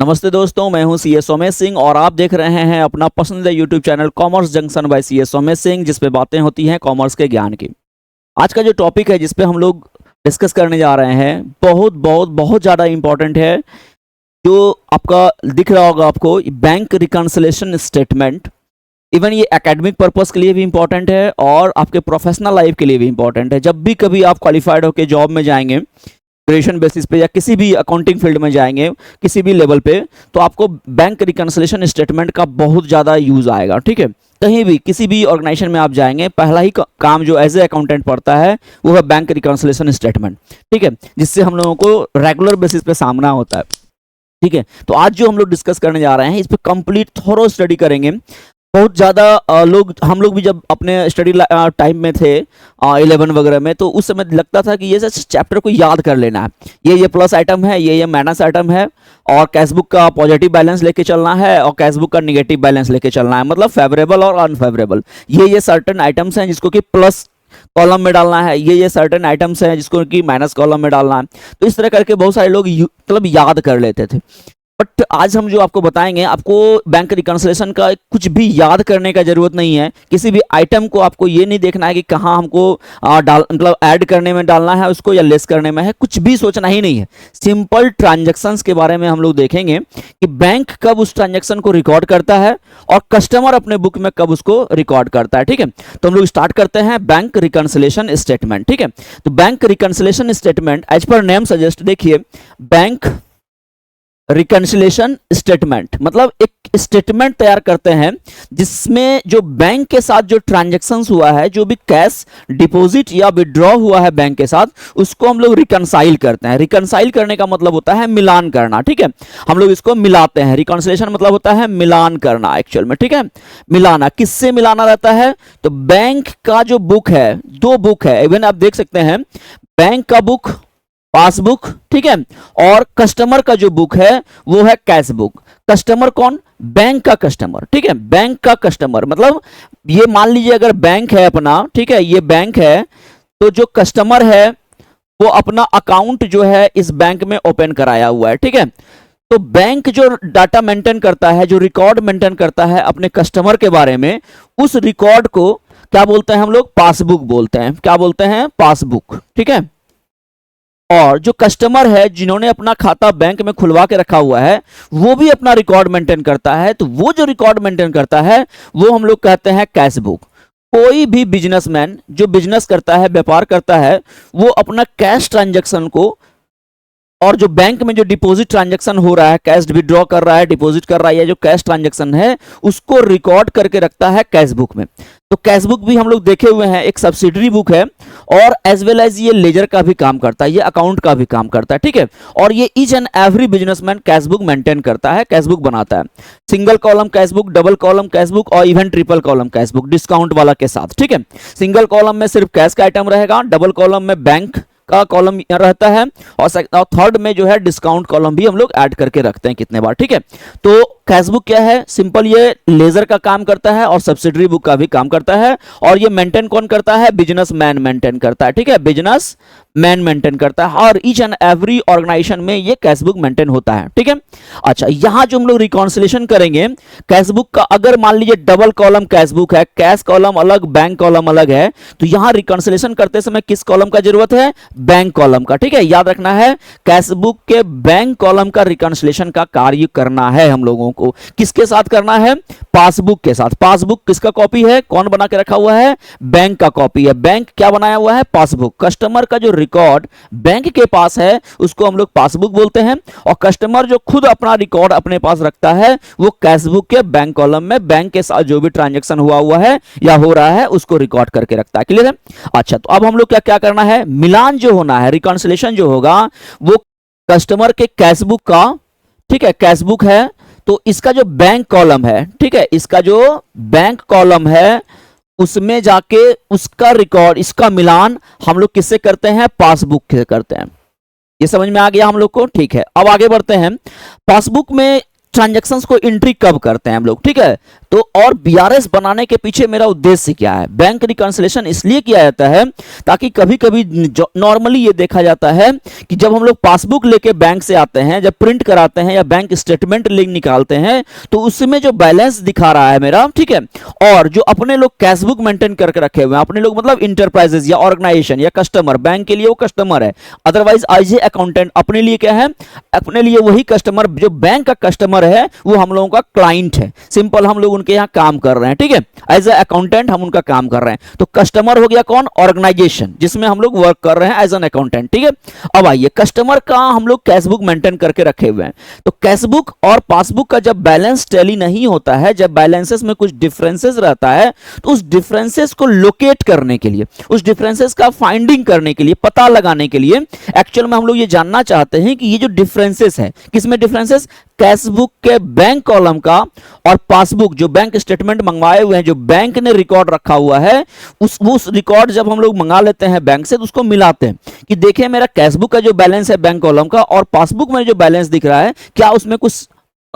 नमस्ते दोस्तों, मैं हूं सीए सोमेश सिंह और आप देख रहे हैं अपना पसंदीदा YouTube channel commerce junction by CA Somesh Singh, जिस पे बातें होती हैं कॉमर्स के ज्ञान की। आज का जो टॉपिक है जिस पे हम लोग डिस्कस करने जा रहे हैं बहुत बहुत बहुत ज़्यादा इंपॉर्टेंट है। जो आपका दिख रहा होगा आपको, बैंक रिकन्सिलेशन स्टेटमेंट। इवन ये एकेडमिक पर्पस के लिए भी इंपॉर्टेंट है और आपके प्रोफेशनल लाइफ के लिए भी इंपॉर्टेंट है। जब भी कभी आप क्वालिफाइड होकर जॉब में जाएंगे ग्रेजुएशन बेसिस पे या किसी भी अकाउंटिंग फील्ड में जाएंगे किसी भी लेवल पे, तो आपको बैंक रिकन्सिलेशन स्टेटमेंट का बहुत ज़्यादा यूज़ आएगा। ठीक है, कहीं भी किसी भी ऑर्गेनाइजेशन में आप जाएंगे, पहला ही काम जो एज ए अकाउंटेंट पड़ता है वो है बैंक रिकन्सिलेशन स्टेटमेंट। ठीक है, जिससे हम लोगों को रेगुलर बेसिस पे सामना होता है। ठीक है, तो आज जो हम लोग डिस्कस करने जा रहे हैं इस पर कंप्लीट थोरो स्टडी करेंगे। बहुत ज़्यादा हम लोग भी जब अपने स्टडी टाइम में थे 11 वगैरह में, तो उस समय लगता था कि ये चैप्टर को याद कर लेना है, ये प्लस आइटम है, ये माइनस आइटम है, और कैशबुक का पॉजिटिव बैलेंस लेके चलना है और कैशबुक का निगेटिव बैलेंस लेके चलना है, मतलब फेवरेबल और अनफेवरेबल। ये सर्टन आइटम्स हैं जिसको कि प्लस कॉलम में डालना है, ये सर्टन आइटम्स हैं जिसको कि माइनस कॉलम में डालना है। तो इस तरह करके बहुत सारे लोग मतलब याद कर लेते थे। बट आज हम जो आपको बताएंगे, आपको बैंक रिकन्सिलेशन का कुछ भी याद करने का जरूरत नहीं है। किसी भी आइटम को आपको ये नहीं देखना है कि कहाँ हमको मतलब ऐड करने में डालना है उसको या लेस करने में है, कुछ भी सोचना ही नहीं है। सिंपल ट्रांजैक्शंस के बारे में हम लोग देखेंगे कि बैंक कब उस ट्रांजैक्शन को रिकॉर्ड करता है और कस्टमर अपने बुक में कब उसको रिकॉर्ड करता है। ठीक है, तो हम लोग स्टार्ट करते हैं बैंक रिकन्सिलेशन स्टेटमेंट। ठीक है, तो bank reconciliation statement as per name suggest, देखिए बैंक रिकन्सिलेशन स्टेटमेंट मतलब एक स्टेटमेंट तैयार करते हैं जिसमें जो बैंक के साथ जो ट्रांजैक्शंस हुआ है, जो भी कैश डिपॉजिट या विड्रॉ हुआ है बैंक के साथ, उसको हम लोग रिकन्साइल करते हैं। रिकन्साइल करने का मतलब होता है मिलान करना। ठीक है, हम लोग इसको मिलाते हैं। रिकन्सिलेशन मतलब होता है मिलान करना एक्चुअल में। ठीक है, मिलाना, किससे मिलाना रहता है? तो बैंक का जो बुक है, दो बुक है, इवन आप देख सकते हैं बैंक का बुक पासबुक, ठीक है, और कस्टमर का जो बुक है वो है कैश बुक। कस्टमर कौन? बैंक का कस्टमर। ठीक है, बैंक का कस्टमर मतलब ये मान लीजिए अगर बैंक है अपना, ठीक है, ये बैंक है, तो जो कस्टमर है वो अपना अकाउंट जो है इस बैंक में ओपन कराया हुआ है। ठीक है, तो बैंक जो डाटा मेंटेन करता है, जो रिकॉर्ड मेंटेन करता है अपने कस्टमर के बारे में, उस रिकॉर्ड को क्या बोलते हैं हम लोग? पासबुक बोलते हैं। क्या बोलते हैं? पासबुक। ठीक है, और जो कस्टमर है जिन्होंने अपना खाता बैंक में खुलवा के रखा हुआ है वो भी अपना रिकॉर्ड मेंटेन करता है, तो वो जो रिकॉर्ड मेंटेन करता है वो हम लोग कहते हैं कैश बुक। कोई भी बिजनेसमैन जो बिजनेस करता है, व्यापार करता है, वो अपना कैश ट्रांजैक्शन को और जो बैंक में जो डिपॉजिट ट्रांजैक्शन हो रहा है, कैश विड्रॉ कर रहा है, डिपॉजिट कर रहा है, या जो कैश ट्रांजैक्शन है उसको रिकॉर्ड करके रखता है कैश बुक में। तो कैश बुक भी हम लोग देखे हुए हैं, एक सब्सिडरी बुक है और एज वेल एज ये लेजर का भी काम करता है, ये अकाउंट का भी काम करता है। ठीक है, और ये each and every businessman cash book maintain करता है, कैश बुक बनाता है। Single column cash book, double column cash book और even triple column cash book discount वाला के साथ। ठीक है, सिंगल कॉलम में सिर्फ कैश का आइटम रहेगा, डबल कॉलम में बैंक का कॉलम रहता है और थर्ड में जो है डिस्काउंट कॉलम भी हम लोग ऐड करके रखते हैं कितने बार। ठीक है, तो कैश बुक क्या है? सिंपल, ये लेजर का काम करता है और सब्सिडरी बुक का भी काम करता है, और ये मेंटेन कौन करता है? बिजनेसमैन मेंटेन करता है। ठीक है, बिजनेस मैन मेंटेन करता है और ईच एंड एवरी ऑर्गेनाइजेशन में ये कैश बुक मेंटेन होता है। ठीक है, अच्छा, यहां जो हम लोग रिकॉन्सिलेशन करेंगे कैश बुक का, अगर मान लीजिए डबल कॉलम कैश बुक है, कैश कॉलम अलग बैंक कॉलम अलग है, तो यहां रिकॉन्सिलेशन करते समय किस कॉलम का जरूरत है? बैंक कॉलम का। ठीक है, याद रखना है कैश बुक के बैंक कॉलम का रिकॉन्सिलेशन का कार्य करना है हम लोगों को। किसके साथ करना है? पासबुक के साथ। पासबुक किसका कॉपी है? कौन बना के रखा हुआ है? बैंक का कॉपी है। बैंक क्या बनाया हुआ है? पासबुक। कस्टमर का जो रिकॉर्ड बैंक के पास है उसको हम लोग पासबुक बोलते हैं, और कस्टमर जो खुद अपना रिकॉर्ड अपने पास रखता है वो कैश बुक के बैंक कॉलम में बैंक के साथ जो भी ट्रांजैक्शन हुआ है या हो रहा है उसको रिकॉर्ड करके रखता है। क्लियर है? अच्छा, तो अब हम लोग क्या क्या करना है? मिलान जो होना है, रिकॉन्सिलेशन जो होगा वो कस्टमर के कैश बुक का, ठीक है, कैश बुक है तो इसका जो बैंक कॉलम है, ठीक है, इसका जो बैंक कॉलम है उसमें जाके उसका रिकॉर्ड, इसका मिलान हम लोग किससे करते हैं? पासबुक से करते हैं। ये समझ में आ गया हम लोग को? ठीक है, अब आगे बढ़ते हैं। पासबुक में ट्रांजैक्शंस को एंट्री कब करते हैं हम लोग, ठीक है। तो और बीआरएस बनाने के पीछे मेरा उद्देश्य क्या है, बैंक रिकंसिलिएशन इसलिए किया जाता है ताकि कभी कभी नॉर्मली ये देखा जाता है कि जब हम लोग पासबुक लेके बैंक से आते हैं, जब प्रिंट कराते हैं या बैंक स्टेटमेंट लिंक निकालते हैं, तो उसमें जो बैलेंस दिखा रहा है मेरा, ठीक है, और जो अपने लोग कैश बुक मेंटेन करके रखे हुए हैं, अपने लोग मतलब इंटरप्राइजेस या ऑर्गेनाइजेशन या कस्टमर, बैंक के लिए वो कस्टमर है, अदरवाइज एज ए अकाउंटेंट अपने लिए क्या है, अपने लिए वही कस्टमर जो बैंक का कस्टमर है वो हम लोगों का क्लाइंट है, सिंपल, हम लोग उनके यहाँ काम कर रहे हैं, ठीक है, एज ए अकाउंटेंट हम उनका काम कर रहे हैं। तो कस्टमर हो गया कौन, ऑर्गेनाइजेशन जिसमें हम लोग वर्क कर रहे हैं एज एन अकाउंटेंट, ठीक है। अब आइए, कस्टमर का हम लोग कैश बुक मेंटेन करके रखे हुए हैं, तो कैश बुक और पासबुक का जब बैलेंस टैली नहीं होता है, जब बैलेंसेस में कुछ डिफरेंसेस रहता है, तो उस डिफरेंसेस को लोकेट करने के लिए, उस डिफरेंसेस का फाइंडिंग करने के लिए, पता लगाने के लिए एक्चुअल में हम लोग ये जानना चाहते हैं कि ये जो डिफरेंसेस है, किसमें डिफरेंसेस, कैश बुक के बैंक कॉलम का और पासबुक जो बैंक स्टेटमेंट मंगवाए हुए हैं, जो बैंक ने रिकॉर्ड रखा हुआ है, उस रिकॉर्ड जब हम लोग मंगा लेते हैं बैंक से, तो उसको मिलाते हैं कि देखें मेरा कैश बुक का जो बैलेंस है बैंक कॉलम का और पासबुक में जो बैलेंस दिख रहा है, क्या उसमें कुछ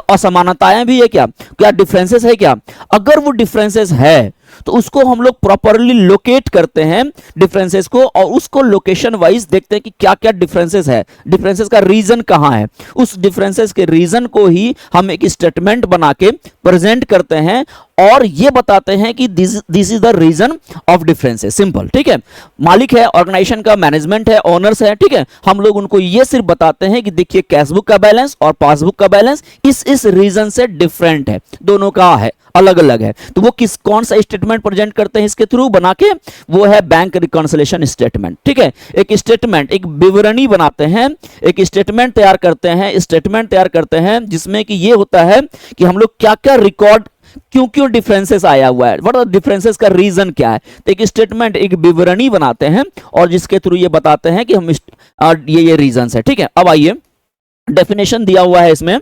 असमानताएं भी है, क्या क्या डिफरेंसेस है क्या। अगर वो डिफरेंसेस है तो उसको हम लोग प्रॉपरली लोकेट करते हैं डिफरेंसेस को, और उसको लोकेशन वाइज देखते हैं कि क्या क्या डिफरेंसेस है, डिफरेंसेस का रीजन कहां है, उस डिफरेंसेस के रीजन को ही हम एक स्टेटमेंट बना के प्रेजेंट करते हैं और ये बताते हैं कि this is the reason of differences, simple, ठीक है। मालिक है, ऑर्गेनाइजेशन का मैनेजमेंट है, ओनर्स है, ठीक है, हम लोग उनको ये सिर्फ बताते हैं कि देखिए कैश बुक का बैलेंस और पासबुक का बैलेंस इस रीजन से डिफरेंट है, दोनों का है, अलग अलग है। तो वो कौन सा स्टेटमेंट प्रेजेंट करते हैं इसके थ्रू बना के, वो है बैंक रिकंसिलिएशन स्टेटमेंट, ठीक है। एक स्टेटमेंट, एक विवरणी बनाते हैं, एक स्टेटमेंट तैयार करते हैं जिसमें कि ये होता है कि हम लोग क्या क्या रिकॉर्ड, क्यों क्यों डिफरेंसेस आया हुआ है, व्हाट आर डिफरेंसेस का रीजन क्या है। तो एक स्टेटमेंट, एक विवरणी बनाते हैं और जिसके थ्रू ये बताते हैं कि हम ये रीजन है, ठीक है। अब आइए, डेफिनेशन दिया हुआ है इसमें,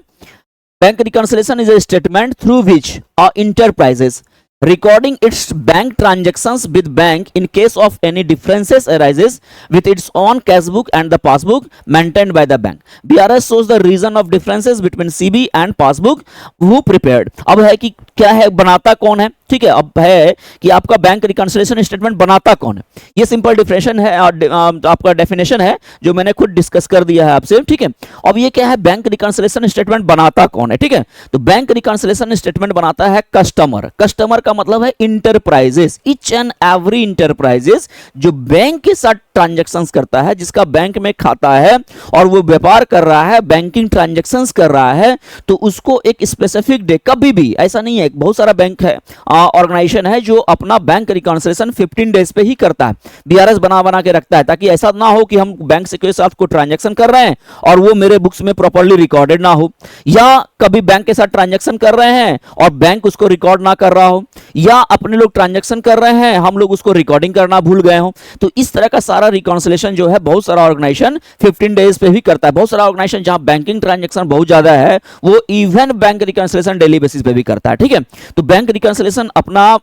bank reconciliation is a statement through which a enterprises recording its bank transactions with bank in case of any differences arises with its own cash book and the passbook maintained by the bank. BRS shows the reason of differences between CB and passbook who prepared. अब है कि क्या है, बनाता कौन है, ठीक है। अब है कि आपका बैंक रिकंसिलिएशन स्टेटमेंट बनाता कौन है, ये सिंपल डिफरेंशन है, आपका डेफिनेशन है जो मैंने खुद डिस्कस कर दिया है आपसे, ठीक है। अब ये क्या है, बैंक रिकंसिलिएशन स्टेटमेंट बनाता कौन है, ठीक है। तो बैंक रिकंसिलिएशन स्टेटमेंट बनाता है कस्टमर, कस्टमर का मतलब है enterprises, each and every enterprises जो बैंक के साथ ट्रांजैक्शंस करता है, जिसका बैंक में खाता है और वो व्यापार कर रहा है, बैंकिंग ट्रांजैक्शंस कर रहा है, तो उसको एक स्पेसिफिक डे, कभी भी ऐसा नहीं है, बहुत सारा बैंक है, ऑर्गेनाइजेशन है जो अपना बैंक रिकंसिलिएशन 15 डेज पे ही करता है, बीआरएस बना के रखता है, ताकि ऐसा ना हो कि हम बैंक से के साथ कोई ट्रांजैक्शन कर रहे हैं और वो मेरे बुक्स में प्रॉपर्ली रिकॉर्डेड ना हो, या कभी बैंक के साथ ट्रांजैक्शन कर रहे हैं और बैंक उसको रिकॉर्ड ना कर रहा हो, या अपने लोग ट्रांजैक्शन कर रहे हैं, हम लोग उसको रिकॉर्डिंग करना भूल गए हो। तो इस तरह का सारा रिकंसिलिएशन जो है बहुत सारा ऑर्गेनाइजेशन 15 डेज पे भी करता है। बहुत सारा ऑर्गेनाइजेशन जहां बैंकिंग ट्रांजैक्शन बहुत ज्यादा है, वो even bank reconciliation daily basis पे भी करता है, ठीक है। तो बैंक रिकंसिलिएशन अपना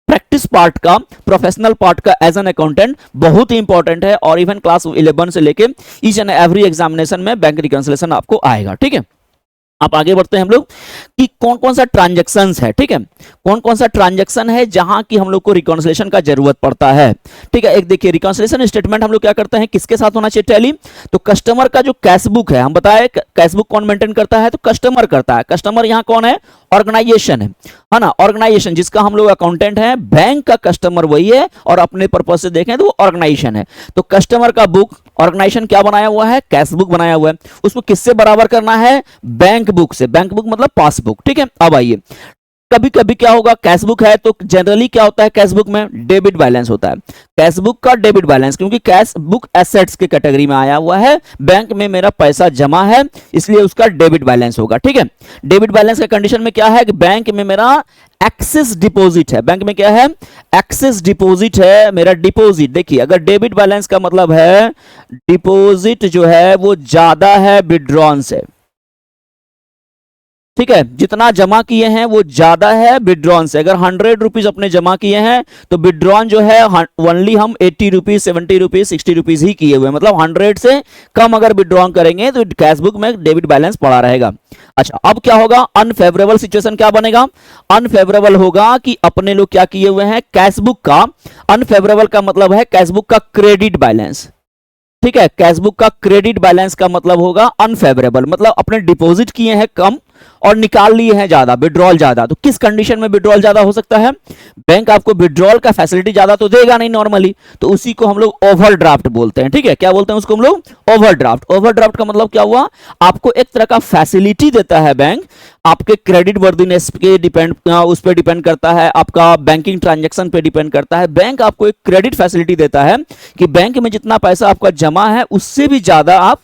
प्रैक्टिस पार्ट का, प्रोफेशनल पार्ट का एज एन अकाउंटेंट बहुत ही इंपॉर्टेंट है, और इवन क्लास 11 से लेके ईच एंड एवरी एग्जामिनेशन में बैंक रिकंसिलिएशन आपको आएगा, ठीक है। आप आगे बढ़ते हैं हम लोग कि कौन कौन सा ट्रांजैक्शंस है, ठीक है, कौन कौन सा ट्रांजैक्शन है जहां की हम लोग को रिकंसिलिएशन का जरूरत पड़ता है, ठीक है। एक देखिए, रिकंसिलिएशन स्टेटमेंट हम लोग क्या करते हैं, किसके साथ होना चाहिए टैली, तो कस्टमर का जो कैश बुक है, हम बताए कैश बुक कौन मेंटेन करता है, तो कस्टमर करता है। कस्टमर यहां कौन है, ऑर्गेनाइजेशन है ना, ऑर्गेनाइजेशन जिसका हम लोग अकाउंटेंट है, बैंक का कस्टमर वही है, और अपने पर्पज से देखें तो वो ऑर्गेनाइजेशन है। तो कस्टमर का बुक, ऑर्गेनाइजेशन क्या बनाया हुआ है, कैश बुक बनाया हुआ है, उसको किससे बराबर करना है, बैंक बुक से, बैंक बुक मतलब पासबुक, ठीक है। अब आइए, कभी कभी क्या होगा, कैश बुक है तो जनरली क्या होता है, कैश बुक में डेबिट बैलेंस होता है, कैश बुक का डेबिट बैलेंस, क्योंकि कैश बुक एसेट्स के कैटेगरी में आया हुआ है, बैंक में मेरा पैसा जमा है इसलिए उसका डेबिट बैलेंस होगा, ठीक है। डेबिट बैलेंस के कंडीशन में क्या है कि बैंक में मेरा एक्सेस डिपॉजिट है, बैंक में क्या है, एक्सेस डिपॉजिट है, मेरा डिपॉजिट। देखिए, अगर डेबिट बैलेंस का मतलब है डिपॉजिट जो है वो ज्यादा है विड्रॉन से, ठीक है, जितना जमा किए हैं वो ज्यादा है विड्रॉन से। अगर 100 रुपीज अपने जमा किए हैं तो विड्रॉन जो है ओनली हम 80 रुपीज, 70 रुपीज, 60 रुपीज ही किए हुए, मतलब 100 से कम अगर विड्रॉन करेंगे तो कैशबुक में डेबिट बैलेंस पड़ा रहेगा। अच्छा, अब क्या होगा, अनफेवरेबल सिचुएशन क्या बनेगा, अनफेवरेबल होगा कि अपने लोग क्या किए हुए हैं, कैशबुक का, अनफेवरेबल का मतलब है कैशबुक का क्रेडिट बैलेंस। ठीक है, कैशबुक का क्रेडिट बैलेंस का मतलब होगा अनफेवरेबल, मतलब अपने डिपॉजिट किए हैं कम और निकाल लिए हैं ज्यादा, विड्रॉल ज्यादा। तो किस कंडीशन में विड्रॉल ज्यादा हो सकता है, बैंक आपको विड्रॉल का फैसिलिटी ज्यादा तो देगा नहीं नॉर्मली, तो उसी को हम लोग ओवरड्राफ्ट बोलते हैं। ठीक है, क्या बोलते हैं उसको हम लोग, ओवरड्राफ्ट। ओवरड्राफ्ट का मतलब क्या हुआ, आपको एक तरह का फैसिलिटी देता है बैंक, आपके क्रेडिट वर्दीनेस के डिपेंड, उस पर डिपेंड करता है, आपका बैंकिंग ट्रांजेक्शन पे डिपेंड करता है। बैंक आपको एक क्रेडिट फैसिलिटी देता है कि बैंक में जितना पैसा आपका जमा है उससे भी ज्यादा आप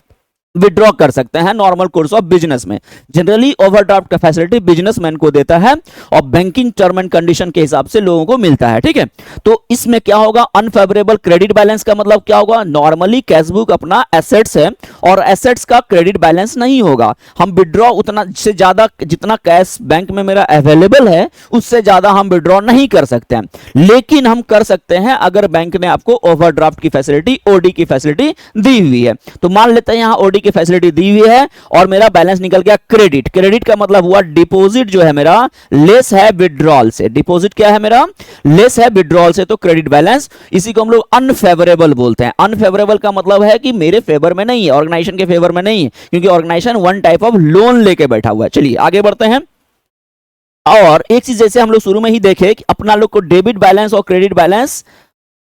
विड्रॉ कर सकते हैं नॉर्मल कोर्स ऑफ बिजनेस में। जनरली ओवरड्राफ्ट का फैसिलिटी बिजनेसमैन को देता है और बैंकिंग टर्म एंड कंडीशन के हिसाब से लोगों को मिलता है। ठीक है, तो इसमें क्या होगा, अनफेवरेबल क्रेडिट बैलेंस का मतलब क्या होगा, नॉर्मली कैशबुक अपना एसेट्स है और एसेट्स का क्रेडिट बैलेंस नहीं होगा। हम विड्रॉ उतना से ज्यादा, जितना कैश बैंक में मेरा अवेलेबल है उससे ज्यादा हम विड्रॉ नहीं कर सकते हैं, लेकिन हम कर सकते हैं अगर बैंक ने आपको ओवरड्राफ्ट की फैसिलिटी, ओडी की फैसिलिटी दी हुई है। तो मान लेते हैं यहां ओडी की फैसिलिटी दी हुई है और मेरा बैलेंस निकल गया क्रेडिट। क्रेडिट का मतलब हुआ डिपॉजिट जो है मेरा लेस है विड्रॉल से, डिपॉजिट क्या है मेरा, लेस है विड्रॉल से, तो क्रेडिट बैलेंस, इसी को हम लोग अनफेवरेबल बोलते हैं। अनफेवरेबल का मतलब है कि मेरे फेवर में नहीं है, ऑर्गेनाइजेशन के फेवर में नहीं है, क्योंकि organisation one type of loan लेके बैठा हुआ है। चलिए आगे बढ़ते हैं। और एक चीज जैसे हम लोग शुरू में ही देखे कि अपना लोग को डेबिट बैलेंस और क्रेडिट बैलेंस,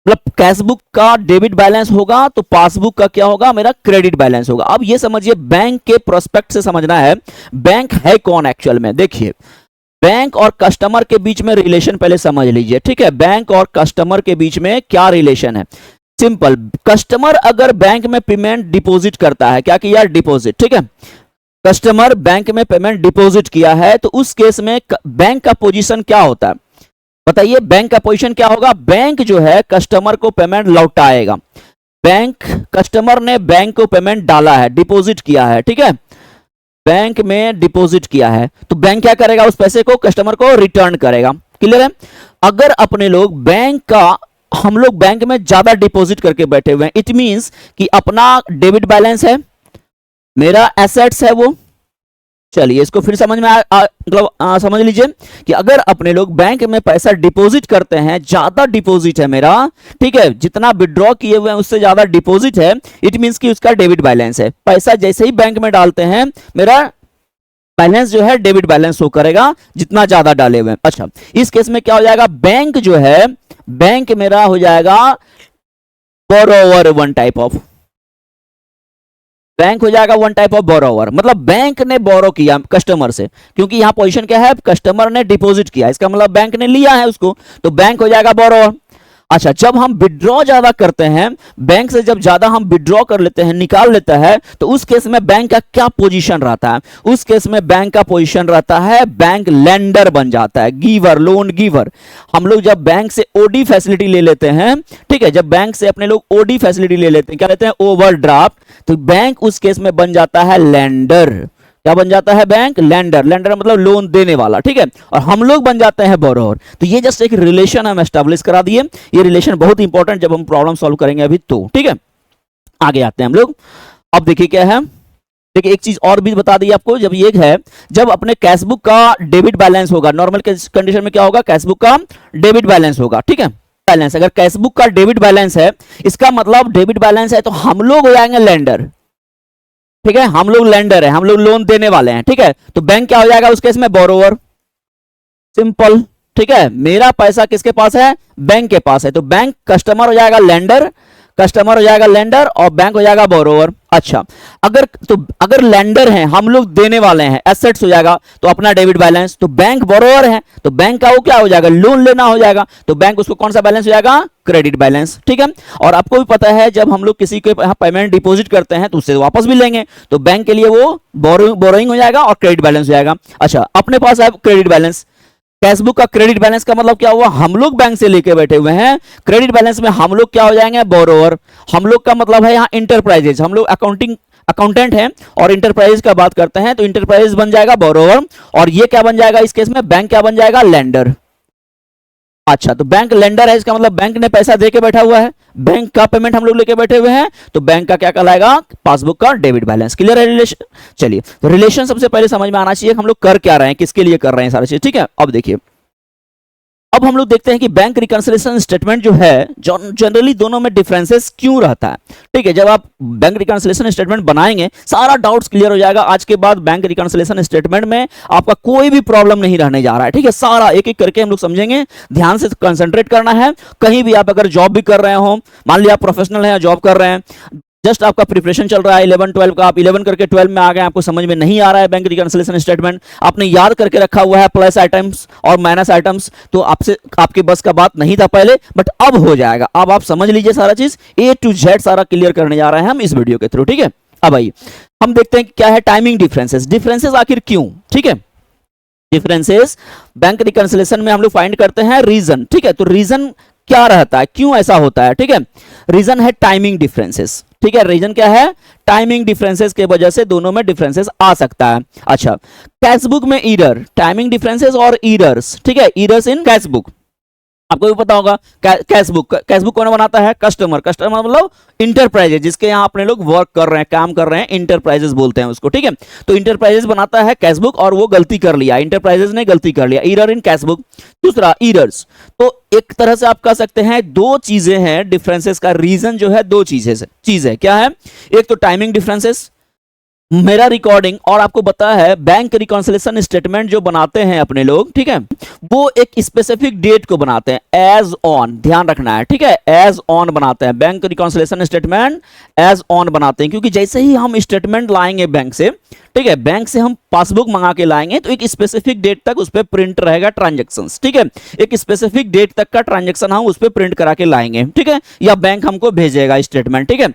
मतलब कैशबुक का डेबिट बैलेंस होगा तो पासबुक का क्या होगा, मेरा क्रेडिट बैलेंस होगा। अब ये समझिए, बैंक के प्रोस्पेक्ट से समझना है बैंक है कौन एक्चुअल में। देखिए, बैंक और कस्टमर के बीच में रिलेशन पहले समझ लीजिए। ठीक है, बैंक और कस्टमर के बीच में क्या रिलेशन है, सिंपल। कस्टमर अगर बैंक में पेमेंट डिपॉजिट करता है, क्या किया, डिपॉजिट। ठीक है, कस्टमर बैंक में पेमेंट डिपॉजिट किया है तो उस केस में बैंक का पोजीशन क्या होता है, बताइए, बैंक का पोजीशन क्या होगा, बैंक जो है कस्टमर को पेमेंट लौटाएगा। बैंक, कस्टमर ने बैंक को पेमेंट डाला है, डिपॉजिट किया है, ठीक है, बैंक में डिपॉजिट किया है, तो बैंक क्या करेगा, उस पैसे को कस्टमर को रिटर्न करेगा। क्लियर है। अगर अपने लोग बैंक का, हम लोग बैंक में ज्यादा डिपॉजिट करके बैठे हुए हैं, इट मींस कि अपना डेबिट बैलेंस है, मेरा एसेट्स है वो। चलिए इसको फिर समझ में मतलब समझ लीजिए कि अगर अपने लोग बैंक में पैसा डिपॉजिट करते हैं, ज्यादा डिपॉजिट है मेरा, ठीक है, जितना विड्रॉ किए हुए हैं उससे ज्यादा डिपॉजिट है, इट मींस कि उसका डेबिट बैलेंस है। पैसा जैसे ही बैंक में डालते हैं मेरा बैलेंस जो है डेबिट बैलेंस शो करेगा, जितना ज्यादा डाले हुए हैं। अच्छा, इस केस में क्या हो जाएगा, बैंक जो है, बैंक मेरा हो जाएगा borrower, one type of, bank हो जाएगा वन टाइप ऑफ बोरोवर, मतलब बैंक ने बोरो किया कस्टमर से, क्योंकि यहां पोजीशन क्या है, कस्टमर ने डिपॉजिट किया, इसका मतलब बैंक ने लिया है उसको, तो बैंक हो जाएगा बोरोवर। अच्छा, जब हम विड्रॉ ज्यादा करते हैं, बैंक से जब ज्यादा हम विड्रॉ कर लेते हैं, निकाल लेता है, तो उस केस में बैंक का क्या पोजीशन रहता है, उस केस में बैंक का पोजीशन रहता है, बैंक लेंडर बन जाता है, गिवर, लोन गिवर। हम लोग जब बैंक से ओडी फैसिलिटी ले लेते हैं, ठीक है, जब बैंक से अपने लोग ओडी फैसिलिटी ले लेते हैं, क्या लेते हैं, ओवरड्राफ्ट, तो बैंक उस केस में बन जाता है लेंडर। क्या बन जाता है, बैंक लेंडर, लेंडर मतलब लोन देने वाला, ठीक है, और हम लोग बन जाते हैं बोरोवर। तो ये जस्ट एक रिलेशन हम एस्टेब्लिश करा दिए, ये रिलेशन बहुत इंपॉर्टेंट जब हम प्रॉब्लम सॉल्व करेंगे अभी, तो ठीक है, आगे आते हैं हम लोग। अब देखिए क्या है, देखिए एक चीज और भी बता दी आपको, जब ये है, जब अपने कैशबुक का डेबिट बैलेंस होगा, नॉर्मल कंडीशन में क्या होगा, कैशबुक का डेबिट बैलेंस होगा, ठीक है, बैलेंस, अगर कैशबुक का डेबिट बैलेंस है, इसका मतलब डेबिट बैलेंस है तो हम लोग हो जाएंगे लेंडर, ठीक है, हम लोग लेंडर है, हम लोग लोन देने वाले हैं, ठीक है, तो बैंक क्या हो जाएगा उस केस में, बोरोवर, सिंपल, ठीक है, मेरा पैसा किसके पास है, बैंक के पास है, तो बैंक कस्टमर हो जाएगा लेंडर, कस्टमर हो जाएगा लेंडर और बैंक हो जाएगा बोरोवर। अच्छा, अगर लेंडर हैं, हम लोग देने वाले हैं, एसेट्स हो जाएगा, तो अपना डेबिट बैलेंस, तो बैंक बोरोवर है, तो बैंक का वो क्या हो जाएगा, लोन लेना हो जाएगा, तो बैंक उसको कौन सा बैलेंस हो जाएगा, क्रेडिट बैलेंस, ठीक है। और आपको भी पता है जब हम लोग किसी के यहाँ पेमेंट डिपॉजिट करते हैं तो उससे वापस भी लेंगे, तो बैंक के लिए वो बोरोइंग हो जाएगा और क्रेडिट बैलेंस हो जाएगा। अच्छा, अपने पास है क्रेडिट बैलेंस, कैशबुक का क्रेडिट बैलेंस का मतलब क्या हुआ, हम लोग बैंक से लेके बैठे हुए हैं, क्रेडिट बैलेंस में हम लोग क्या हो जाएंगे, बोरोवर। हम लोग का मतलब है यहाँ इंटरप्राइजेज, हम लोग अकाउंटेंट है और इंटरप्राइज का बात करते हैं तो इंटरप्राइज बन जाएगा बोरोवर, और ये क्या बन जाएगा इस केस में, बैंक क्या बन जाएगा, लेंडर। अच्छा, तो बैंक लेंडर है, इसका मतलब बैंक ने पैसा दे के बैठा हुआ है, बैंक का पेमेंट हम लोग लेके बैठे हुए हैं, तो बैंक का क्या कहलाएगा, पासबुक का डेबिट बैलेंस। क्लियर है रिलेशन? चलिए, तो रिलेशन सबसे पहले समझ में आना चाहिए हम लोग कर क्या रहे हैं, किसके लिए कर रहे हैं सारी चीज, ठीक है। अब देखिए, अब हम लोग देखते हैं कि बैंक रिकंसिलिएशन स्टेटमेंट जो है जनरली दोनों में डिफरेंसेस क्यों रहता है, ठीक है। जब आप बैंक रिकंसिलिएशन स्टेटमेंट बनाएंगे सारा डाउट्स क्लियर हो जाएगा। आज के बाद बैंक रिकंसिलिएशन स्टेटमेंट में आपका कोई भी प्रॉब्लम नहीं रहने जा रहा है, ठीक है। सारा एक एक करके हम लोग समझेंगे, ध्यान से कंसंट्रेट करना है। कहीं भी आप अगर जॉब भी कर रहे हो, मान लिया आप प्रोफेशनल हैं, जॉब कर रहे हैं, जस्ट आपका प्रिपरेशन चल रहा है 11 12 का, आप 11 करके 12 में आ गए, आपको समझ में नहीं आ रहा है बैंक रिकंसिलिएशन स्टेटमेंट, आपने याद करके रखा हुआ है प्लस आइटम्स और माइनस आइटम्स, तो आपसे आपके बस का बात नहीं था पहले, बट अब हो जाएगा। अब आप समझ लीजिए सारा चीज A to Z सारा क्लियर करने जा रहे हैं हम इस वीडियो के थ्रू, ठीक है। अब आइए हम देखते हैं क्या है टाइमिंग डिफरेंसेस। डिफरेंसेस आखिर क्यों, ठीक है। डिफरेंसेस बैंक रिकंसिलिएशन में हम लोग फाइंड करते हैं रीजन, ठीक है। तो रीजन क्या रहता है, क्यों ऐसा होता है, ठीक है। रीजन है टाइमिंग डिफरेंसेस, ठीक है। रीजन क्या है, टाइमिंग डिफरेंसेस के वजह से दोनों में डिफरेंसेस आ सकता है। अच्छा, कैशबुक में ईरर, टाइमिंग डिफरेंसेस और ईरर्स, ठीक है। ईरर्स इन कैशबुक, आपको भी पता होगा कैशबुक कौन बनाता है, कस्टमर। कस्टमर मतलब इंटरप्राइजेज, जिसके यहाँ अपने लोग वर्क कर रहे हैं, काम कर रहे हैं, इंटरप्राइजेज बोलते हैं उसको, ठीक है। तो इंटरप्राइजेज बनाता है कैशबुक और वो गलती कर लिया, इंटरप्राइजेज ने गलती कर लिया, ईरर इन कैशबुक। दूसरा ईरर्स, तो एक तरह से आप कह सकते हैं दो चीजें हैं डिफरेंसेस का रीजन जो है, दो चीज है क्या है, एक तो टाइमिंग डिफरेंसेस, मेरा रिकॉर्डिंग, और आपको पता है बैंक रिकॉन्सिलेशन स्टेटमेंट जो बनाते हैं अपने लोग, ठीक है, वो एक स्पेसिफिक डेट को बनाते हैं एज ऑन, ध्यान रखना है, ठीक है। एज ऑन बनाते हैं bank reconciliation statement, as on बनाते हैं, क्योंकि जैसे ही हम स्टेटमेंट लाएंगे बैंक से, ठीक है, बैंक से हम पासबुक मंगा के लाएंगे तो एक स्पेसिफिक डेट तक उस पर प्रिंट रहेगा ट्रांजेक्शंस, ठीक है। एक स्पेसिफिक डेट तक का ट्रांजेक्शन हम उस पर प्रिंट करा के लाएंगे, ठीक है, या बैंक हमको भेजेगा स्टेटमेंट, ठीक है।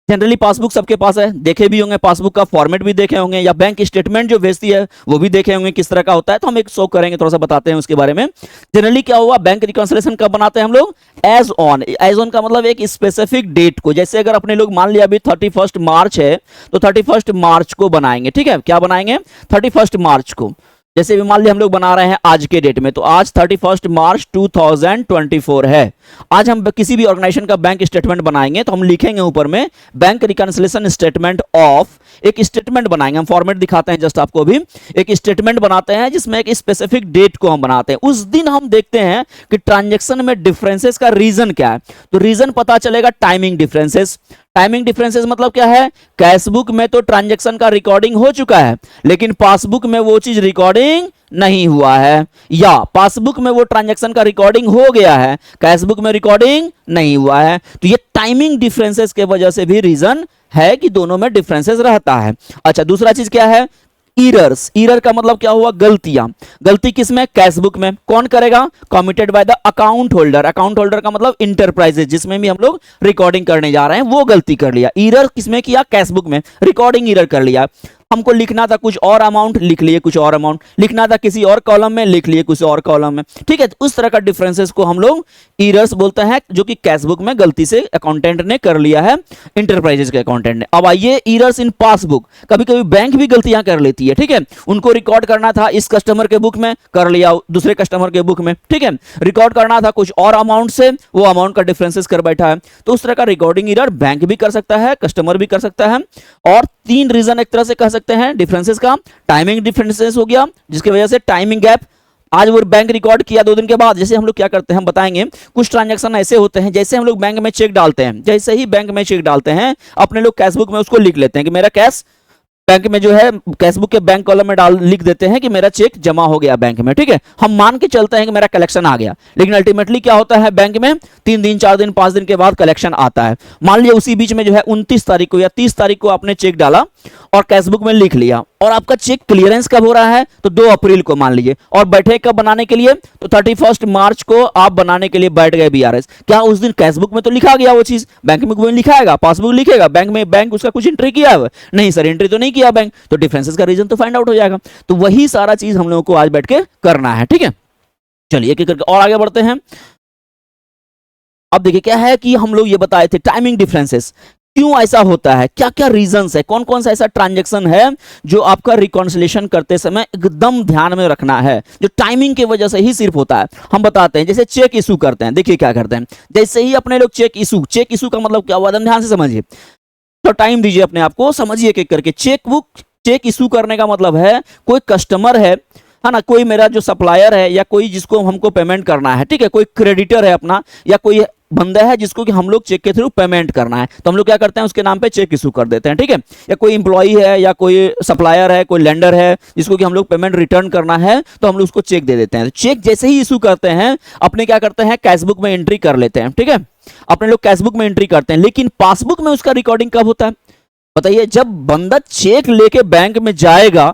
जनरली पासबुक सबके पास है, देखे भी होंगे, पासबुक का फॉर्मेट भी देखे होंगे, या बैंक स्टेटमेंट जो भेजती है वो भी देखे होंगे किस तरह का होता है, तो हम एक शो करेंगे, थोड़ा सा बताते हैं उसके बारे में। जनरली क्या हुआ, बैंक रिकंसिलिएशन कब बनाते हैं हम लोग, एज ऑन। एज ऑन का मतलब एक स्पेसिफिक डेट को, जैसे अगर अपने लोग मान लिया अभी 31 मार्च है तो 31 मार्च को बनाएंगे, ठीक है। क्या बनाएंगे, 31 मार्च को। जैसे भी मान लिया हम लोग बना रहे हैं आज के डेट में, तो आज 31 मार्च 2024 है। आज हम किसी भी ऑर्गेनाइजेशन का बैंक स्टेटमेंट बनाएंगे तो हम लिखेंगे ऊपर में बैंक रिकंसिलिएशन स्टेटमेंट ऑफ, एक स्टेटमेंट बनाएंगे, हम फॉर्मेट दिखाते हैं जस्ट आपको अभी, एक स्टेटमेंट बनाते हैं जिसमें एक स्पेसिफिक डेट को हम बनाते हैं। उस दिन हम देखते हैं कि ट्रांजेक्शन में डिफरेंसेस का रीजन क्या है, तो रीजन पता चलेगा टाइमिंग डिफरेंसेस। टाइमिंग डिफरेंसेस मतलब क्या है, कैशबुक में तो ट्रांजैक्शन का रिकॉर्डिंग हो चुका है लेकिन पासबुक में वो चीज रिकॉर्डिंग नहीं हुआ है, या पासबुक में वो ट्रांजैक्शन का रिकॉर्डिंग हो गया है, कैशबुक में रिकॉर्डिंग नहीं हुआ है। तो ये टाइमिंग डिफरेंसेस के वजह से भी रीजन है कि दोनों में डिफरेंसेस रहता है। अच्छा, दूसरा चीज क्या है, ईरर्स। ईरर का मतलब क्या हुआ, गलतियां। गलती किसमें, कैशबुक में। कौन करेगा, committed by the account holder. Account holder का मतलब इंटरप्राइजेज, जिसमें भी हम लोग रिकॉर्डिंग करने जा रहे हैं वो गलती कर लिया। ईरर किसमें किया, कैशबुक में, रिकॉर्डिंग ईरर कर लिया। हमको लिखना था कुछ और अमाउंट, लिख लिए कुछ और अमाउंट, लिखना था किसी और कॉलम में, लिख लिए कुछ और कॉलम में, ठीक है। तो उस तरह का डिफरेंसेस को हम लोग ईरर्स बोलते हैं, जो कि कैशबुक में गलती से अकाउंटेंट ने कर लिया है, इंटरप्राइजेज के अकाउंटेंट ने। अब आइए ईरर्स इन पासबुक। कभी कभी बैंक भी गलतियां कर लेती है, ठीक है। उनको रिकॉर्ड करना था इस कस्टमर के बुक में, कर लिया दूसरे कस्टमर के बुक में, ठीक है। रिकॉर्ड करना था कुछ और अमाउंट से, वो अमाउंट का डिफरेंसेस कर बैठा है। तो उस तरह का रिकॉर्डिंग ईरर बैंक भी कर सकता है, कस्टमर भी कर सकता है। और तीन रीजन एक तरह से कह सकते हैं डिफरेंसेस का। टाइमिंग डिफरेंसेस हो गया, जिसकी वजह से टाइमिंग गैप, आज वो बैंक रिकॉर्ड किया 2 दिन के बाद, जैसे हम लोग क्या करते हैं हम बताएंगे, कुछ ट्रांजैक्शन ऐसे होते हैं, जैसे हम लोग बैंक में चेक डालते हैं, जैसे ही बैंक में चेक डालते हैं अपने लोग कैशबुक में उसको लिख लेते हैं कि मेरा कैश बैंक में जो है, कैशबुक के बैंक कॉलम में लिख देते हैं कि मेरा चेक जमा हो गया बैंक में, ठीक है। हम मान के चलते हैं कि मेरा कलेक्शन आ गया, लेकिन अल्टीमेटली क्या होता है, बैंक में 3 दिन 4 दिन 5 दिन के बाद कलेक्शन आता है। मान लिया उसी बीच में जो है 29 तारीख को या 30 तारीख को आपने चेक डाला और कैशबुक में लिख लिया, और आपका चेक क्लियरेंस कब हो रहा है, तो 2 अप्रैल को मान लीजिए, और बैठे कब बनाने के लिए, तो 31 मार्च को आप बनाने के लिए बैठ गए बीआरएस। क्या उस दिन कैशबुक में तो लिखा गया वो चीज, बैंक में लिखाएगा, पासबुक लिखेगा, बैंक में बैंक उसका कुछ एंट्री किया है, नहीं सर एंट्री तो नहीं किया बैंक, तो डिफरेंसेस का रीजन तो फाइंड आउट हो जाएगा। तो वही सारा चीज हम लोगों को आज बैठ के करना है, ठीक है। चलिए एक एक करके और आगे बढ़ते हैं। अब देखिए क्या है कि हम लोग ये बताए थे टाइमिंग डिफरेंसेस, क्यों ऐसा होता है, क्या क्या रीजंस है, कौन कौन सा ऐसा ट्रांजैक्शन है जो आपका रिकॉन्सिलेशन करते समय एकदम ध्यान में रखना है, जो टाइमिंग की वजह से ही सिर्फ होता है। हम बताते हैं, जैसे चेक इशू करते हैं, देखिए क्या करते हैं। जैसे ही अपने लोग चेक इशू का मतलब क्या हुआ, ध्यान से समझिए, तो टाइम दीजिए अपने आप को, समझिए एक एक करके। चेक इशू करने का मतलब है कोई कस्टमर है ना, कोई मेरा जो सप्लायर है या कोई जिसको हमको पेमेंट करना है, ठीक है, कोई क्रेडिटर है अपना, या कोई बंदा है जिसको कि हम लोग चेक के थ्रू पेमेंट करना है, तो हम लोग क्या करते हैं, उसके नाम पे चेक इशू कर देते हैं, ठीक है। या कोई इंप्लॉई है या कोई सप्लायर है, कोई लेंडर है जिसको कि हम लोग पेमेंट रिटर्न करना है, तो हम लोग उसको चेक दे देते हैं। तो चेक जैसे ही इशू करते हैं, अपने क्या करते हैं, कैशबुक में एंट्री कर लेते हैं, ठीक है, अपने लोग कैशबुक में एंट्री करते हैं। लेकिन पासबुक में उसका रिकॉर्डिंग कब होता है बताइए, जब बंदा चेक लेके बैंक में जाएगा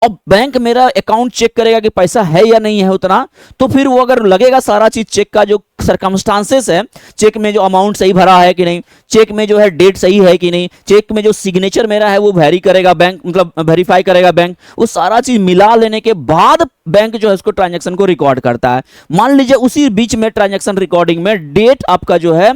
और बैंक मेरा अकाउंट चेक करेगा कि पैसा है या नहीं है उतना, तो फिर वो अगर लगेगा सारा चीज चेक का जो सरकमस्टांसेस है, चेक में जो अमाउंट सही भरा है कि नहीं, चेक में जो है डेट सही है कि नहीं, चेक में जो सिग्नेचर मेरा है वो वेरी करेगा बैंक, मतलब वेरीफाई करेगा बैंक, वो सारा चीज मिला लेने के बाद बैंक जो है उसको ट्रांजैक्शन को रिकॉर्ड करता है। मान लीजिए उसी बीच में ट्रांजैक्शन रिकॉर्डिंग में डेट आपका जो है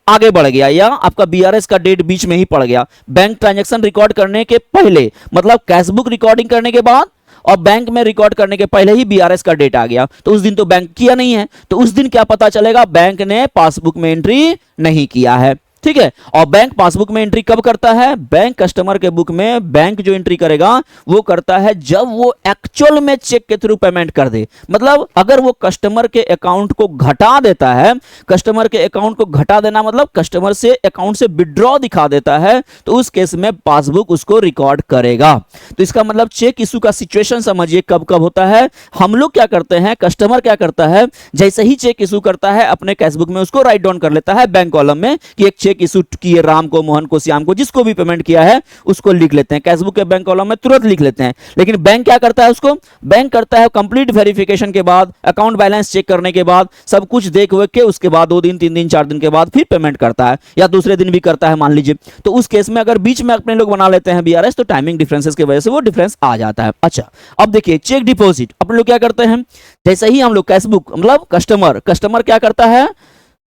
आगे बढ़ गया, या आपका बीआरएस का डेट बीच में ही पड़ गया, बैंक ट्रांजैक्शन रिकॉर्ड करने के पहले, मतलब कैशबुक रिकॉर्डिंग करने के बाद और बैंक में रिकॉर्ड करने के पहले ही बीआरएस का डेट आ गया, तो उस दिन तो बैंक किया नहीं है, तो उस दिन क्या पता चलेगा, बैंक ने पासबुक में एंट्री नहीं किया है, ठीक है। और बैंक पासबुक में एंट्री कब करता है, बैंक कस्टमर के बुक में बैंक जो एंट्री करेगा वो करता है जब वो एक्चुअल में चेक के थ्रू पेमेंट कर दे। मतलब अगर वो कस्टमर के अकाउंट को घटा देता है, कस्टमर के अकाउंट को घटा देना मतलब कस्टमर से अकाउंट से विड्रॉ दिखा देता है, तो उस केस में पासबुक उसको रिकॉर्ड करेगा। तो इसका मतलब चेक इशू का सिचुएशन समझिए कब कब होता है। हम लोग क्या करते हैं, कस्टमर क्या करता है, जैसे ही चेक इशू करता है अपने कैशबुक में उसको राइट डाउन कर लेता है बैंक कॉलम में कि एक चेक इशू किए राम को, मोहन को, श्याम को, जिसको भी पेमेंट किया है उसको लिख लेते हैं, कैशबुक के बैंक कॉलम में तुरंत लिख लेते हैं। लेकिन बैंक क्या करता है, उसको बैंक करता है कंप्लीट वेरिफिकेशन के बाद, अकाउंट बैलेंस चेक करने के बाद, सब कुछ देख हुए के उसके बाद 2 दिन 3 दिन 4 दिन के बाद फिर पेमेंट करता है, या दूसरे दिन भी करता है मान लीजिए। तो उस केस में अगर बीच में अपने लोग बना लेते हैं बीआरएस, तो टाइमिंग डिफरेंसेस की वजह से वो डिफरेंस आ जाता है। अच्छा, अब देखिए चेक डिपॉजिट अपने लोग क्या करते हैं, जैसे ही हम लोग कैशबुक, मतलब कस्टमर क्या करता है,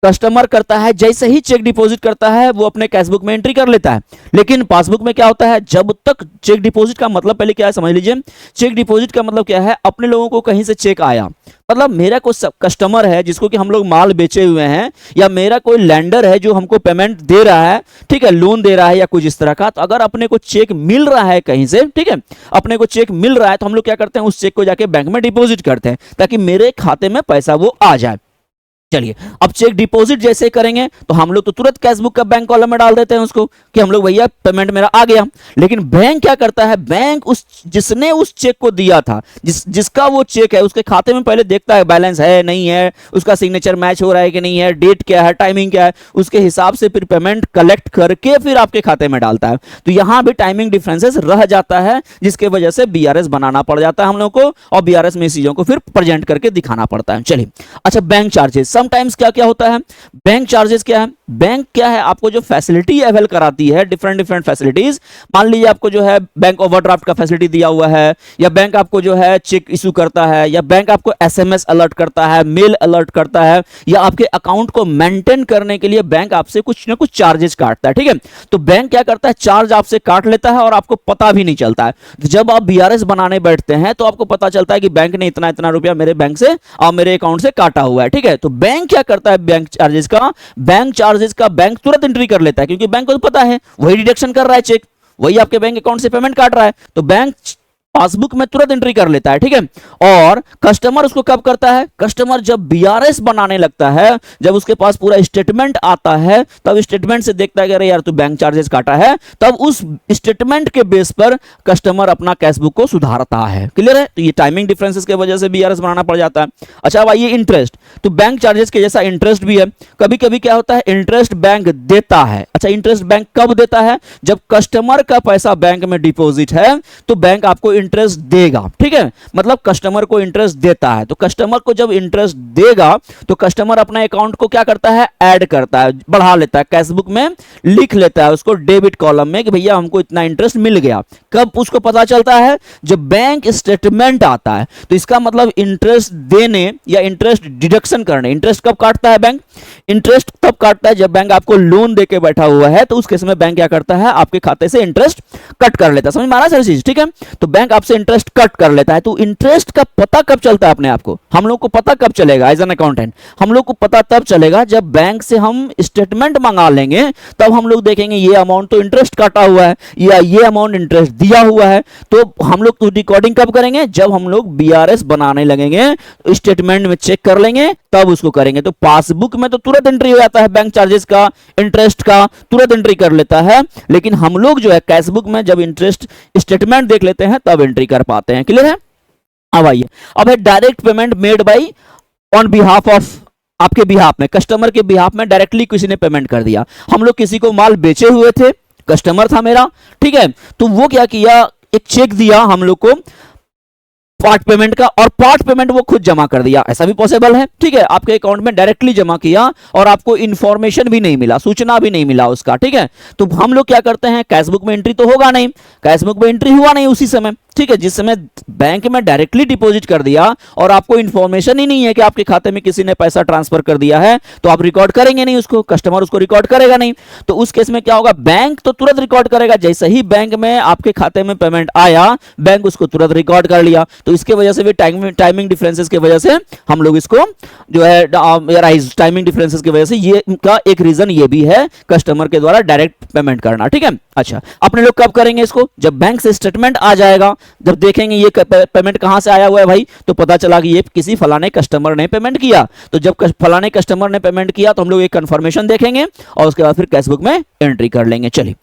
कस्टमर करता है जैसे ही चेक डिपॉजिट करता है वो अपने कैशबुक में एंट्री कर लेता है। लेकिन पासबुक में क्या होता है, जब तक चेक डिपॉजिट का मतलब पहले क्या है समझ लीजिए, चेक डिपॉजिट का मतलब क्या है, अपने लोगों को कहीं से चेक आया, मतलब मेरा कोई कस्टमर है जिसको कि हम लोग माल बेचे हुए हैं, या मेरा कोई लैंडर है जो हमको पेमेंट दे रहा है, ठीक है, लोन दे रहा है या कुछ इस तरह का, तो अगर अपने को चेक मिल रहा है कहीं से, ठीक है, अपने को चेक मिल रहा है, तो हम लोग क्या करते हैं, उस चेक को जाके बैंक में डिपॉजिट करते हैं ताकि मेरे खाते में पैसा वो आ जाए। चलिए, अब चेक डिपॉजिट जैसे करेंगे तो हम लोग तो तुरंत कैशबुक का बैंक कॉलम में डाल देते हैं उसको कि हम लोग भैया पेमेंट मेरा आ गया। लेकिन बैंक क्या करता है, बैंक उस जिसने उस चेक को दिया था, जिसका वो चेक है, उसके खाते में पहले देखता है बैलेंस है नहीं है, उसका सिग्नेचर मैच हो रहा है कि नहीं है, डेट क्या है, टाइमिंग क्या है, उसके हिसाब से फिर पेमेंट कलेक्ट करके फिर आपके खाते में डालता है। तो यहां भी टाइमिंग डिफरेंसेस रह जाता है, जिसके वजह से बीआरएस बनाना पड़ जाता है हम लोग को, और बीआरएस में चीजों को फिर प्रेजेंट करके दिखाना पड़ता है। चलिए, अच्छा, बैंक चार्जेस समटाइम्स क्या क्या होता है, बैंक चार्जेस क्या है, बैंक क्या है, आपको जो फैसिलिटी अवेल कराती है, डिफरेंट फैसिलिटीज, मान लीजिए आपको जो है बैंक ओवरड्राफ्ट का फैसिलिटी दिया हुआ है, या बैंक आपको जो है चेक इशू करता है, या बैंक आपको एसएमएस अलर्ट करता है, मेल अलर्ट करता है, या आपके अकाउंट को मेंटेन करने के लिए बैंक आपसे कुछ ना कुछ चार्जेस काटता है, ठीक है। तो बैंक क्या करता है, चार्ज आपसे काट लेता है और आपको पता भी नहीं चलता है। जब आप बीआरएस बनाने बैठते हैं तो आपको पता चलता है कि बैंक ने इतना इतना रुपया मेरे बैंक से और मेरे अकाउंट से काटा हुआ है, ठीक है। तो बैंक क्या करता है, बैंक चार्जेस का बैंक तुरंत एंट्री कर लेता है, क्योंकि बैंक को पता है वही डिडक्शन कर रहा है चेक, वही आपके बैंक अकाउंट से पेमेंट काट रहा है, तो बैंक पासबुक में तुरंत एंट्री कर लेता है, ठीक है। और कस्टमर उसको कब करता है, कस्टमर जब बीआरएस बनाने लगता है, जब उसके पास पूरा स्टेटमेंट आता है, तब स्टेटमेंट से देखता है कि अरे यार तू बैंक चार्जेस काटा है, तब उस स्टेटमेंट के बेस पर कस्टमर अपना कैशबुक को सुधारता है। क्लियर है। तो ये टाइमिंग डिफरेंसेस की वजह से बीआरएस बनाना पड़ जाता है। अच्छा, अब आइए इंटरेस्ट, तो बैंक चार्जेस के जैसा इंटरेस्ट भी है। कभी कभी क्या होता है, इंटरेस्ट बैंक देता है। अच्छा, इंटरेस्ट बैंक कब देता है, जब कस्टमर का पैसा बैंक में डिपॉजिट है तो बैंक आपको इंटरेस्ट देगा, ठीक है, मतलब कस्टमर को इंटरेस्ट देता है। तो कस्टमर को जब इंटरेस्ट देगा तो कस्टमर अपने अकाउंट को क्या करता है, ऐड करता है, बढ़ा लेता है, कैशबुक में लिख लेता है उसको डेबिट कॉलम में कि भैया हमको इतना इंटरेस्ट मिल गया। कब उसको पता चलता है, जब बैंक स्टेटमेंट आता है। तो इसका मतलब इंटरेस्ट देने या इंटरेस्ट डिडक्शन करने, इंटरेस्ट कब काटता है बैंक, इंटरेस्ट तब काटता है जब बैंक आपको लोन देके बैठा हुआ है, तो उस केस में बैंक क्या करता है, आपके खाते से इंटरेस्ट कट कर लेता है। समझ में आ रहा है सारी चीज, ठीक है। तो बैंक आपसे इंटरेस्ट कट कर लेता है। तो इंटरेस्ट का पता कब चलता है अपने आप को, हम लोग को पता कब चलेगा एज एन अकाउंटेंट, हम लोग को पता तब चलेगा जब बैंक से हम स्टेटमेंट मंगा लेंगे, तब हम लोग देखेंगे ये अमाउंट तो इंटरेस्ट काटा हुआ है या ये अमाउंट इंटरेस्ट दिया हुआ है। तो हम लोग तो रिकॉर्डिंग कब करेंगे, जब हम लोग बीआरएस बनाने लगेंगे, स्टेटमेंट में चेक कर लेंगे तब उसको करेंगे। तो पासबुक में तो तुरंत एंट्री हो जाता है, बैंक चार्जेस का, इंटरेस्ट का तुरंत एंट्री कर लेता है, लेकिन हम लोग जो है कैशबुक में जब इंटरेस्ट स्टेटमेंट देख लेते हैं तब एंट्री कर पाते हैं। क्लियर है। अब आइए, अब है direct payment made by on behalf of, आपके बिहाफ में, कस्टमर के बिहाफ में डायरेक्टली किसी ने पेमेंट कर दिया। हम लोग किसी को माल बेचे हुए थे, कस्टमर था मेरा, ठीक है, तो वो क्या किया, एक चेक दिया हम लोग को पार्ट पेमेंट का, और पार्ट पेमेंट वो खुद जमा कर दिया, ऐसा भी पॉसिबल है, ठीक है, आपके अकाउंट में डायरेक्टली जमा किया और आपको इंफॉर्मेशन भी नहीं मिला, सूचना भी नहीं मिला उसका, ठीक है। तो हम लोग क्या करते हैं, कैशबुक में एंट्री तो होगा नहीं, कैशबुक में एंट्री हुआ नहीं उसी समय, ठीक है, जिस समय बैंक में डायरेक्टली डिपॉजिट कर दिया और आपको इंफॉर्मेशन ही नहीं है कि आपके खाते में किसी ने पैसा ट्रांसफर कर दिया है, तो आप रिकॉर्ड करेंगे नहीं उसको, कस्टमर उसको रिकॉर्ड करेगा नहीं। तो उस केस में क्या होगा, बैंक तो तुरंत रिकॉर्ड करेगा, जैसे ही बैंक में आपके खाते में पेमेंट आया, बैंक उसको तुरंत रिकॉर्ड कर लिया। तो इसके वजह से भी टाइमिंग डिफरेंसेस की वजह से हम लोग इसको जो है टाइमिंग डिफरेंसेस की वजह से ये का एक रीजन ये भी है कस्टमर के द्वारा डायरेक्ट पेमेंट करना, ठीक है। अच्छा, अपने लोग कब करेंगे इसको, जब बैंक से स्टेटमेंट आ जाएगा, जब देखेंगे ये पेमेंट कहां से आया हुआ है भाई, तो पता चला कि ये किसी फलाने कस्टमर ने पेमेंट किया। तो जब फलाने कस्टमर ने पेमेंट किया तो हम लोग एक कंफर्मेशन देखेंगे और उसके बाद फिर कैशबुक में एंट्री कर लेंगे। चलिए,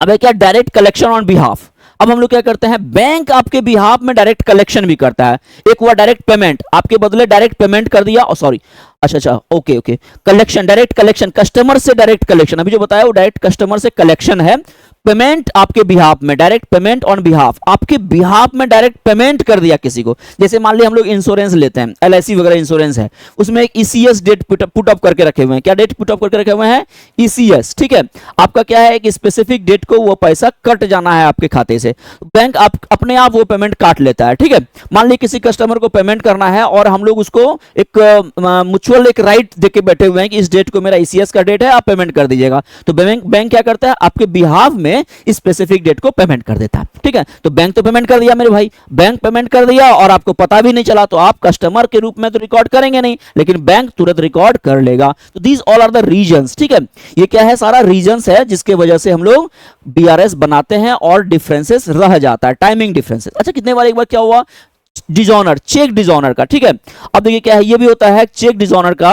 अब क्या डायरेक्ट कलेक्शन ऑन बिहाफ। अब हम लोग क्या करते हैं, बैंक आपके बिहाफ में डायरेक्ट कलेक्शन भी करता है। एक हुआ डायरेक्ट पेमेंट, आपके बदले डायरेक्ट पेमेंट कर दिया, और सॉरी अच्छा okay, collection, direct collection, customer से डायरेक्ट कलेक्शन, अभी जो बताया वो डायरेक्ट कस्टमर से कलेक्शन है। पेमेंट आपके बिहाफ में, डायरेक्ट पेमेंट ऑन बिहाफ, आपके बिहाफ में डायरेक्ट पेमेंट कर दिया किसी को। जैसे मान लिया हम लोग इंश्योरेंस लेते हैं, एलआईसी वगैरह इंश्योरेंस है, उसमें एक ईसीएस डेट पुट अप करके रखे हुए हैं। क्या डेट पुट अप करके रखे हुए हैं, ईसीएस, ठीक है। आपका क्या है, एक स्पेसिफिक डेट को वो पैसा कट जाना है आपके खाते से, बैंक आप अपने आप वो पेमेंट काट लेता है, ठीक है। मान ली किसी कस्टमर को पेमेंट करना है और हम लोग उसको एक म्यूचुअल एक राइट देके बैठे हुए हैं कि इस डेट को मेरा ईसीएस का डेट है, आप पेमेंट कर दीजिएगा। तो बैंक क्या करता है, आपके बिहाफ में स्पेसिफिक डेट को पेमेंट कर देता है, ठीक है। तो बैंक तो पेमेंट कर दिया मेरे भाई, बैंक पेमेंट कर दिया और आपको पता भी नहीं चला, तो आप कस्टमर के रूप में तो रिकॉर्ड करेंगे नहीं, लेकिन बैंक तुरंत रिकॉर्ड कर लेगा। तो these all are the reasons, ठीक है। ये क्या है, सारा रीजंस है जिसके वजह से हम लोग बीआरएस बनाते हैं और डिफरेंसेस रह जाता है, टाइमिंग डिफरेंसेस। अच्छा, कितने बार एक बार क्या हुआ, डिसऑनर, चेक डिसऑनर का, ठीक है। अब देखिए क्या है, ये भी होता है चेक डिसऑनर का।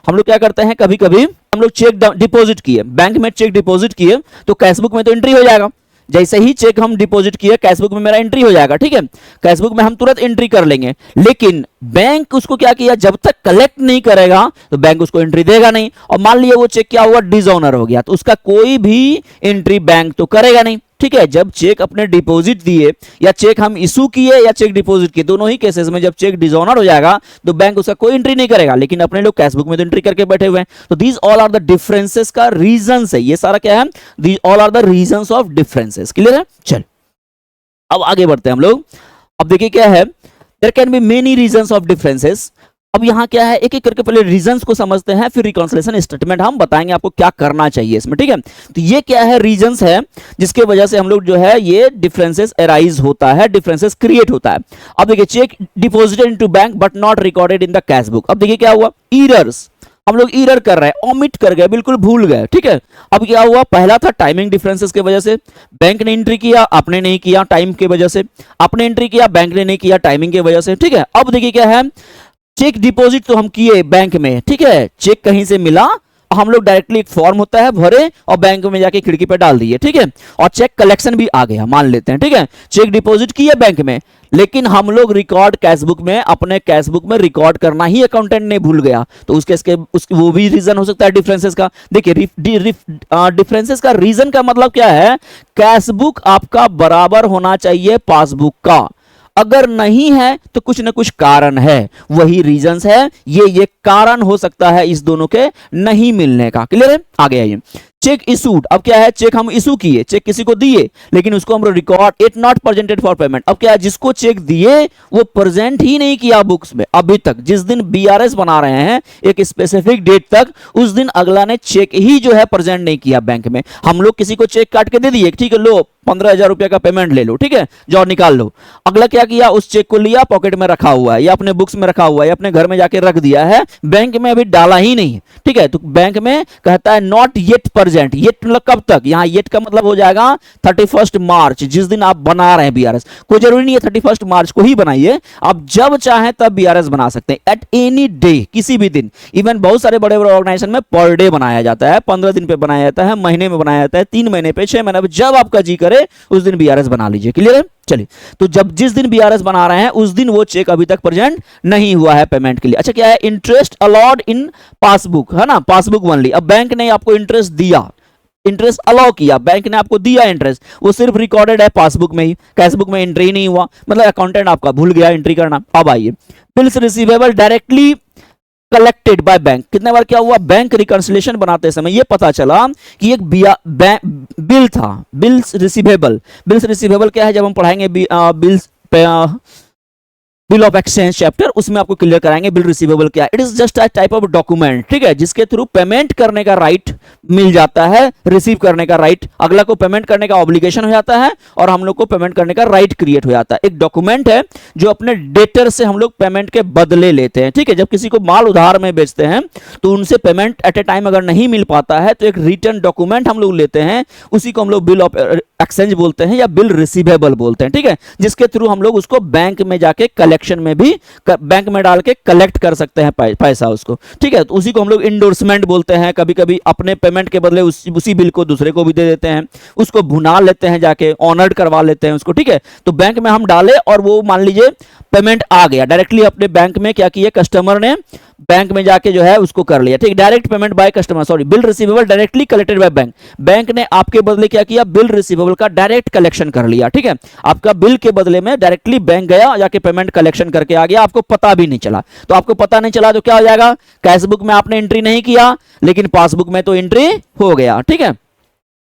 हम लोग क्या करते हैं, कभी कभी हम लोग चेक डिपॉजिट किए, बैंक में चेक डिपॉजिट किए तो कैशबुक में तो एंट्री हो जाएगा। जैसे ही चेक हम डिपॉजिट किए कैशबुक में मेरा एंट्री हो जाएगा, ठीक है, कैशबुक में हम तुरंत एंट्री कर लेंगे। लेकिन बैंक उसको क्या किया, जब तक कलेक्ट नहीं करेगा तो बैंक उसको एंट्री देगा नहीं। और मान लिया वो चेक क्या हुआ, डिसऑनर हो गया, तो उसका कोई भी एंट्री बैंक तो करेगा नहीं, ठीक है। जब चेक अपने डिपॉजिट दिए या चेक हम इशू किए या चेक डिपॉजिट किए, दोनों ही केसेस में जब चेक डिसऑनर हो जाएगा तो बैंक उसका कोई एंट्री नहीं करेगा, लेकिन अपने लोग कैशबुक में तो एंट्री करके बैठे हुए हैं। तो these all are the differences का रीजंस है, ये सारा क्या है, these all are the reasons of differences. Clear है। चल, अब आगे बढ़ते हैं हम लोग। अब देखिए क्या है, there can be many reasons of differences. अब यहां क्या है, एक एक करके पहले रीजंस को समझते हैं, फिर रिकॉन्सिलिएशन स्टेटमेंट हम बताएंगे आपको क्या करना चाहिए इसमें, ठीक है। तो ये क्या है, रीजंस है जिसके वजह से हम लोग जो है ये डिफरेंसेस अराइज होता है, डिफरेंसेस क्रिएट होता है। अब देखिए, check deposited into bank but not recorded in the cash book. अब देखिए क्या हुआ, ईरर्स, हम लोग ईरर कर रहे हैं, ओमिट कर गए, बिल्कुल भूल गए, ठीक है। अब क्या हुआ, पहला था टाइमिंग डिफरेंसेस की वजह से, बैंक ने एंट्री किया, आपने नहीं किया, टाइम की वजह से, आपने एंट्री किया, बैंक ने नहीं किया, टाइमिंग की वजह से, ठीक है। अब देखिए क्या है, चेक डिपॉजिट तो हम किए बैंक में, ठीक है, चेक कहीं से मिला हम लोग डायरेक्टली एक फॉर्म होता है भरे और बैंक में जाके खिड़की पे डाल दिए, ठीक है, और चेक कलेक्शन भी आ गया मान लेते हैं, ठीक है, चेक डिपॉजिट किया बैंक में, लेकिन हम लोग रिकॉर्ड कैशबुक में, अपने कैशबुक में रिकॉर्ड करना ही अकाउंटेंट ने भूल गया, तो उसके वो भी रीजन हो सकता है डिफरेंसेस का। देखिए डिफरेंसेस का रीजन का मतलब क्या है, कैशबुक आपका बराबर होना चाहिए पासबुक का, अगर नहीं है तो कुछ ना कुछ कारण है, वही रीजंस है, ये कारण हो सकता है इस दोनों के नहीं मिलने का। क्लियर है? आगे आइए, चेक इशूड। अब क्या है, चेक हम इशू किए, चेक किसी को दिए, लेकिन उसको हम record it not presented for payment. अब क्या है, जिसको चेक दिए वो प्रेजेंट ही नहीं किया बुक्स में अभी तक, जिस दिन बीआरएस बना रहे हैं एक स्पेसिफिक डेट तक, उस दिन अगला ने चेक ही जो है प्रेजेंट नहीं किया बैंक में। हम लोग किसी को चेक काट के दे दिए, ठीक है, लो 15,000 रुपए का पेमेंट ले लो, ठीक है, जाओ निकाल लो। अगला क्या किया, उस चेक को लिया, पॉकेट में रखा हुआ है या अपने बुक्स में रखा हुआ है या अपने घर में जाके रख दिया है, बैंक में अभी डाला ही नहीं, ठीक है, तो बैंक में कहता है नॉट येट प्रेजेंट। येट मतलब कब तक, यहां येट का मतलब हो जाएगा 31 मार्च, जिस दिन आप बना रहे हैं बीआरएस। कोई जरूरी नहीं है 31 मार्च को ही बनाइए, आप जब चाहें तब बीआरएस बना सकते हैं, एट एनी डे, किसी भी दिन। इवन बहुत सारे बड़े बड़े ऑर्गेनाइजेशन में पर डे बनाया जाता है, 15 दिन पे बनाया जाता है, महीने में बनाया जाता है, 3 महीने पे, 6 महीने पे, जब आपका जी करे उस दिन बीआरएस बना लीजिए। क्लियर है? चलिए, तो जब जिस दिन बीआरएस बना रहे हैं उस दिन वो चेक अभी तक प्रेजेंट नहीं हुआ है पेमेंट के लिए। अच्छा, क्या है, इंटरेस्ट अलॉड इन पासबुक, है ना, पासबुक ओनली। अब बैंक ने आपको इंटरेस्ट दिया, इंटरेस्ट अलाउ किया, बैंक ने आपको दिया इंटरेस्ट, वो सिर्फ रिकॉर्डेड है पासबुक में ही, कैशबुक में एंट्री नहीं हुआ, मतलब अकाउंटेंट आपका भूल गया एंट्री करना। अब आइए, bills receivable directly collected by bank. कितने बार क्या हुआ, बैंक रिकंसिलिएशन बनाते समय ये पता चला कि एक बिल था, बिल्स रिसीवेबल। बिल्स रिसीवेबल क्या है, जब हम पढ़ाएंगे bills bill of exchange chapter, उसमें आपको क्लियर कराएंगे बिल रिसीवेबल क्या है। It is just a type of document, ठीक है, जिसके थ्रू पेमेंट करने का राइट मिल जाता है, रिसीव करने का राइट, अगला को पेमेंट करने का ऑब्लिगेशन हो जाता है और हम लोग को पेमेंट करने का राइट क्रिएट हो जाता है। एक डॉक्यूमेंट है जो अपने डेटर से हम लोग पेमेंट के बदले लेते हैं, ठीक है, जब किसी को माल उधार में बेचते हैं तो उनसे पेमेंट एट ए टाइम अगर नहीं मिल पाता है तो एक रिटर्न डॉक्यूमेंट हम लोग लेते हैं, उसी को हम लोग बिल ऑफ एक्सचेंज बोलते हैं या बिल रिसीवेबल बोलते हैं, ठीक है, जिसके थ्रू हम लोग उसको बैंक में जाके कलेक्शन में भी, बैंक में डाल के कलेक्ट कर सकते हैं पैसा उसको, ठीक है, तो उसी को हम लोग इंडोर्समेंट बोलते हैं। कभी कभी अपने पेमेंट के बदले उसी बिल को दूसरे को भी दे देते हैं, उसको भुना लेते हैं, जाके ऑनर्ड करवा लेते हैं उसको, ठीक है, तो बैंक में हम डाले और वो मान लीजिए पेमेंट आ गया डायरेक्टली अपने बैंक में, क्या किया कस्टमर ने बैंक में जाके जो है उसको कर लिया, ठीक, direct payment by customer, sorry, bill receivable directly collected by bank. Bank ने आपके बदले क्या किया, बिल रिसीवेबल का डायरेक्ट कलेक्शन कर लिया, ठीक है, आपका बिल के बदले में डायरेक्टली बैंक गया, जाके पेमेंट कलेक्शन करके आ गया, आपको पता भी नहीं चला। तो आपको पता नहीं चला तो क्या हो जाएगा, कैशबुक में आपने एंट्री नहीं किया लेकिन पासबुक में तो एंट्री हो गया, ठीक है।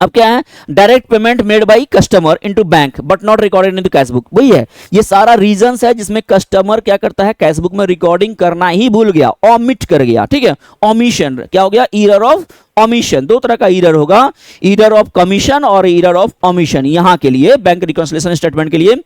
अब क्या है, direct payment made by customer into bank but not recorded in the cashbook, वही है, ये सारा रीजंस है जिसमें कस्टमर क्या करता है, कैशबुक में रिकॉर्डिंग करना ही भूल गया, ओमिट कर गया, ठीक है, ओमिशन क्या हो गया, एरर ऑफ ओमिशन। दो तरह का एरर होगा, एरर ऑफ कमीशन और एरर ऑफ ओमिशन। यहां के लिए बैंक रिकंसिलिएशन स्टेटमेंट के लिए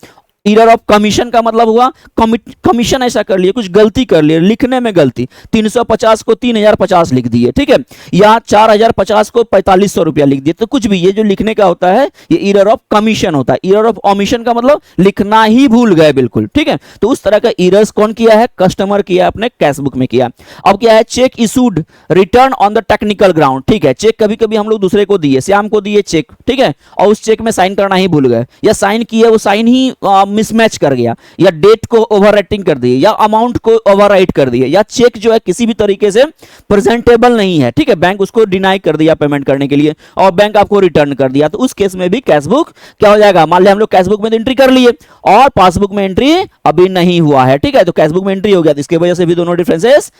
एरर ऑफ कमीशन का मतलब हुआ कमीशन ऐसा कर लिए, कुछ गलती कर लिए, लिखने में गलती, 350 को 3050 लिख दिए, ठीक है, या 4050 को 4500 रुपया लिख दिए, तो कुछ भी ये जो लिखने का होता है ये एरर ऑफ कमीशन होता है। एरर ऑफ ओमिशन का मतलब लिखना ही भूल गए बिल्कुल, ठीक है, तो उस तरह का एरर्स कौन किया है, कस्टमर किया, अपने कैशबुक में किया। अब क्या है, check issued return on the technical ground, ठीक है, चेक कभी कभी हम लोग दूसरे को दिए, श्याम को दिए चेक, ठीक है, और उस चेक में साइन करना ही भूल गए या साइन किए वो साइन ही मिसमैच कर गया, या डेट को ओवरराइटिंग कर दिए, या अमाउंट को ओवरराइट कर दिए, या चेक जो है किसी भी तरीके से प्रेजेंटेबल नहीं है, ठीक है, बैंक उसको डिनाई कर दिया पेमेंट करने के लिए और बैंक आपको रिटर्न कर दिया, तो उस केस में भी कैशबुक क्या हो जाएगा, मान लिया हम लोग कैशबुक में एंट्री कर लिए और पासबुक में एंट्री अभी नहीं हुआ है, ठीक है, तो कैशबुक में एंट्री हो गया, तो इसकी वजह से भी दोनों डिफरेंसेस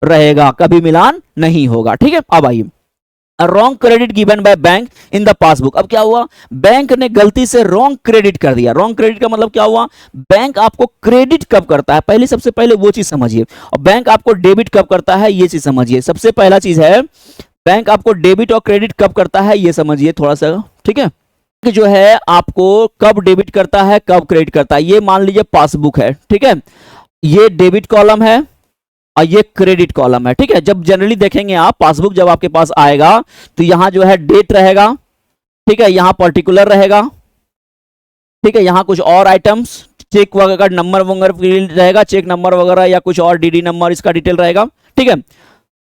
रहेगा, कभी मिलान नहीं होगा, ठीक है। अब आइए, wrong credit given by bank in the passbook. अब क्या हुआ, बैंक ने गलती से रॉन्ग क्रेडिट कर दिया। रॉन्ग क्रेडिट का मतलब क्या हुआ, बैंक आपको क्रेडिट कब करता है, पहले सबसे पहले वो चीज समझिए, और बैंक आपको डेबिट कब करता है ये चीज समझिए। सबसे पहला चीज है बैंक आपको डेबिट और क्रेडिट कब करता है ये समझिए थोड़ा सा, ठीक है, जो है आपको कब डेबिट करता है कब क्रेडिट करता है। ये मान लीजिए पासबुक है, ठीक है, ये डेबिट कॉलम है और ये क्रेडिट कॉलम है, ठीक है। जब जनरली देखेंगे आप पासबुक जब आपके पास आएगा तो यहां जो है डेट रहेगा, ठीक है, यहां पर्टिकुलर रहेगा, ठीक है, यहां कुछ और आइटम्स चेक वगैरह का नंबर वगैरह रहेगा, चेक नंबर वगैरह या कुछ और डीडी नंबर इसका डिटेल रहेगा, ठीक है।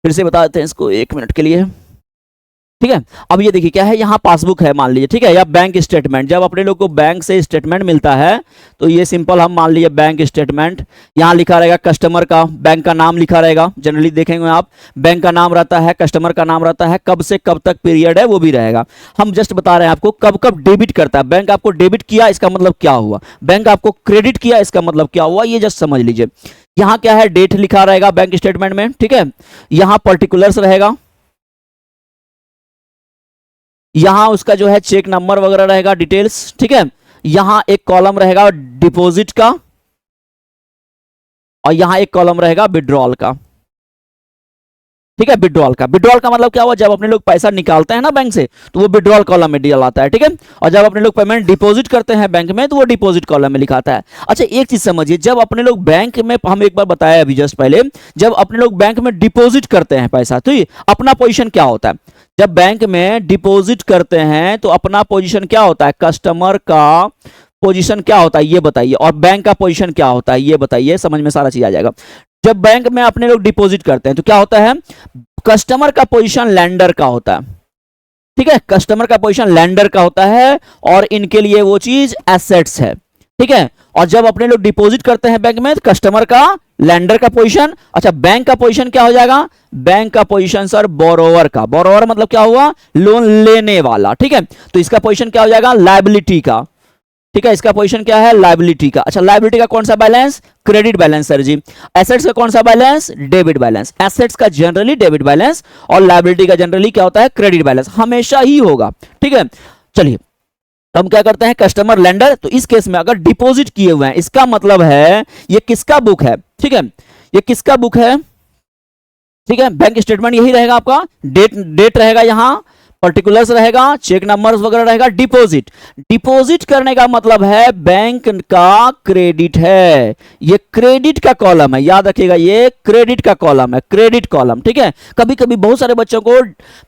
फिर से बता देते हैं इसको 1 मिनट के लिए। ठीक है। अब ये देखिए क्या है, यहाँ पासबुक है मान लीजिए, ठीक है, या बैंक स्टेटमेंट। जब अपने लोग को बैंक से स्टेटमेंट मिलता है तो ये सिंपल हम मान लीजिए बैंक स्टेटमेंट, यहाँ लिखा रहेगा कस्टमर का, बैंक का नाम लिखा रहेगा, जनरली देखेंगे आप बैंक का नाम रहता है, कस्टमर का नाम रहता है, कब से कब तक पीरियड है वो भी रहेगा। हम जस्ट बता रहे हैं आपको कब कब डेबिट करता है बैंक। आपको डेबिट किया इसका मतलब क्या हुआ, बैंक आपको क्रेडिट किया इसका मतलब क्या हुआ, ये जस्ट समझ लीजिए। यहाँ क्या है, डेट लिखा रहेगा बैंक स्टेटमेंट में, ठीक है। यहाँ पर्टिकुलर्स रहेगा, यहां उसका जो है चेक नंबर वगैरह रहेगा, डिटेल्स, ठीक है। यहां एक कॉलम रहेगा डिपॉजिट का और यहां एक कॉलम रहेगा विड्रॉल का, ठीक है। विड्रॉल का, विड्रॉल का मतलब क्या हुआ, जब अपने लोग पैसा निकालते हैं ना बैंक से तो वो विड्रॉल कॉलम में डील आता है, ठीक है। और जब अपने लोग पेमेंट डिपॉजिट करते हैं बैंक में तो वो डिपॉजिट कॉलम में लिखाता है। अच्छा एक चीज समझिए, जब अपने लोग बैंक में, हम एक बार बताया अभी जस्ट पहले, जब अपने लोग बैंक में डिपॉजिट करते हैं पैसा तो अपना पोजीशन क्या होता है, जब बैंक में डिपॉजिट करते हैं तो अपना पोजीशन क्या होता है, कस्टमर का पोजीशन क्या होता है ये बताइए, और बैंक का पोजीशन क्या होता है ये बताइए, समझ में सारा चीज आ जाएगा। जब बैंक में अपने लोग डिपॉजिट करते हैं तो क्या होता है, कस्टमर का पोजीशन लैंडर का होता है, ठीक है। कस्टमर का पोजीशन लैंडर का होता है और इनके लिए वो चीज एसेट्स है, ठीक है। और जब अपने लोग डिपॉजिट करते हैं बैंक में तो कस्टमर का लैंडर का पोजीशन, अच्छा बैंक का पोजीशन क्या हो जाएगा, बैंक का पोजीशन सर बोरोवर का, बोरोवर मतलब क्या हुआ, लोन लेने वाला, ठीक है। तो इसका पोजीशन क्या हो जाएगा, लायबिलिटी का, ठीक है। इसका पोजीशन क्या है, लायबिलिटी का। अच्छा लायबिलिटी का कौन सा बैलेंस, क्रेडिट बैलेंस सर जी। एसेट्स का कौन सा बैलेंस, डेबिट बैलेंस। एसेट्स का जनरली डेबिट बैलेंस और लायबिलिटी का जनरली क्या होता है, क्रेडिट बैलेंस, हमेशा ही होगा, ठीक है। चलिए हम क्या करते हैं, कस्टमर लेंडर, तो इस केस में अगर डिपॉजिट किए हुए हैं इसका मतलब है ये किसका बुक है, ठीक है, ये किसका बुक है, ठीक है। बैंक स्टेटमेंट यही रहेगा आपका, डेट रहेगा, यहां पर्टिकुलर्स रहेगा, चेक नंबर्स वगैरह रहेगा। डिपॉजिट, डिपॉजिट करने का मतलब है बैंक का क्रेडिट है, ये क्रेडिट का कॉलम है, याद रखिएगा ये क्रेडिट का कॉलम है, क्रेडिट कॉलम, ठीक है। कभी कभी बहुत सारे बच्चों को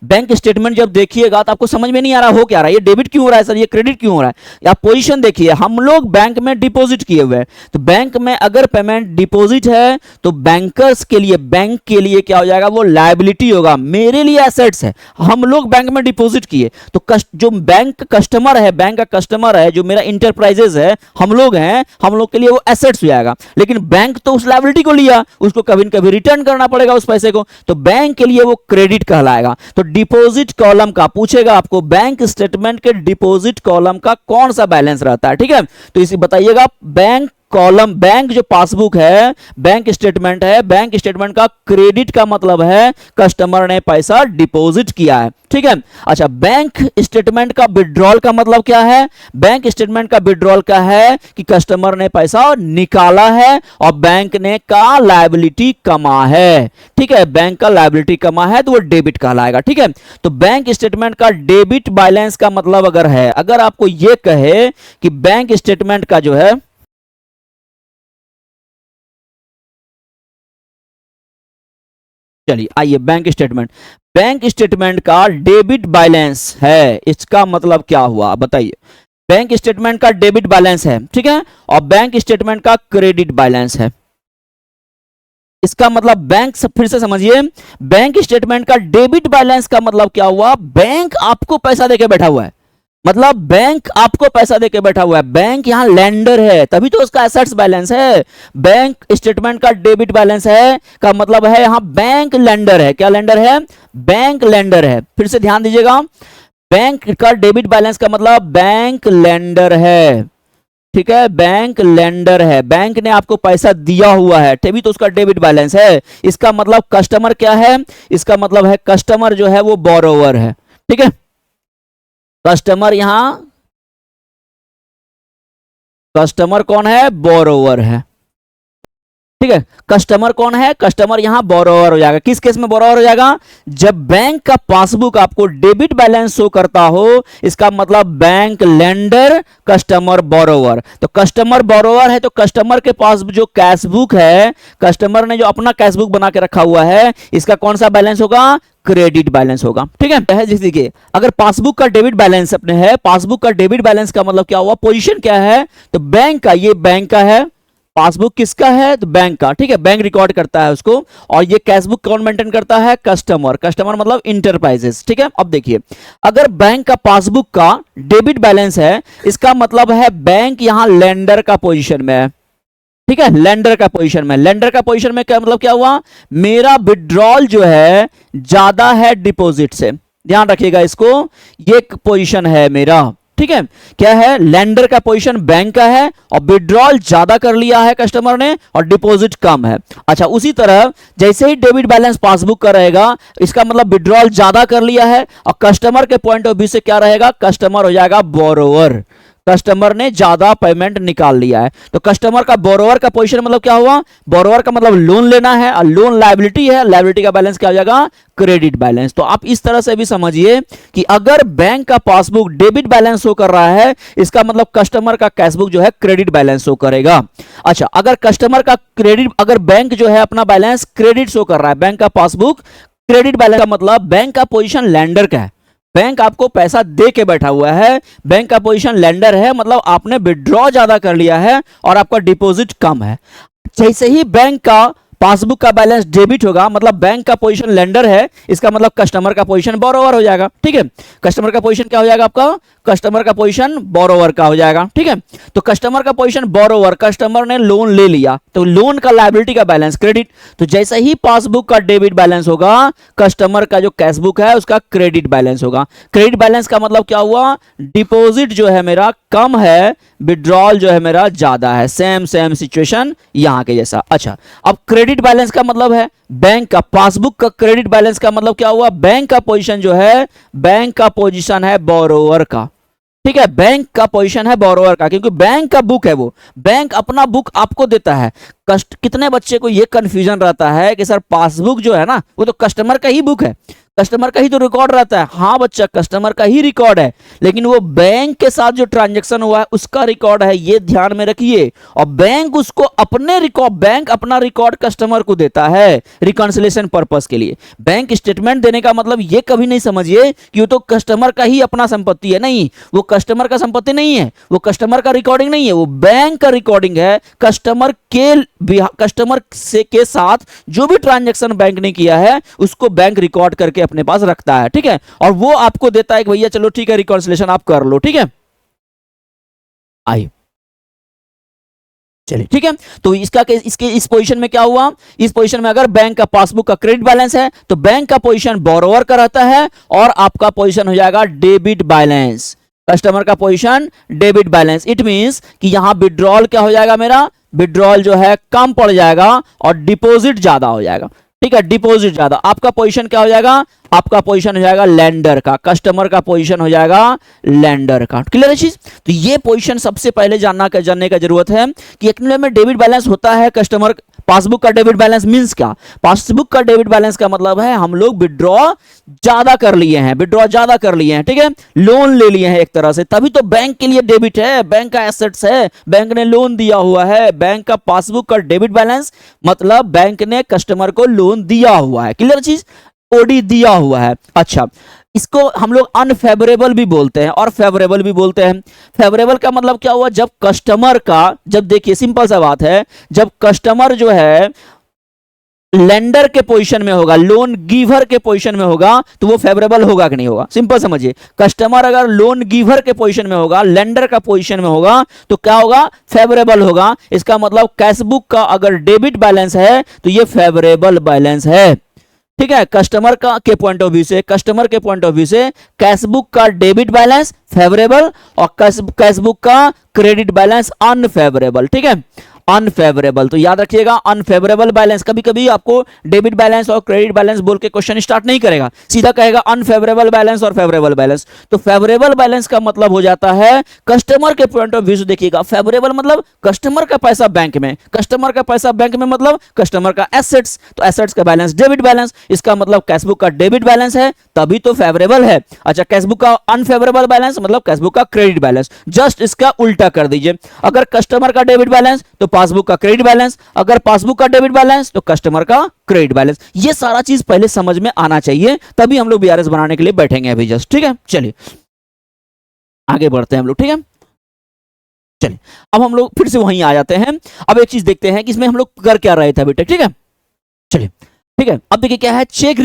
बैंक स्टेटमेंट जब देखिएगा तो आपको समझ में नहीं आ रहा हो क्या रहा है, ये डेबिट क्यों हो रहा है सर, ये क्रेडिट क्यों हो रहा है। आप पोजीशन देखिए, हम लोग बैंक में डिपॉजिट किए हुए हैं, तो बैंक में अगर पेमेंट डिपॉजिट है तो बैंकर्स के लिए, बैंक के लिए क्या हो जाएगा, वो लायबिलिटी होगा, मेरे लिए एसेट्स है। हम लोग बैंक में डिपॉजिट किए तो जो बैंक कस्टमर है, बैंक का कस्टमर है, जो मेरा इंटरप्राइजेज है, हम लोग हैं, हम लोग के लिए वो एसेट्स हो जाएगा। लेकिन बैंक तो उस लायबिलिटी को लिया, उसको कभी न कभी रिटर्न करना पड़ेगा उस पैसे को, तो बैंक के लिए वो क्रेडिट कहलाएगा। तो डिपॉजिट कॉलम का पूछेगा आपको, बैंक स्टेटमेंट के डिपॉजिट कॉलम का कौन सा बैलेंस रहता है, ठीक है। तो इसे बताइएगा, बैंक कॉलम, बैंक जो पासबुक है, बैंक स्टेटमेंट है, बैंक स्टेटमेंट का क्रेडिट का मतलब है कस्टमर ने पैसा डिपॉजिट किया है, ठीक है। अच्छा बैंक स्टेटमेंट का विड्रॉल का मतलब क्या है, बैंक स्टेटमेंट का विड्रॉल का है कि कस्टमर ने पैसा निकाला है और बैंक ने का लायबिलिटी कमा है, ठीक है। बैंक का लायबिलिटी कमा है तो वो डेबिट कहलाएगा, ठीक है। तो बैंक स्टेटमेंट का डेबिट बैलेंस का मतलब अगर है, अगर आपको ये कहे कि बैंक स्टेटमेंट का जो है, चलिए आइए बैंक स्टेटमेंट, बैंक स्टेटमेंट का डेबिट बैलेंस है, इसका मतलब क्या हुआ बताइए। बैंक स्टेटमेंट का डेबिट बैलेंस है, ठीक है, और बैंक स्टेटमेंट का क्रेडिट बैलेंस है। इसका मतलब बैंक, सब फिर से समझिए, बैंक स्टेटमेंट का डेबिट बैलेंस का मतलब क्या हुआ, बैंक आपको पैसा देके बैठा हुआ है, मतलब बैंक आपको पैसा देके बैठा हुआ है, बैंक यहां लेंडर है, तभी तो उसका एसेट्स बैलेंस है। बैंक स्टेटमेंट का डेबिट बैलेंस है का मतलब है यहां बैंक लेंडर है, क्या लेंडर है, बैंक लेंडर है। फिर से ध्यान दीजिएगा, बैंक का डेबिट बैलेंस का मतलब बैंक लेंडर है, ठीक है, बैंक लेंडर है, बैंक ने आपको पैसा दिया हुआ है तभी तो उसका डेबिट बैलेंस है। इसका मतलब कस्टमर क्या है, इसका मतलब है कस्टमर जो है वो बोरोवर है, ठीक है। कस्टमर यहां, कस्टमर कौन है, बोरोवर है, ठीक है। कस्टमर कौन है, कस्टमर यहां बोरोवर हो जाएगा। किस केस में बोरोवर हो जाएगा, जब बैंक का पासबुक आपको डेबिट बैलेंस शो करता हो, इसका मतलब बैंक लेंडर, कस्टमर बोरोवर। तो कस्टमर बोरोवर है तो कस्टमर के पास जो कैश बुक है, कस्टमर ने जो अपना कैश बुक बना के रखा हुआ है, इसका कौन सा बैलेंस होगा, क्रेडिट बैलेंस होगा, ठीक है। जैसे कि अगर पासबुक का डेबिट बैलेंस अपने है, पासबुक का डेबिट बैलेंस का मतलब क्या हुआ, पोजीशन क्या है, तो बैंक का, ये बैंक का है, पासबुक किसका है? तो बैंक का, ठीक है, बैंक रिकॉर्ड करता है उसको। और ये कैश बुक कौन मेंटेन करता है? कस्टमर। कस्टमर मतलब इंटरप्राइजेस, ठीक है। अब देखिए, अगर बैंक का पासबुक का डेबिट बैलेंस है, इसका मतलब है बैंक यहां लेंडर का पोजीशन में है, ठीक है, लेंडर का पोजीशन में। लेंडर का पोजीशन में क्या मतलब क्या हुआ? मेरा विड्रॉल जो है ज्यादा है डिपॉजिट से, ध्यान रखिएगा इसको, ये पोजीशन है मेरा, ठीक है। क्या है? लेंडर का पोजीशन बैंक का है और विड्रॉल ज्यादा कर लिया है कस्टमर ने और डिपॉजिट कम है। अच्छा, उसी तरह जैसे ही डेबिट बैलेंस पासबुक का रहेगा, इसका मतलब विड्रॉल ज्यादा कर लिया है और कस्टमर के पॉइंट ऑफ व्यू से क्या रहेगा? कस्टमर हो जाएगा बोरोवर, कस्टमर ने ज्यादा पेमेंट निकाल लिया है। तो कस्टमर का बोरोवर का पोजीशन मतलब क्या हुआ? बोरोवर का मतलब लोन लेना है और लोन लायबिलिटी है, लायबिलिटी का बैलेंस क्या हो जाएगा? Credit balance. तो आप इस तरह से भी समझिए कि अगर बैंक का पासबुक डेबिट बैलेंस शो कर रहा है, इसका मतलब कस्टमर का कैशबुक जो है क्रेडिट बैलेंस शो करेगा। अच्छा, अगर कस्टमर का क्रेडिट, अगर बैंक जो है अपना बैलेंस क्रेडिट शो कर रहा है, बैंक का पासबुक क्रेडिट बैलेंस का मतलब बैंक का पोजीशन लेंडर का है, बैंक आपको पैसा दे के बैठा हुआ है, बैंक का पोजीशन लेंडर है, मतलब आपने विड्रॉ ज्यादा कर लिया है और आपका डिपॉजिट कम है। जैसे ही बैंक का पासबुक का बैलेंस डेबिट होगा, मतलब बैंक का पोजीशन लेंडर है, इसका मतलब कस्टमर का पोजीशन बोरोवर हो जाएगा, ठीक है। कस्टमर का पोजीशन क्या हो जाएगा आपका? कस्टमर का पोजीशन बोरोवर का हो जाएगा, ठीक है। तो कस्टमर का पोजीशन बोरोवर, कस्टमर ने लोन ले लिया तो लोन का लायबिलिटी का बैलेंस क्रेडिट। तो जैसे ही पासबुक का डेबिट बैलेंस होगा, कस्टमर का जो कैशबुक है उसका क्रेडिट बैलेंस होगा। क्रेडिट बैलेंस का मतलब क्या हुआ? डिपॉजिट जो है मेरा कम है, विड्रॉल जो है मेरा ज्यादा है। सेम सेम सिचुएशन यहां के जैसा। अच्छा, अब क्रेडिट बैलेंस का मतलब है बैंक का पासबुक का क्रेडिट बैलेंस का मतलब क्या हुआ? बैंक का पोजीशन जो है, बैंक का पोजीशन है बोरोवर का, ठीक है, बैंक का पोजीशन है बोरोवर का, क्योंकि बैंक का बुक है, वो बैंक अपना बुक आपको देता है। कितने बच्चे को ये कंफ्यूजन रहता है कि सर पासबुक जो है ना, वो तो कस्टमर का ही बुक है, कस्टमर का ही तो रिकॉर्ड रहता है। हाँ बच्चा, कस्टमर का ही रिकॉर्ड है, लेकिन वो बैंक के साथ जो ट्रांजैक्शन हुआ है उसका रिकॉर्ड है, ये ध्यान में रखिए। और बैंक उसको अपने रिकॉर्ड, बैंक अपना रिकॉर्ड कस्टमर को देता है रिकॉन्सिलेशन पर्पस के लिए। बैंक स्टेटमेंट देने का मतलब ये कभी नहीं समझिए कि वो तो कस्टमर का ही अपना संपत्ति है, नहीं, वो कस्टमर का संपत्ति नहीं है, वो कस्टमर का रिकॉर्डिंग नहीं है, वो बैंक का रिकॉर्डिंग है। कस्टमर से के साथ जो भी ट्रांजैक्शन बैंक ने किया है उसको बैंक रिकॉर्ड करके अपने पास रखता है, ठीक है, और वो आपको देता है कि भैया चलो ठीक है रिकॉन्सिलेशन आप कर लो, ठीक है। आइए चलिए, ठीक है। तो इसका इसके इस पोजीशन में क्या हुआ? इस पोजीशन में अगर बैंक का पासबुक का क्रेडिट बैलेंस है तो बैंक का पोजीशन बोरोवर का रहता है और आपका पोजीशन हो जाएगा डेबिट बैलेंस। कस्टमर का position debit balance. It means कि यहां विड्रॉल क्या हो जाएगा मेरा? विड्रॉल जो है कम पड़ जाएगा और डिपॉजिट ज्यादा हो जाएगा, ठीक है, डिपॉजिट ज्यादा। आपका पोजीशन क्या हो जाएगा? आपका पोजीशन हो जाएगा लेंडर का, कस्टमर का पोजीशन हो जाएगा लेंडर का। क्लियर है चीज? तो ये पोजीशन सबसे पहले जानने का जरूरत है कि एक्चुअली में डेबिट बैलेंस होता है कस्टमर। पासबुक का डेबिट बैलेंस मींस क्या? पासबुक का डेबिट बैलेंस का मतलब है हम लोग विड्रॉ ज्यादा कर लिए हैं, विड्रॉ ज्यादा कर लिए हैं, ठीक है, लोन ले लिए हैं एक तरह से, तभी तो बैंक के लिए डेबिट है, बैंक का एसेट्स है, बैंक ने लोन दिया हुआ है। बैंक का पासबुक का डेबिट बैलेंस मतलब बैंक ने कस्टमर को लोन दिया हुआ है। क्लियर चीज? ओडी दिया हुआ है। अच्छा, इसको हम लोग अनफेवरेबल भी बोलते हैं और फेवरेबल भी बोलते हैं। फेवरेबल का मतलब क्या हुआ? जब कस्टमर का, जब देखिए सिंपल सा बात है, जब कस्टमर जो है लेंडर के पोजीशन में होगा, लोन गिवर के पोजीशन में होगा, तो वो फेवरेबल होगा कि नहीं होगा? सिंपल समझिए, कस्टमर अगर लोन गिवर के पोजीशन में होगा, लेंडर का पोजीशन में होगा, तो क्या होगा? फेवरेबल होगा। इसका मतलब कैशबुक का अगर डेबिट बैलेंस है तो ये फेवरेबल बैलेंस है, ठीक है। कस्टमर का के पॉइंट ऑफ व्यू से, कस्टमर के पॉइंट ऑफ व्यू से कैशबुक का डेबिट बैलेंस फेवरेबल और कैशबुक का क्रेडिट बैलेंस अनफेवरेबल, ठीक है, अनफेवरेबल। तो याद रखिएगा, अनफेवरेबल बैलेंस, कभी कभी आपको डेबिट बैलेंस और क्रेडिट बैलेंस बोल के क्वेश्चन स्टार्ट नहीं करेगा, सीधा कहेगा अनफेवरेबल बैलेंस और फेवरेबल बैलेंस। तो फेवरेबल बैलेंस का मतलब हो जाता है कस्टमर के पॉइंट ऑफ व्यू से देखिएगा, फेवरेबल मतलब कस्टमर का पैसा बैंक में, कस्टमर का पैसा बैंक में मतलब कस्टमर का एसेट्स, तो एसेट्स का बैलेंस डेबिट बैलेंस, इसका मतलब कैशबुक का डेबिट बैलेंस है तभी तो फेवरेबल है। अच्छा, कैशबुक का अनफेवरेबल बैलेंस मतलब कैशबुक का क्रेडिट बैलेंस, जस्ट इसका उल्टा कर दीजिए। अगर कस्टमर का डेबिट बैलेंस तो पासबुक का क्रेडिट बैलेंस, अगर पासबुक का डेबिट बैलेंस तो कस्टमर का क्रेडिट बैलेंस। ये सारा चीज पहले समझ में आना चाहिए, तभी हम लोग बीआरएस बनाने के लिए बैठेंगे अभी जस्ट, ठीक है। चलिए आगे बढ़ते हैं हम लोग, ठीक है। चलिए अब हम लोग फिर से वहीं आ जाते हैं। अब एक चीज देखते हैं कि इसमें हम लोग कर क्या रहे थे अभी तक, ठीक है। चलिए ठीक है, अब देखिए क्या है, cheque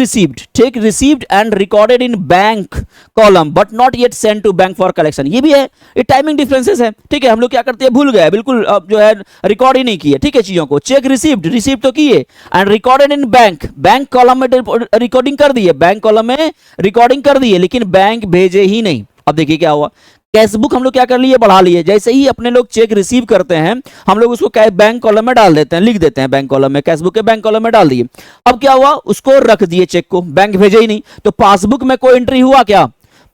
received and recorded in bank column but not yet send to bank for collection, ये भी है, ये टाइमिंग डिफरेंसेस है, ठीक है। हम लोग क्या करते हैं, भूल गए बिल्कुल, अब जो है रिकॉर्ड ही नहीं किए, ठीक है, चीजों को। चेक रिसीव तो किए and recorded in bank column में रिकॉर्डिंग कर दिए, बैंक कॉलम में रिकॉर्डिंग कर दिए, लेकिन बैंक भेजे ही नहीं। अब देखिए क्या हुआ, कैशबुक हम लोग क्या कर लिए, बढ़ा लिए। जैसे ही अपने लोग चेक रिसीव करते हैं हम लोग उसको बैंक कॉलम में डाल देते हैं, लिख देते हैं बैंक कॉलम में, कैशबुक के बैंक कॉलम में डाल दिए। अब क्या हुआ, उसको रख दिए चेक को, बैंक भेजे ही नहीं। तो पासबुक में कोई एंट्री हुआ क्या,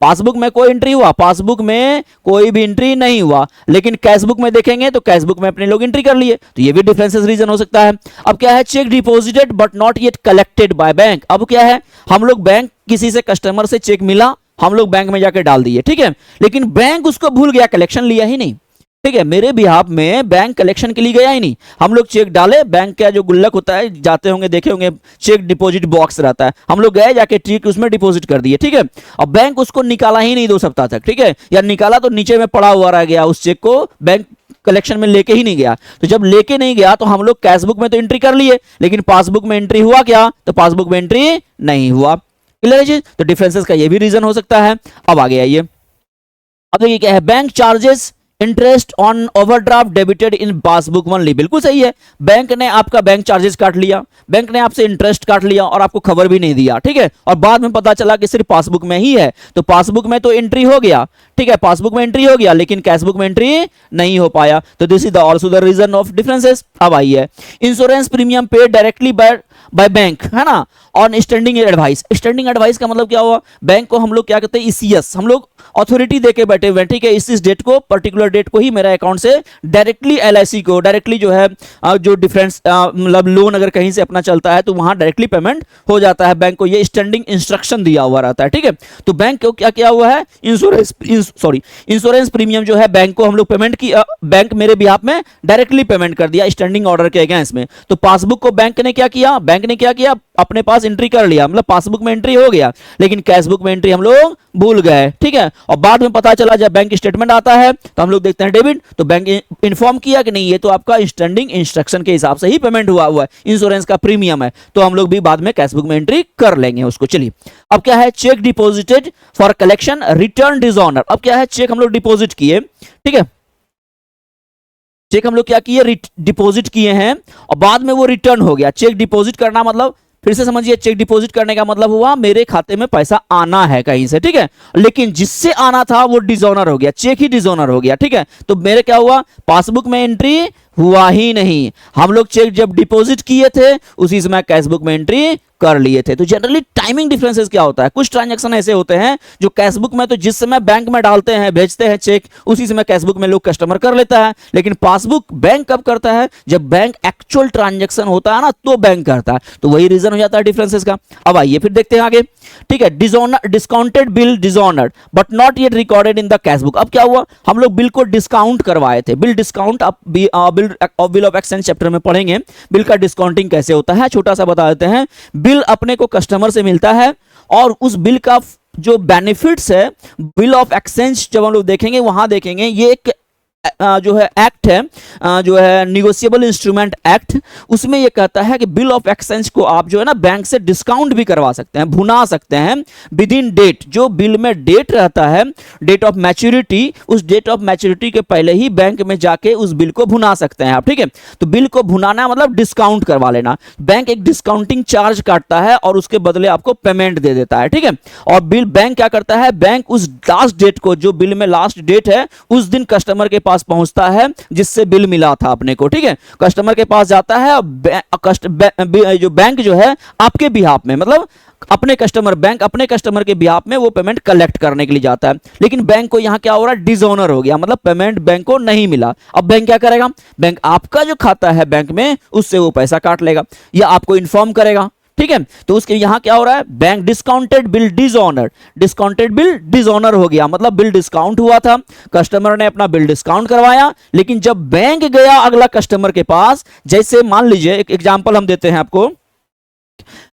पासबुक में कोई एंट्री हुआ, पासबुक में कोई भी एंट्री नहीं हुआ। लेकिन कैशबुक में देखेंगे तो कैशबुक में अपने लोग एंट्री कर लिए, तो ये भी डिफरेंसेस रीजन हो सकता है। अब क्या है, cheque deposited but not yet collected by bank. अब क्या है, हम लोग बैंक, किसी से कस्टमर से चेक मिला, हम लोग बैंक में जाके डाल दिए, ठीक है, लेकिन बैंक उसको भूल गया, कलेक्शन लिया ही नहीं, ठीक है। मेरे बिहाफ में बैंक कलेक्शन के लिए गया ही नहीं। हम लोग चेक डाले, बैंक का जो गुल्लक होता है, जाते होंगे देखे होंगे, चेक डिपॉजिट बॉक्स रहता है, हम लोग गए जाके ठीक उसमें डिपॉजिट कर दिए, ठीक है। और बैंक उसको निकाला ही नहीं 2 सप्ताह तक, ठीक है, या निकाला तो नीचे में पड़ा हुआ रह गया, उस चेक को बैंक कलेक्शन में लेके ही नहीं गया। तो जब लेके नहीं गया तो हम लोग कैशबुक में तो एंट्री कर लिए, लेकिन पासबुक में एंट्री हुआ क्या, तो पासबुक में एंट्री नहीं हुआ। क्लियर है, तो डिफरेंसेस का ये भी रीजन हो सकता है। अब आगे आइए, अब देखिए क्या है, bank charges interest on overdraft debited in passbook only. बिल्कुल सही है, बैंक ने आपका बैंक चार्जेस काट लिया, बैंक ने आपसे इंटरेस्ट काट लिया और आपको खबर भी नहीं दिया, ठीक है, और बाद में पता चला कि सिर्फ पासबुक में ही है, तो पासबुक में तो एंट्री हो गया, ठीक है, पासबुक में एंट्री हो गया, लेकिन कैशबुक में एंट्री नहीं हो पाया। तो this is also the reason of differences. अब आइए, insurance premium paid directly by bank, है ना, on standing advice. Standing advice का मतलब क्या हुआ, बैंक को हम लोग क्या कहते हैं, ईसीएस, हम लोग अथॉरिटी देके बैठे हुए, ठीक है, इस डेट को, पर्टिकुलर डेट को ही मेरा अकाउंट से डायरेक्टली एलआईसी को, डायरेक्टली जो है जो डिफरेंस मतलब लोन अगर कहीं से अपना चलता है तो वहां डायरेक्टली पेमेंट हो जाता है, बैंक को ये स्टैंडिंग इंस्ट्रक्शन दिया हुआ रहता है, ठीक है। तो बैंक को क्या किया हुआ है, इंश्योरेंस प्रीमियम जो है बैंक को हम लोग पेमेंट की, बैंक मेरे बिहाफ में डायरेक्टली पेमेंट कर दिया स्टैंडिंग ऑर्डर के अगेंस्ट में। तो पासबुक को बैंक ने क्या किया, बैंक ने क्या किया, अपने पास एंट्री कर लिया, मतलब पासबुक में एंट्री हो गया, लेकिन कैशबुक में एंट्री हम लोग भूल गए, ठीक है। और बाद में पता चला जब बैंक स्टेटमेंट आता है तो हम लोग देखते हैं डेबिट, तो बैंक इन्फॉर्म किया कि नहीं ये तो आपका स्टैंडिंग इंस्ट्रक्शन के हिसाब से ही पेमेंट हुआ है, इंश्योरेंस का प्रीमियम है, तो हम लोग भी बाद में कैशबुक में एंट्री कर लेंगे उसको। चलिए अब क्या है, cheque deposited for collection return dishonour. अब क्या है, चेक हम लोग डिपॉजिट किए, ठीक है, चेक हम लोग क्या किए, डिपॉजिट किए हैं और बाद में वो रिटर्न हो गया। चेक डिपॉजिट करना मतलब, फिर से समझिए, चेक डिपॉजिट करने का मतलब हुआ मेरे खाते में पैसा आना है कहीं से, ठीक है, लेकिन जिससे आना था वो डिसऑनर हो गया, चेक ही डिसऑनर हो गया, ठीक है। तो मेरे क्या हुआ, पासबुक में एंट्री हुआ ही नहीं, हम लोग चेक जब डिपॉजिट किए थे उसी समय कैशबुक में एंट्री कर लिए थे। तो जनरली टाइमिंग डिफरेंसेस क्या होता है, कुछ ट्रांजैक्शन ऐसे होते हैं जो कैशबुक में तो जिस समय बैंक में डालते हैं, भेजते हैं चेक, उसी समय कैशबुक में लोग कस्टमर कर लेता है, लेकिन पासबुक बैंक कब करता है, जब बैंक एक्चुअल ट्रांजैक्शन होता है ना, तो बैंक करता है। तो वही रीजन हो जाता है डिफरेंसेस का। अब आइए फिर देखते हैं आगे, ठीक है, discounted bill dishonoured but not yet recorded in the cashbook. अब क्या हुआ, हम लोग बिल को डिस्काउंट करवाए थे, बिल डिस्काउंट, आप बिल ऑफ एक्सचेंज चैप्टर में पढ़ेंगे बिल का डिस्काउंटिंग कैसे होता है, छोटा सा बता देते हैं। बिल अपने को कस्टमर से मिलता है और उस बिल का जो बेनिफिट्स है, बिल ऑफ एक्सचेंज जब हम लोग देखेंगे वहां देखेंगे ये एक जो है एक्ट है, जो है निगोशिएबल इंस्ट्रूमेंट एक्ट, उसमें ये कहता है कि बिल ऑफ एक्सचेंज को आप जो है ना बैंक से डिस्काउंट भी करवा सकते हैं, भुना सकते हैं विद इन डेट। जो बिल में डेट रहता है, डेट ऑफ मैच्योरिटी, उस डेट ऑफ मैच्योरिटी के पहले ही बैंक में जाके उस बिल को भुना सकते हैं आप, ठीक है। तो बिल को भुनाना मतलब डिस्काउंट करवा लेना, बैंक एक डिस्काउंटिंग चार्ज काटता है और उसके बदले आपको पेमेंट दे देता है, ठीक है। और बिल बैंक क्या करता है, बैंक उस लास्ट डेट को, जो बिल में लास्ट डेट है, उस दिन कस्टमर के पास पहुंचता है जिससे बिल मिला था अपने को, ठीक है, कस्टमर के पास जाता है और जो बैंक जो है आपके बिहाफ में, मतलब अपने कस्टमर, बैंक अपने कस्टमर के बिहाफ में वो पेमेंट कलेक्ट करने के लिए जाता है, लेकिन बैंक को यहां क्या हो रहा है, डिसऑनर हो गया, मतलब पेमेंट बैंक को नहीं मिला। अब बैंक क्या करेगा, बैंक आपका जो खाता है बैंक में उससे वो पैसा काट लेगा या आपको इन्फॉर्म करेगा, ठीक है। तो उसके यहां क्या हो रहा है, bank discounted bill dishonour, discounted bill dishonour हो गया, मतलब बिल डिस्काउंट हुआ था, कस्टमर ने अपना बिल डिस्काउंट करवाया, लेकिन जब बैंक गया अगला कस्टमर के पास, जैसे मान लीजिए एक एग्जांपल हम देते हैं आपको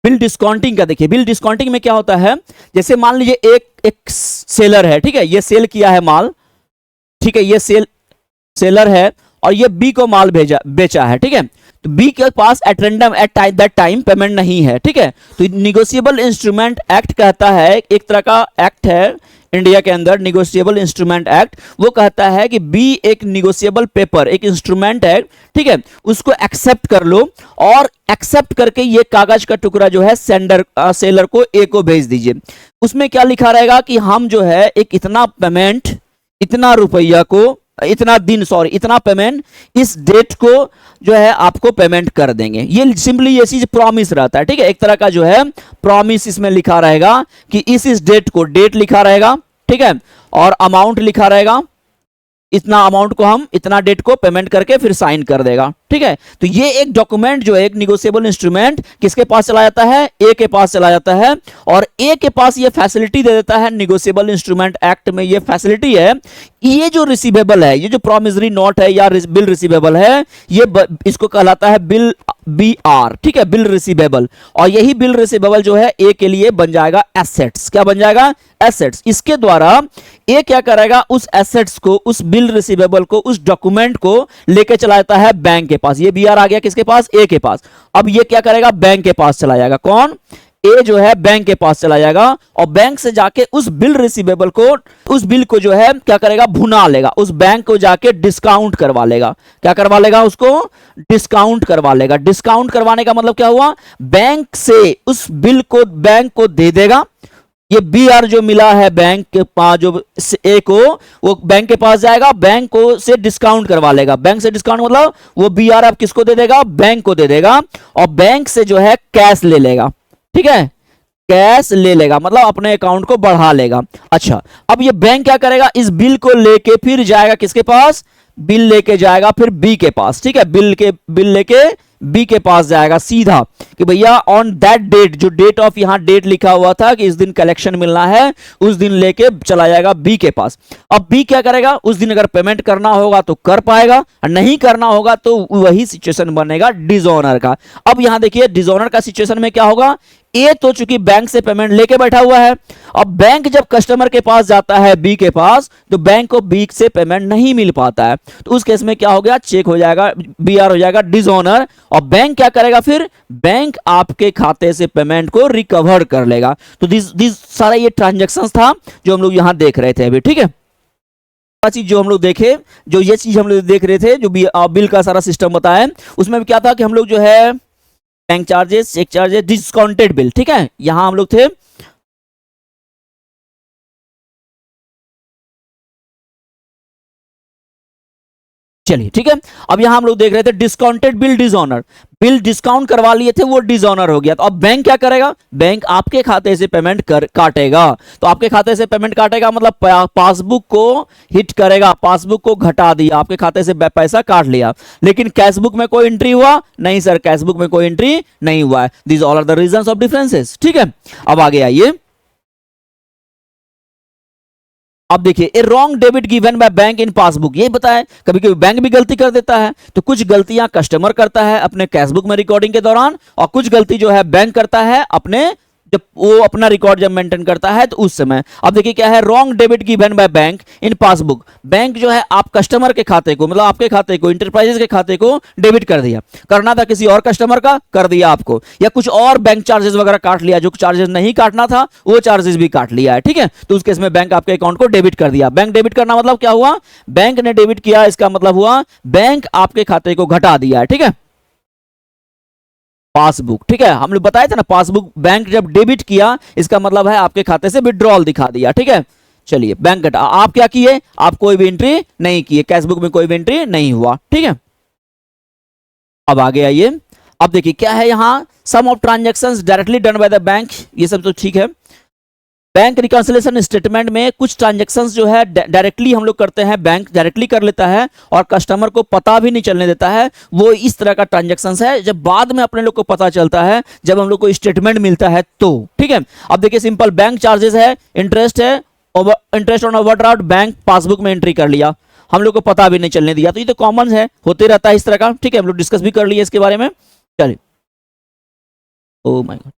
बिल डिस्काउंटिंग का। देखिए बिल डिस्काउंटिंग में क्या होता है, जैसे मान लीजिए एक सेलर है, ठीक है, ये सेल किया है माल, ठीक है, ये सेल सेलर है और ये बी को माल बेचा है, ठीक है। तो बी के पास at random at that time payment नहीं है, ठीक है। तो निगोशिएबल इंस्ट्रूमेंट एक्ट कहता है, एक तरह का एक्ट है इंडिया के अंदर, निगोशिएबल इंस्ट्रूमेंट एक्ट, वो कहता है कि बी एक निगोशिएबल पेपर, एक इंस्ट्रूमेंट है, ठीक है, उसको एक्सेप्ट कर लो और एक्सेप्ट करके ये कागज का टुकड़ा जो है सेलर को ए को भेज दीजिए। उसमें क्या लिखा रहेगा कि हम जो है एक इतना पेमेंट, इतना रुपया को, इतना दिन, सॉरी इतना पेमेंट इस डेट को जो है आपको पेमेंट कर देंगे। ये सिंपली ये चीज प्रॉमिस रहता है, ठीक है, एक तरह का जो है प्रॉमिस इसमें लिखा रहेगा कि इस डेट को, डेट लिखा रहेगा, ठीक है, और अमाउंट लिखा रहेगा, इतना अमाउंट को हम इतना डेट को पेमेंट करके फिर साइन कर देगा, ठीक है। तो ये एक डॉक्यूमेंट जो है, एक निगोशिएबल इंस्ट्रूमेंट किसके पास चला जाता है, ए के पास चला जाता है, और ए के पास ये फैसिलिटी दे देता है, निगोशिएबल इंस्ट्रूमेंट एक्ट में ये फैसिलिटी है, ये जो रिसीवेबल है, ये जो प्रोमिसरी नोट है या बिल रिसीवेबल है, ये इसको कहलाता है बिल BR, ठीक है, बिल रिसीवेबल। और यही बिल रिसीवेबल जो है ए के लिए बन जाएगा एसेट्स। क्या बन जाएगा, एसेट्स। इसके द्वारा ए क्या करेगा, उस एसेट्स को, उस बिल रिसीवेबल को, उस डॉक्यूमेंट को लेके चला जाता है बैंक के पास। ये BR आ गया किसके पास, ए के पास। अब ये क्या करेगा, बैंक के पास चला जाएगा। कौन, ए जो है बैंक के पास चला जाएगा और बैंक से जाके उस बिल रिसीवेबल को, उस बिल को जो है क्या करेगा, भुना लेगा, उस बैंक को जाके डिस्काउंट करवा लेगा। क्या करवा लेगा, उसको डिस्काउंट करवा लेगा। डिस्काउंट करवाने का मतलब क्या हुआ, बैंक से उस बिल को बैंक को दे देगा। ये BR जो मिला है बैंक के पास, जो ए को, वो बैंक के पास जाएगा, बैंक को से डिस्काउंट करवा लेगा। बैंक से डिस्काउंट मतलब वो BR अब किसको दे देगा, बैंक को दे देगा, और बैंक से जो है कैश ले लेगा, ठीक है, कैश ले लेगा मतलब अपने अकाउंट को बढ़ा लेगा। अच्छा, अब ये बैंक क्या करेगा, इस बिल को लेके फिर जाएगा किसके पास, बिल लेके जाएगा फिर बी के पास, ठीक है, बिल लेके बी के पास जाएगा सीधा कि भैया ऑन दैट डेट, जो डेट ऑफ यहां डेट लिखा हुआ था कि इस दिन कलेक्शन मिलना है, उस दिन लेके चला जाएगा बी के पास। अब बी क्या करेगा, उस दिन अगर पेमेंट करना होगा तो कर पाएगा, और नहीं करना होगा तो वही सिचुएशन बनेगा डिसऑनर का। अब यहां देखिए डिसऑनर का सिचुएशन में क्या होगा, ए तो चूंकि बैंक से पेमेंट लेके बैठा हुआ है, अब बैंक जब कस्टमर के पास जाता है बी के पास, तो बैंक को बी से पेमेंट नहीं मिल पाता है, तो उस केस में क्या हो गया, चेक हो जाएगा, BR हो जाएगा डिसऑनर, और बैंक क्या करेगा, फिर बैंक आपके खाते से पेमेंट को रिकवर कर लेगा। तो दिस सारा ये ट्रांजेक्शन था जो हम लोग यहां देख रहे थे अभी, ठीक है। चीज जो हम लोग देखे, जो ये चीज हम लोग देख रहे थे, जो बिल का सारा सिस्टम बताया, उसमें क्या था कि हम लोग जो है bank charges, cheque charges, discounted bill, ठीक है, यहां हम लोग थे। चलिए ठीक है, अब यहां हम लोग देख रहे थे discounted bill dishonour, bill discount करवा लिए थे वो डिसऑनर हो गया, तो अब बैंक क्या करेगा, बैंक आपके खाते से पेमेंट काटेगा। तो आपके खाते से पेमेंट काटेगा मतलब पासबुक को हिट करेगा, पासबुक को घटा दिया, आपके खाते से पैसा काट लिया, लेकिन कैशबुक में कोई एंट्री हुआ नहीं सर, कैशबुक में कोई एंट्री नहीं हुआ है। This all are the reasons of differences, ठीक है। अब आगे आइए, अब देखिए a wrong debit given by bank in passbook, ये बताया कभी कभी बैंक भी गलती कर देता है, तो कुछ गलतियां कस्टमर करता है अपने कैशबुक में रिकॉर्डिंग के दौरान, और कुछ गलती जो है बैंक करता है अपने, जब वो अपना रिकॉर्ड जब मेंटेन करता है तो उस समय। अब देखिए क्या है, wrong debit given by bank in passbook, bank जो है आप कस्टमर के खाते को, मतलब आपके खाते को, इंटरप्राइजेस के खाते को डेबिट कर दिया, करना था किसी और कस्टमर का, कर दिया आपको, या कुछ और बैंक चार्जेस वगैरह काट लिया, जो चार्जेस नहीं काटना था वो चार्जेस भी काट लिया है, ठीक है। तो उस केस में बैंक आपके अकाउंट को डेबिट कर दिया। बैंक डेबिट करना मतलब क्या हुआ, बैंक ने डेबिट किया, इसका मतलब हुआ बैंक आपके खाते को घटा दिया है, ठीक है। पासबुक, ठीक है, हम लोग बताए थे ना, पासबुक बैंक जब डेबिट किया इसका मतलब है आपके खाते से विड्रॉल दिखा दिया, ठीक है। चलिए बैंक घटा, आप क्या किए, आप कोई भी एंट्री नहीं किए, कैशबुक में कोई भी एंट्री नहीं हुआ, ठीक है। अब आगे आइए, अब देखिए क्या है यहां, some of transactions directly done by the bank, ये सब तो ठीक है। बैंक रिकंसिलिएशन स्टेटमेंट में कुछ ट्रांजैक्शंस जो है डायरेक्टली हम लोग करते हैं, बैंक डायरेक्टली कर लेता है और कस्टमर को पता भी नहीं चलने देता है, वो इस तरह का ट्रांजैक्शंस है, जब बाद में अपने लोग को पता चलता है, जब हम लोग को स्टेटमेंट मिलता है तो, ठीक है। अब देखिए सिंपल, बैंक चार्जेस है, इंटरेस्ट है, interest on overdraft bank passbook में एंट्री कर लिया, हम लोग को पता भी नहीं चलने दिया, तो ये तो कॉमन है, होते रहता है इस तरह का, ठीक है, हम लोग डिस्कस भी कर लिए इसके बारे में। चलिए, ओ माय गॉड,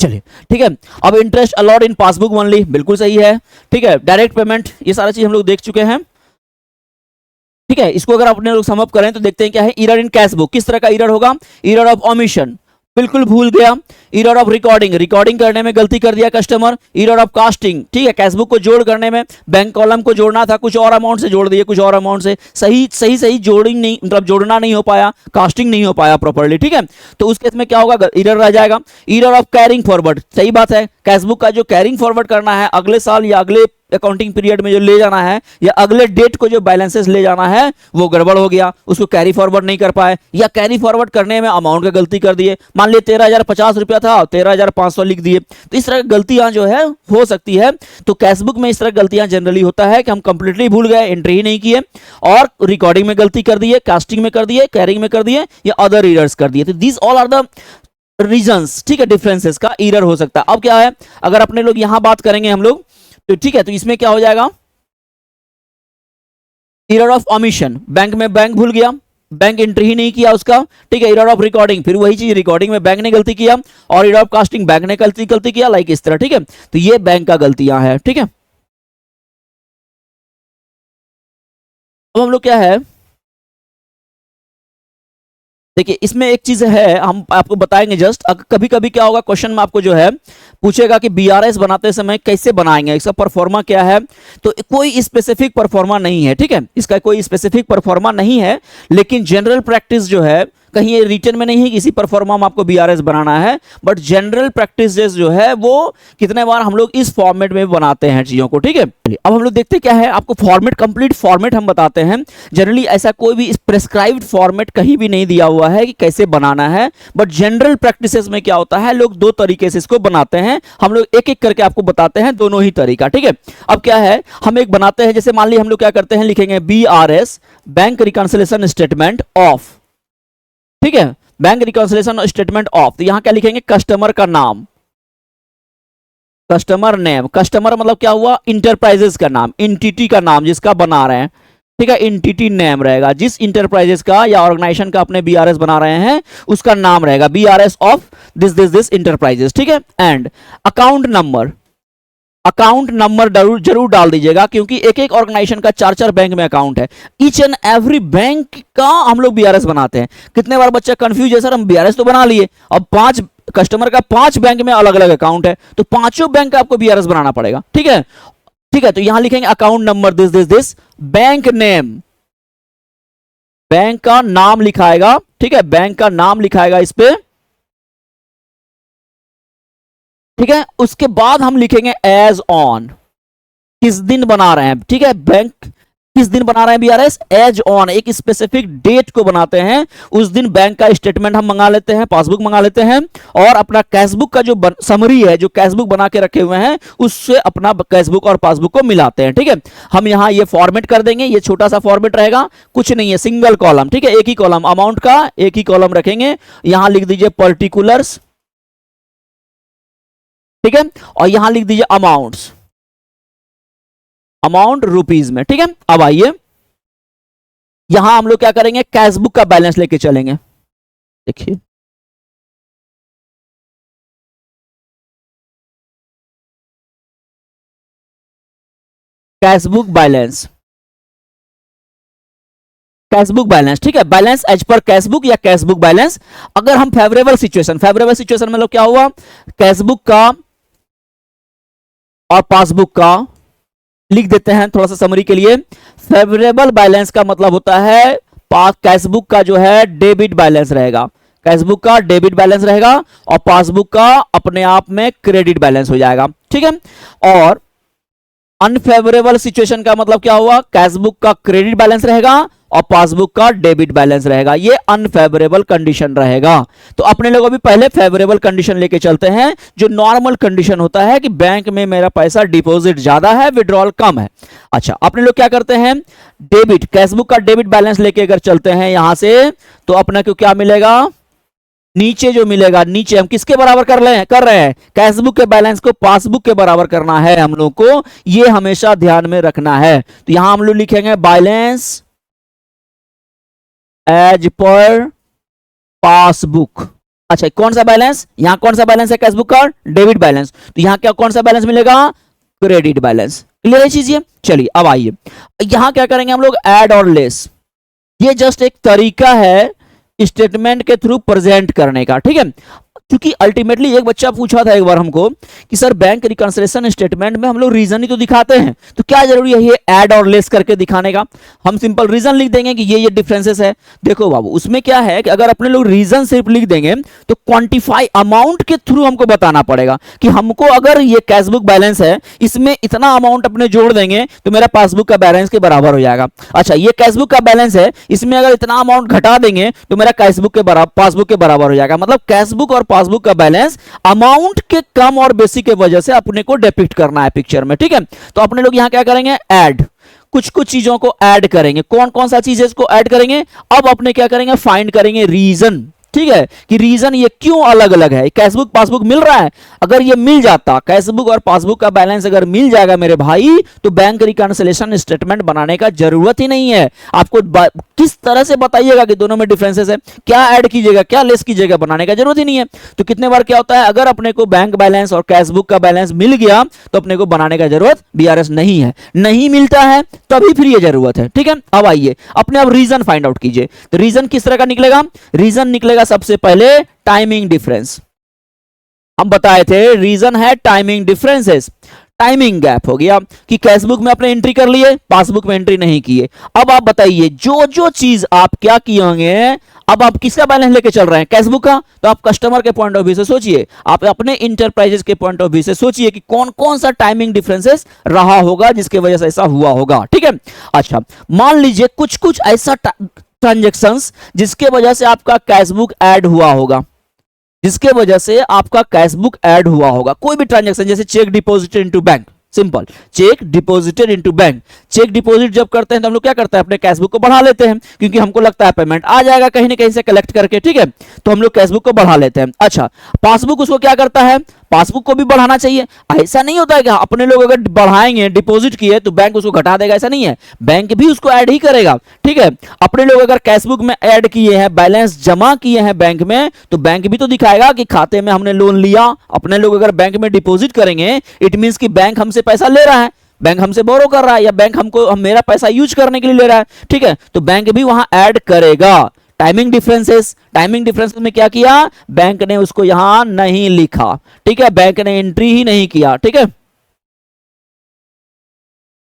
चलिए ठीक है। अब interest a lot in passbook only, बिल्कुल सही है, ठीक है। डायरेक्ट पेमेंट, ये सारा चीज हम लोग देख चुके हैं। ठीक है, इसको अगर अपने लोग सम अप करें तो देखते हैं क्या है, एरर इन कैश बुक। किस तरह का एरर होगा, एरर ऑफ ओमिशन, बिल्कुल भूल गया। एरर ऑफ रिकॉर्डिंग, रिकॉर्डिंग करने में गलती कर दिया कस्टमर। एरर ऑफ कास्टिंग, ठीक है, कैशबुक को जोड़ करने में बैंक कॉलम को जोड़ना था, कुछ और अमाउंट से जोड़ दिए, कुछ और अमाउंट से सही जोड़िंग नहीं, मतलब जोड़ना नहीं हो पाया, कास्टिंग नहीं हो पाया प्रॉपर्ली, ठीक है। तो उस केस में क्या होगा, एरर रह जाएगा। एरर ऑफ कैरिंग फॉरवर्ड, सही बात है, कैशबुक का जो कैरिंग फॉरवर्ड करना है अगले साल या अगले अकाउंटिंग पीरियड में जो ले जाना है, या अगले डेट को जो बैलेंसेस ले जाना है वो गड़बड़ हो गया, उसको कैरी फॉरवर्ड नहीं कर पाए, या कैरी फॉरवर्ड करने में अमाउंट का गलती कर दिए। मान लिए 13,050 रुपया था, 13,500 लिख दिए। तो इस तरह की गलतियां जो है हो सकती है। तो कैशबुक में इस तरह गलतियां जनरली होता है कि हम कंप्लीटली भूल गए, एंट्री ही नहीं किए, और रिकॉर्डिंग में गलती कर दिए, कास्टिंग में कर दिए, कैरिंग में कर दिए, या अदर एरर्स कर दिए। तो this all are the reasons, ठीक है, डिफरेंसेस का एरर हो सकता है। अब क्या है, अगर अपने लोग यहां बात करेंगे हम लोग, तो ठीक है, तो इसमें क्या हो जाएगा, एरर ऑफ ओमिशन, बैंक में बैंक भूल गया, बैंक एंट्री ही नहीं किया उसका, ठीक है। एरर ऑफ रिकॉर्डिंग, फिर वही चीज, रिकॉर्डिंग में बैंक ने गलती किया, और एरर ऑफ कास्टिंग, बैंक ने गलती किया, लाइक इस तरह, ठीक है। तो ये बैंक का गलतियां हैं, ठीक है। अब हम लोग क्या है, देखिए इसमें एक चीज है, हम आपको बताएंगे जस्ट। कभी कभी क्या होगा, क्वेश्चन में आपको जो है पूछेगा कि बीआरएस बनाते समय कैसे बनाएंगे, इसका परफॉर्मा क्या है। तो कोई स्पेसिफिक परफॉर्मा नहीं है, ठीक है, इसका कोई स्पेसिफिक परफॉर्मा नहीं है, लेकिन जनरल प्रैक्टिस जो है, कहीं ये रिटर्न में नहीं है कि इसी परफॉर्मा में आपको बीआरएस बनाना है, बट जनरल प्रैक्टिस जो है वो कितने बार हम लोग इस फॉर्मेट में बनाते हैं चीजों को, ठीक है। अब हम लोग देखते क्या है, आपको फॉर्मेट, कंप्लीट फॉर्मेट हम बताते हैं। जनरली ऐसा कोई भी प्रेस्क्राइब्ड फॉर्मेट कहीं भी नहीं दिया हुआ है कि कैसे बनाना है, बट जनरल प्रैक्टिसेस में क्या होता है, लोग दो तरीके से इसको बनाते हैं। हम लोग एक एक करके आपको बताते हैं दोनों ही तरीका, ठीक है। अब क्या है, हम एक बनाते हैं, जैसे मान ली हम लोग क्या करते हैं, लिखेंगे BRS, bank reconciliation statement of, ठीक है, बैंक रिकंसिलिएशन स्टेटमेंट ऑफ। तो यहां क्या लिखेंगे, कस्टमर का नाम, कस्टमर नेम, कस्टमर मतलब क्या हुआ, इंटरप्राइजेस का नाम, इंटिटी का नाम जिसका बना रहे हैं, ठीक है, इंटिटी नेम रहेगा, जिस इंटरप्राइजेस का या ऑर्गेनाइजेशन का अपने बीआरएस बना रहे हैं उसका नाम रहेगा, बीआरएस ऑफ दिस इंटरप्राइजेस, ठीक है। And account number, account number जरूर डाल दीजिएगा, क्योंकि एक एक ऑर्गेनाइजेशन का 4-4 बैंक में अकाउंट है, ईच एंड एवरी बैंक का हम लोग बीआरएस बनाते हैं। कितने बार बच्चा कंफ्यूज है, सर हम बीआरएस तो बना लिए, अब 5 कस्टमर का 5 बैंक में अलग अलग अकाउंट है, तो पांचों बैंक का आपको बीआरएस बनाना पड़ेगा, ठीक है, ठीक है। तो यहां लिखेंगे account number this bank name, bank का नाम लिखाएगा, ठीक है, बैंक का नाम लिखाएगा इस पे, ठीक है। उसके बाद हम लिखेंगे एज ऑन, किस दिन बना रहे हैं, ठीक है, बैंक किस दिन बना रहे हैं बीआरएस, एज ऑन, एक स्पेसिफिक डेट को बनाते हैं, उस दिन बैंक का स्टेटमेंट हम मंगा लेते हैं, पासबुक मंगा लेते हैं, और अपना कैशबुक का जो समरी है, जो कैशबुक बना के रखे हुए हैं, उससे अपना कैशबुक और पासबुक को मिलाते हैं, ठीक है। हम यहां ये फॉर्मेट कर देंगे, ये छोटा सा फॉर्मेट रहेगा, कुछ नहीं है, सिंगल कॉलम, ठीक है, एक ही कॉलम, अमाउंट का एक ही कॉलम रखेंगे, यहां लिख दीजिए पर्टिकुलर्स, ठीक है, और यहां लिख दीजिए अमाउंट्स, अमाउंट रुपीज में, ठीक है। अब आइए यहां हम लोग क्या करेंगे, कैशबुक का बैलेंस लेके चलेंगे, देखिए कैशबुक बैलेंस, कैशबुक बैलेंस, ठीक है, बैलेंस एज पर कैशबुक या कैशबुक बैलेंस। अगर हम फेवरेबल सिचुएशन मतलब क्या हुआ, कैशबुक का और पासबुक का लिख देते हैं थोड़ा सा समरी के लिए। फेवरेबल बैलेंस का मतलब होता है कैशबुक का जो है डेबिट बैलेंस रहेगा, कैशबुक का डेबिट बैलेंस रहेगा, और पासबुक का अपने आप में क्रेडिट बैलेंस हो जाएगा, ठीक है। और अनफेवरेबल सिचुएशन का मतलब क्या हुआ, कैशबुक का क्रेडिट बैलेंस रहेगा और पासबुक का डेबिट बैलेंस रहेगा, ये अनफेवरेबल कंडीशन रहेगा। तो अपने लोग अभी पहले फेवरेबल कंडीशन लेके चलते हैं, जो नॉर्मल कंडीशन होता है कि बैंक में मेरा पैसा डिपॉजिट ज्यादा है, विड्रॉल कम है। अच्छा, अपने लोग क्या करते हैं, डेबिट, कैशबुक का डेबिट बैलेंस लेके अगर चलते हैं यहां से, तो अपने को क्या मिलेगा, नीचे जो मिलेगा, नीचे हम किसके बराबर कर रहे हैं, कैशबुक के बैलेंस को पासबुक के बराबर करना है हम लोग को, ये हमेशा ध्यान में रखना है। तो यहां हम लोग लिखेंगे बैलेंस एज पर पासबुक। अच्छा, कौन सा बैलेंस, यहां कौन सा बैलेंस है कैशबुक का, डेबिट बैलेंस, तो यहां क्या कौन सा बैलेंस मिलेगा, क्रेडिट बैलेंस। क्लियर है चीज ये। चलिए अब आइए यहां क्या करेंगे हम लोग, ऐड और लेस, ये जस्ट एक तरीका है स्टेटमेंट के थ्रू प्रेजेंट करने का, ठीक है। क्योंकि अल्टीमेटली एक बच्चा पूछा था एक बार हमको कि सर बैंक रिकंसिलिएशन स्टेटमेंट में हम लोग रीजन ही तो दिखाते हैं, तो क्या जरूरी है ये ऐड और लेस करके दिखाने का? हम सिंपल रीजन लिख देंगे कि ये डिफरेंसेस है। देखो बाबू, उसमें क्या है कि अगर अपने लोग रीजन सिर्फ लिख देंगे तो क्वांटिफाई अमाउंट के थ्रू हमको बताना पड़ेगा कि हमको अगर ये कैशबुक बैलेंस है, इसमें इतना अमाउंट अपने जोड़ देंगे तो मेरा पासबुक का बैलेंस के बराबर हो जाएगा। अच्छा, ये कैशबुक का बैलेंस है, इसमें अगर इतना अमाउंट घटा देंगे तो मेरा कैशबुक के बराबर पासबुक के बराबर हो जाएगा। मतलब कैशबुक और पासबुक का बैलेंस अमाउंट के कम और बेसी के वजह से अपने को डिपिक्ट करना है पिक्चर में, ठीक है। तो अपने लोग यहां क्या करेंगे, ऐड, कुछ कुछ चीजों को ऐड करेंगे। कौन कौन सा चीज है इसको ऐड करेंगे? अब अपने क्या करेंगे, फाइंड करेंगे रीजन, ठीक है, कि रीजन ये क्यों अलग अलग है। कैशबुक पासबुक मिल रहा है, अगर ये मिल जाता, कैशबुक और पासबुक का बैलेंस अगर मिल जाएगा मेरे भाई, तो बैंक रिकंसिलिएशन स्टेटमेंट बनाने का जरूरत ही नहीं है। आपको किस तरह से बताइएगा कि दोनों में डिफरेंसेस है, क्या ऐड कीजिएगा क्या लेस कीजिएगा, बनाने का जरूरत ही नहीं है। तो कितने बार क्या होता है, अगर अपने को बैंक बैलेंस और कैशबुक का बैलेंस मिल गया तो अपने को बनाने का जरूरत बीआरएस नहीं है। नहीं मिलता है तभी फिर ये जरूरत है, ठीक है। अब आइए अपने आप रीजन फाइंड आउट कीजिए। तो रीजन किस तरह का निकलेगा? रीजन निकलेगा सबसे पहले टाइमिंग डिफरेंस। हम बताए थे रीजन है टाइमिंग डिफरेंसेस। टाइमिंग गैप हो गया कि कैशबुक में आपने एंट्री कर लिए, पासबुक में एंट्री नहीं किए। अब आप बताइए, जो जो चीज आप क्या किए होंगे, अब आप किसका बैलेंस लेके चल रहे हैं, कैशबुक का, तो आप कस्टमर के पॉइंट ऑफ व्यू से सोचिए, आप अपने इंटरप्राइजेस के पॉइंट ऑफ व्यू से सोचिए कि कौन कौन सा टाइमिंग डिफरेंसेस रहा होगा जिसकी वजह से ऐसा हुआ होगा, ठीक है। अच्छा, मान लीजिए कुछ कुछ ऐसा ट्रांजैक्शंस जिसके वजह से आपका कैशबुक ऐड हुआ होगा, जिसके वजह से आपका कैशबुक ऐड हुआ होगा। कोई भी ट्रांजैक्शन, जैसे cheque deposited into bank, simple, cheque deposited into bank. Cheque deposit जब करते हैं तो हम लोग क्या करते हैं, अपने कैशबुक को बढ़ा लेते हैं, क्योंकि हमको लगता है पेमेंट आ जाएगा कहीं ना कहीं से कलेक्ट करके, ठीक है, तो हम लोग कैशबुक को बढ़ा लेते हैं। अच्छा, पासबुक उसको क्या करता है, पासबुक को भी बढ़ाना चाहिए। ऐसा नहीं होता है कि अपने लोग अगर बढ़ाएंगे, डिपॉजिट किए तो बैंक उसको घटा देगा, ऐसा नहीं है, बैंक भी उसको ऐड ही करेगा, ठीक है। अपने लोग अगर कैशबुक में ऐड किए हैं, बैलेंस जमा किए हैं बैंक में, तो बैंक भी तो दिखाएगा कि खाते में हमने लोन लिया। अपने लोग अगर बैंक में डिपॉजिट करेंगे, इट मींस कि बैंक हमसे पैसा ले रहा है, बैंक हमसे बोरो कर रहा है, या बैंक हमको मेरा पैसा यूज करने के लिए ले रहा है, ठीक है, तो बैंक भी वहां ऐड करेगा। टाइमिंग डिफरेंसेस, टाइमिंग डिफरेंसेस में क्या किया, बैंक ने उसको यहां नहीं लिखा, ठीक है, बैंक ने एंट्री ही नहीं किया, ठीक है,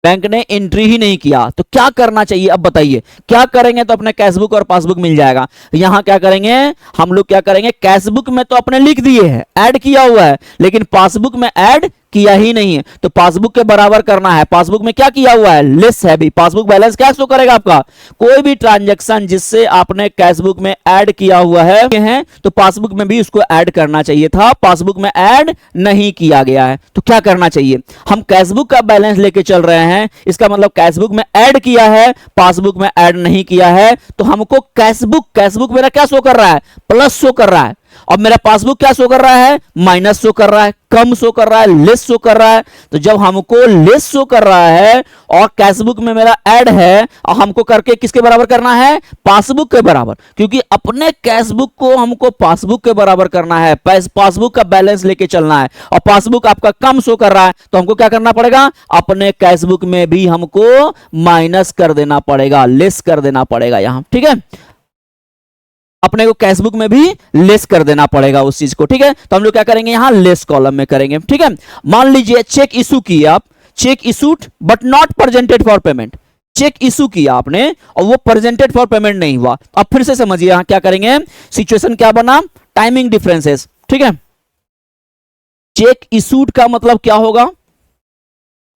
बैंक ने एंट्री ही नहीं किया। तो क्या करना चाहिए, अब बताइए क्या करेंगे तो अपने कैशबुक और पासबुक मिल जाएगा। यहां क्या करेंगे हम लोग, क्या करेंगे, कैशबुक में तो अपने लिख दिए हैं, ऐड किया हुआ है, लेकिन पासबुक में ऐड किया ही नहीं है, तो पासबुक के बराबर करना है। पासबुक में क्या किया हुआ है, लेस है भी। पासबुक बैलेंस क्या शो करेगा आपका, कोई भी ट्रांजैक्शन जिससे आपने कैशबुक में ऐड किया हुआ है तो पासबुक में भी उसको ऐड करना चाहिए था, पासबुक में ऐड नहीं किया गया है। तो क्या करना चाहिए, हम कैशबुक का बैलेंस लेके चल रहे हैं, इसका मतलब कैशबुक में ऐड किया है, पासबुक में ऐड नहीं किया है, तो हमको कैशबुक मेरा क्या शो कर रहा है, प्लस शो कर रहा है। अब मेरा पासबुक क्या शो कर रहा है, माइनस शो कर रहा है, कम शो कर रहा है, लेस शो कर रहा है। तो जब हमको लेस शो कर रहा है और कैशबुक में मेरा ऐड है, और हमको करके किसके बराबर करना है, पासबुक के बराबर, क्योंकि अपने कैशबुक को हमको पासबुक के बराबर करना है, पासबुक का बैलेंस लेके चलना है, और पासबुक आपका कम शो कर रहा है, तो हमको क्या करना पड़ेगा, अपने कैशबुक में भी हमको माइनस कर देना पड़ेगा, लेस कर देना पड़ेगा यहां, ठीक है, अपने को कैशबुक में भी लेस कर देना पड़ेगा उस चीज को, ठीक है। तो हम लोग क्या करेंगे, यहां लेस कॉलम में करेंगे, ठीक है। मान लीजिए चेक इशू किया आप, cheque issued but not presented for payment, cheque issue किया आपने और वो प्रेजेंटेड फॉर पेमेंट नहीं हुआ। अब फिर से समझिए यहां क्या करेंगे, सिचुएशन क्या बना, टाइमिंग डिफरेंसेस, ठीक है। चेक इशूड का मतलब क्या होगा,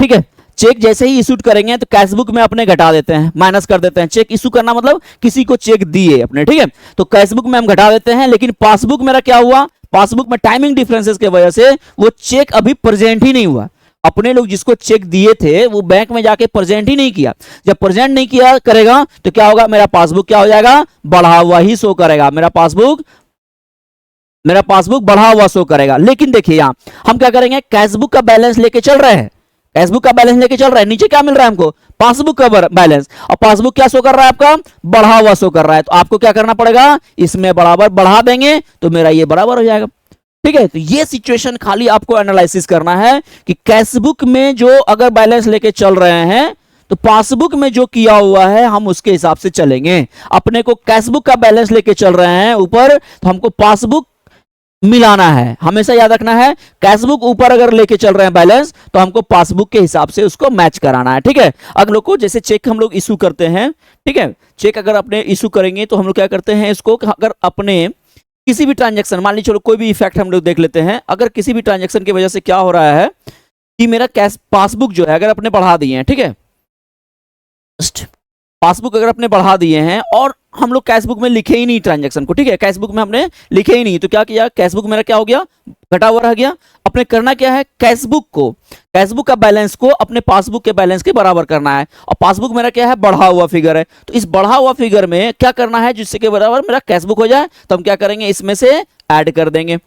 ठीक है, चेक जैसे ही इशूड करेंगे तो कैशबुक में अपने घटा देते हैं, माइनस कर देते हैं। चेक इशू करना मतलब किसी को चेक दिए अपने, ठीक है, तो कैशबुक में हम घटा देते हैं, लेकिन पासबुक मेरा क्या हुआ, पासबुक में टाइमिंग डिफरेंसेस की वजह से वो चेक अभी प्रेजेंट ही नहीं हुआ। अपने लोग जिसको चेक दिए थे वो बैंक में जाके प्रेजेंट ही नहीं किया। जब प्रेजेंट नहीं किया करेगा तो क्या होगा, मेरा पासबुक क्या हो जाएगा, बढ़ा हुआ ही शो करेगा, मेरा पासबुक बढ़ा हुआ शो करेगा। लेकिन देखिए यहां हम क्या करेंगे, कैशबुक का बैलेंस लेके चल रहे हैं, कैशबुक का बैलेंस लेके चल रहा है, नीचे क्या मिल रहा है हमको, पासबुक का बैलेंस, और पासबुक क्या शो कर रहा है आपका, बढ़ा हुआ शो कर रहा है। तो आपको क्या करना पड़ेगा, इसमें बराबर बढ़ा देंगे तो मेरा ये बराबर हो जाएगा, ठीक है। तो ये सिचुएशन खाली आपको एनालिसिस करना है कि कैशबुक में जो अगर बैलेंस लेके चल रहे हैं तो पासबुक में जो किया हुआ है हम उसके हिसाब से चलेंगे। अपने को कैशबुक का बैलेंस लेके चल रहे हैं ऊपर, तो हमको पासबुक मिलाना है, हमेशा याद रखना है। कैशबुक ऊपर अगर लेके चल रहे हैं बैलेंस, तो हमको पासबुक के हिसाब से उसको मैच कराना है, ठीक है। अगर लोग को जैसे चेक हम लोग इशू करते हैं, ठीक है, चेक अगर अपने इशू करेंगे तो हम लोग क्या करते हैं, इसको अगर अपने किसी भी ट्रांजेक्शन, मान लीजिए चलो कोई भी इफेक्ट हम लोग देख लेते हैं, अगर किसी भी ट्रांजेक्शन की वजह से क्या हो रहा है कि मेरा कैश पासबुक जो है अगर अपने बढ़ा दिए हैं, ठीक है, पासबुक अगर अपने बढ़ा दिए हैं और हम लोग कैशबुक में लिखे ही नहीं ट्रांजैक्शन को, ठीक है, कैशबुक में हमने लिखे ही नहीं, तो क्या किया, कैशबुक मेरा क्या हो गया, घटा हुआ रह गया। अपने करना क्या है, कैशबुक का बैलेंस को अपने पासबुक के बैलेंस के बराबर करना है, और पासबुक मेरा क्या है, बढ़ा हुआ फिगर है, तो इस बढ़ा हुआ फिगर में क्या करना है, जिससे के बराबर मेरा कैशबुक हो जाए, तो हम क्या करेंगे, इसमें से ऐड कर देंगे,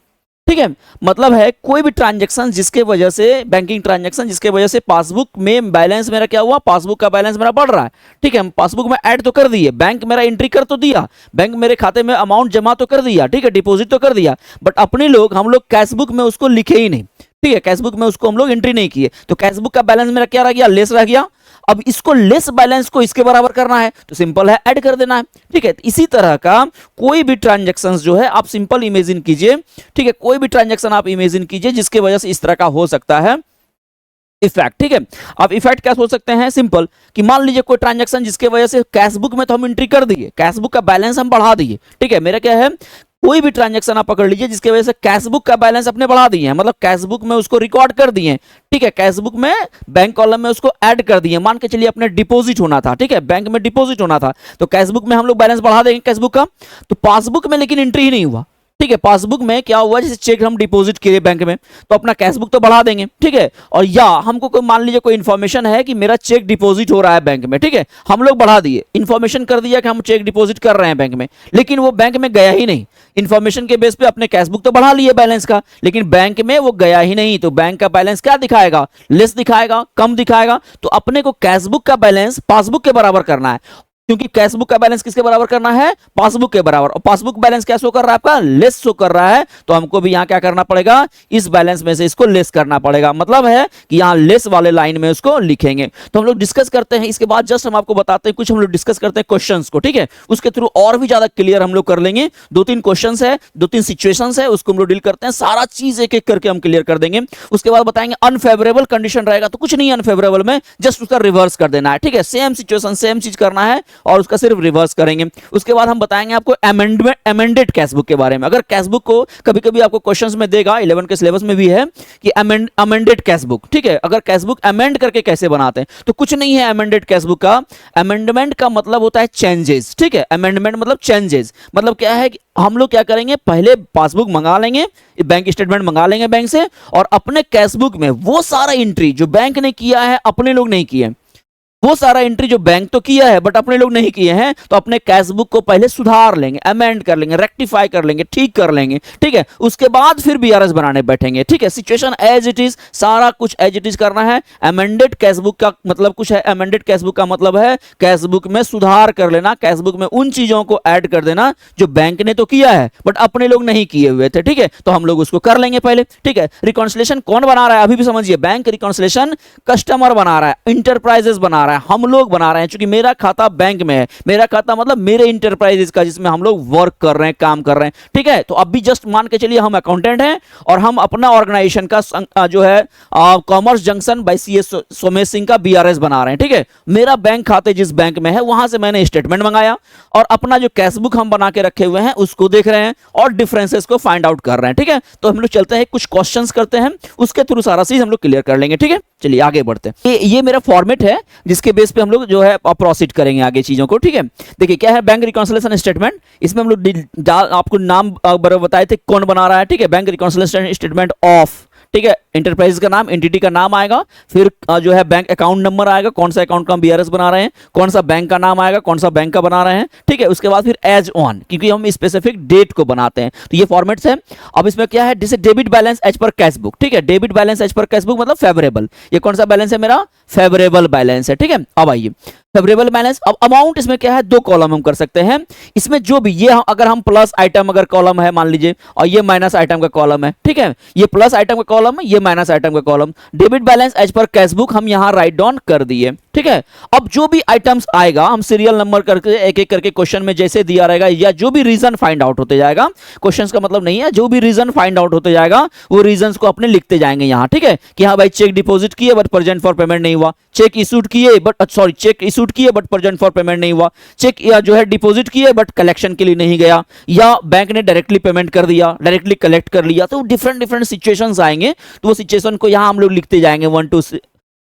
ठीक है। मतलब है कोई भी ट्रांजैक्शन जिसके वजह से, बैंकिंग ट्रांजैक्शन जिसके वजह से पासबुक में बैलेंस मेरा क्या हुआ, पासबुक का बैलेंस मेरा बढ़ रहा है, ठीक है, हम पासबुक में ऐड तो कर दिए, बैंक मेरा एंट्री कर तो दिया, बैंक मेरे खाते में अमाउंट जमा तो कर दिया, ठीक है, डिपॉजिट तो कर दिया, बट अपने लोग हम लोग कैशबुक में उसको लिखे ही नहीं, ठीक है, कैशबुक में उसको हम लोग एंट्री नहीं किए, तो कैशबुक का बैलेंस मेरा क्या रह गया, लेस रह गया। अब इसको लेस बैलेंस को इसके बराबर करना है, तो सिंपल है, ऐड कर देना है, ठीक है। इसी तरह का कोई भी ट्रांजैक्शंस जो है आप सिंपल इमेजिन कीजिए, ठीक है, कोई भी ट्रांजैक्शन आप इमेजिन कीजिए जिसके वजह से इस तरह का हो सकता है इफेक्ट, ठीक है। अब इफेक्ट क्या सोच सकते हैं, सिंपल कि मान लीजिए कोई ट्रांजैक्शन जिसके वजह से कैशबुक में तो हम एंट्री कर दिए, कैशबुक का बैलेंस हम बढ़ा दिए, ठीक है, मेरा क्या है, कोई भी ट्रांजैक्शन आप पकड़ लीजिए जिसकी वजह से कैशबुक का बैलेंस अपने बढ़ा दिए हैं, मतलब कैशबुक में उसको रिकॉर्ड कर दिए, ठीक है, कैशबुक में बैंक कॉलम में उसको ऐड कर दिए, मान के चलिए अपने डिपॉजिट होना था, ठीक है, बैंक में डिपॉजिट होना था, तो कैशबुक में हम लोग बैलेंस बढ़ा देंगे कैशबुक का, तो पासबुक में लेकिन एंट्री ही नहीं हुआ, ठीक है, पासबुक में क्या हुआ, जैसे चेक हम डिपॉजिट किए बैंक में, तो अपना कैशबुक तो बढ़ा देंगे, ठीक है, और या हमको कोई मान लीजिए कोई इन्फॉर्मेशन है कि मेरा चेक डिपॉजिट हो रहा है बैंक में, ठीक है, हम लोग बढ़ा दिए, इन्फॉर्मेशन कर दिया कि हम चेक डिपॉजिट कर रहे हैं बैंक में, लेकिन वो बैंक में गया ही नहीं, इन्फॉर्मेशन के बेस पे अपने कैशबुक तो बढ़ा लिए बैलेंस का, लेकिन बैंक में वो गया ही नहीं, तो बैंक का बैलेंस क्या दिखाएगा, लेस दिखाएगा, कम दिखाएगा। तो अपने को कैशबुक का बैलेंस पासबुक के बराबर करना है, क्योंकि कैशबुक का बैलेंस किसके बराबर करना है, पासबुक के बराबर, और पासबुक बैलेंस क्या शो कर रहा है, आपका लेस शो कर रहा है, तो हमको भी यहां क्या करना पड़ेगा, इस बैलेंस में से इसको लेस करना पड़ेगा, मतलब है कि यहां लेस वाले लाइन में उसको लिखेंगे। तो हम लोग डिस्कस करते हैं, इसके बाद जस्ट हम आपको बताते हैं, कुछ हम लोग डिस्कस करते हैं क्वेश्चंस को, ठीक है, उसके थ्रू और भी ज्यादा क्लियर हम लोग कर लेंगे, 2-3 क्वेश्चंस है, 2-3 सिचुएशंस है, उसको हम लोग डील करते हैं, सारा चीज एक एक करके हम क्लियर कर देंगे। उसके बाद बताएंगे अनफेवरेबल कंडीशन रहेगा तो कुछ नहीं है अनफेवरेबल में, जस्ट उसका रिवर्स कर देना है, ठीक है, सेम सिचुएशन सेम चीज करना है और उसका सिर्फ रिवर्स करेंगे। उसके बाद हम बताएंगे आपको अमेंडेड कैशबुक के बारे में। अगर कैशबुक को कभी कभी आपको क्वेश्चंस में देगा, 11 के सिलेबस में भी है कि अमेंडेड कैशबुक, ठीक है, अगर कैशबुक अमेंड करके कैसे बनाते हैं, तो कुछ नहीं है अमेंडेड कैशबुक का। अमेंडमेंट का मतलब होता है चेंजेस, ठीक है, अमेंडमेंट मतलब चेंजेस, मतलब क्या है कि हम लोग क्या करेंगे, पहले पासबुक मंगा लेंगे, बैंक स्टेटमेंट मंगा लेंगे बैंक से, और अपने कैशबुक में वो सारा एंट्री जो बैंक ने किया है अपने लोग नहीं किए, वो सारा एंट्री जो बैंक तो किया है बट अपने लोग नहीं किए हैं, तो अपने कैशबुक को पहले सुधार लेंगे, अमेंड कर लेंगे, रेक्टिफाई कर लेंगे, ठीक कर लेंगे, ठीक है, उसके बाद फिर बीआरएस बनाने बैठेंगे, ठीक है। सिचुएशन एज इट इज, सारा कुछ एज इट इज करना है। अमेंडेड कैशबुक का मतलब कुछ है, अमेंडेड कैशबुक का मतलब है कैशबुक में सुधार कर लेना, कैशबुक में उन चीजों को ऐड कर देना जो बैंक ने तो किया है बट अपने लोग नहीं किए हुए थे, ठीक है, तो हम लोग उसको कर लेंगे पहले, ठीक है। रिकॉन्सिलेशन कौन बना रहा है, अभी भी समझिए, बैंक रिकॉन्सिलेशन कस्टमर बना रहा है, इंटरप्राइजेस बना रहा है, हम लोग बना रहे हैं, क्योंकि मेरा खाता बैंक में है, मेरा खाता मतलब मेरे इंटरप्राइजेस का जिसमें हम लोग वर्क कर रहे हैं, काम कर रहे हैं, ठीक है। तो अब भी जस्ट मान के चलिए हम अकाउंटेंट हैं और हम अपना ऑर्गेनाइजेशन का जो है commerce junction by CS Somesh Singh का बीआरएस बना रहे हैं, ठीक है। मेरा बैंक खाते जिस बैंक में है वहां से मैंने स्टेटमेंट मंगाया और अपना जो कैशबुक हम बना के रखे हुए हैं उसको देख रहे हैं और डिफरेंसेस को फाइंड आउट कर रहे हैं, ठीक है। तो हम लोग चलते हैं, कुछ क्वेश्चंस करते हैं, उसके थ्रू सारा चीज हम लोग क्लियर कर लेंगे, ठीक है। चलिए आगे बढ़ते हैं। ये मेरा फॉर्मेट है जिसके बेस पे हम लोग जो है प्रोसीड करेंगे आगे चीजों को, ठीक है। देखिए क्या है, बैंक रिकॉन्सिलेशन स्टेटमेंट, इसमें हम लोग आपको नाम बताए थे कौन बना रहा है, ठीक है, बैंक रिकॉन्सिलेशन स्टेटमेंट ऑफ, ठीक है, इंटरप्राइज का नाम, एंटिटी का नाम आएगा, फिर जो है बैंक अकाउंट नंबर आएगा, कौन सा अकाउंट का हम बीआरएस बना रहे हैं, कौन सा बैंक का नाम आएगा, कौन सा बैंक का बना रहे हैं, ठीक है। उसके बाद फिर एज ऑन, क्योंकि हम स्पेसिफिक डेट को बनाते हैं, तो ये फॉर्मेट्स है। अब इसमें क्या है, जैसे debit balance as per cashbook, ठीक है, debit balance as per cashbook मतलब फेवरेबल, ये कौन सा बैलेंस है, मेरा फेवरेबल बैलेंस है, ठीक है। अब आइए फेवरेबल बैलेंस। अब अमाउंट इसमें क्या है, दो कॉलम हम कर सकते हैं इसमें, जो भी ये अगर हम प्लस आइटम अगर कॉलम है मान लीजिए, और ये माइनस आइटम का कॉलम है, ठीक है, ये प्लस आइटम का कॉलम है, ये माइनस आइटम का column. Debit balance as per cash book हम यहां राइट डाउन कर दिए, ठीक है। अब जो भी आइटम्स आएगा हम सीरियल नंबर करके एक एक करके क्वेश्चन में जैसे दिया रहेगा, या जो भी रीजन फाइंड आउट होते जाएगा, क्वेश्चन का मतलब नहीं है, जो भी रीजन फाइंड आउट होते जाएगा वो रीजन को अपने लिखते जाएंगे यहां, ठीक है, कि हाँ भाई चेक डिपॉजिट किए बट प्रेजेंट फॉर पेमेंट नहीं हुआ, चेक इशूड किए बट सॉरी चेक इशूड किए बट प्रेजेंट फॉर पेमेंट नहीं हुआ, चेक या जो है डिपॉजिट किए बट कलेक्शन के लिए नहीं गया, या बैंक ने डायरेक्टली पेमेंट कर दिया, डायरेक्टली कलेक्ट कर लिया। तो डिफरेंट डिफरेंट सिचुएशंस आएंगे, तो वो सिचुएशन को यहां हम लोग लिखते जाएंगे 1 2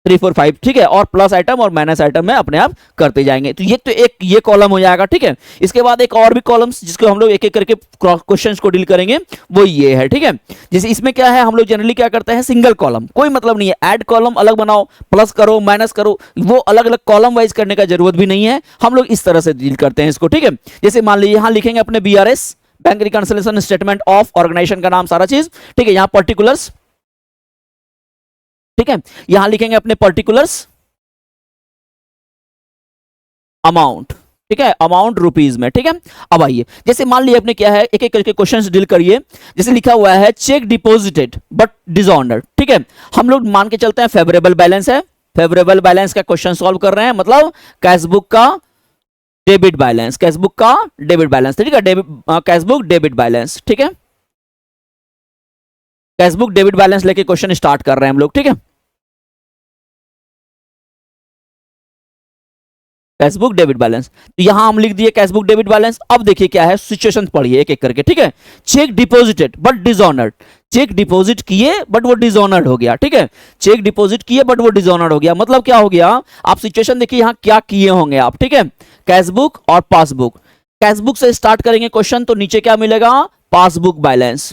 3 4 5, ठीक है, और प्लस आइटम और माइनस आइटम में अपने आप करते जाएंगे। तो एक ये कॉलम हो जाएगा, ठीक है। इसके बाद एक और भी कॉलम्स जिसको हम लोग एक एक करके क्वेश्चंस को डील करेंगे, वो ये है, ठीक है। जैसे इसमें क्या है, हम लोग जनरली क्या करते हैं, सिंगल कॉलम, कोई मतलब नहीं है, ऐड कॉलम अलग बनाओ, प्लस करो माइनस करो, वो अलग अलग कॉलम वाइज करने का जरूरत भी नहीं है, हम लोग इस तरह से डील करते हैं इसको, ठीक है। जैसे मान लीजिए यहां लिखेंगे अपने BRS, bank reconciliation statement of organisation का नाम सारा चीज, ठीक है, यहां पर्टिकुलर्स, ठीक है, यहां लिखेंगे अपने पर्टिकुलर्स अमाउंट, ठीक है, अमाउंट रुपीज में, ठीक है। अब आइए, जैसे मान लीजिए अपने क्या है, एक एक करके क्वेश्चंस डील करिए। जैसे लिखा हुआ है चेक डिपॉजिटेड बट डिसऑनर्ड, ठीक है, हम लोग मान के चलते हैं फेवरेबल बैलेंस है, फेवरेबल बैलेंस का क्वेश्चन सॉल्व कर रहे हैं, मतलब कैशबुक का डेबिट बैलेंस, कैशबुक का डेबिट बैलेंस, ठीक है, कैशबुक डेबिट बैलेंस, ठीक है, कैशबुक डेबिट बैलेंस लेके क्वेश्चन स्टार्ट कर रहे हैं हम लोग, ठीक है, कैशबुक डेबिट बैलेंस। तो यहां हम लिख दिए कैशबुक डेबिट बैलेंस। अब देखिए क्या है, सिचुएशन पढ़िए एक एक करके, ठीक है। Cheque deposited but dishonoured, cheque deposit किए बट वो डिसऑनर्ड हो गया, ठीक है, चेक डिपॉजिट किए बट वो डिसऑनर्ड हो गया, मतलब क्या हो गया, आप सिचुएशन देखिए यहां क्या किए होंगे आप, ठीक है, कैशबुक और पासबुक, कैशबुक से स्टार्ट करेंगे क्वेश्चन, तो नीचे क्या मिलेगा, पासबुक बैलेंस,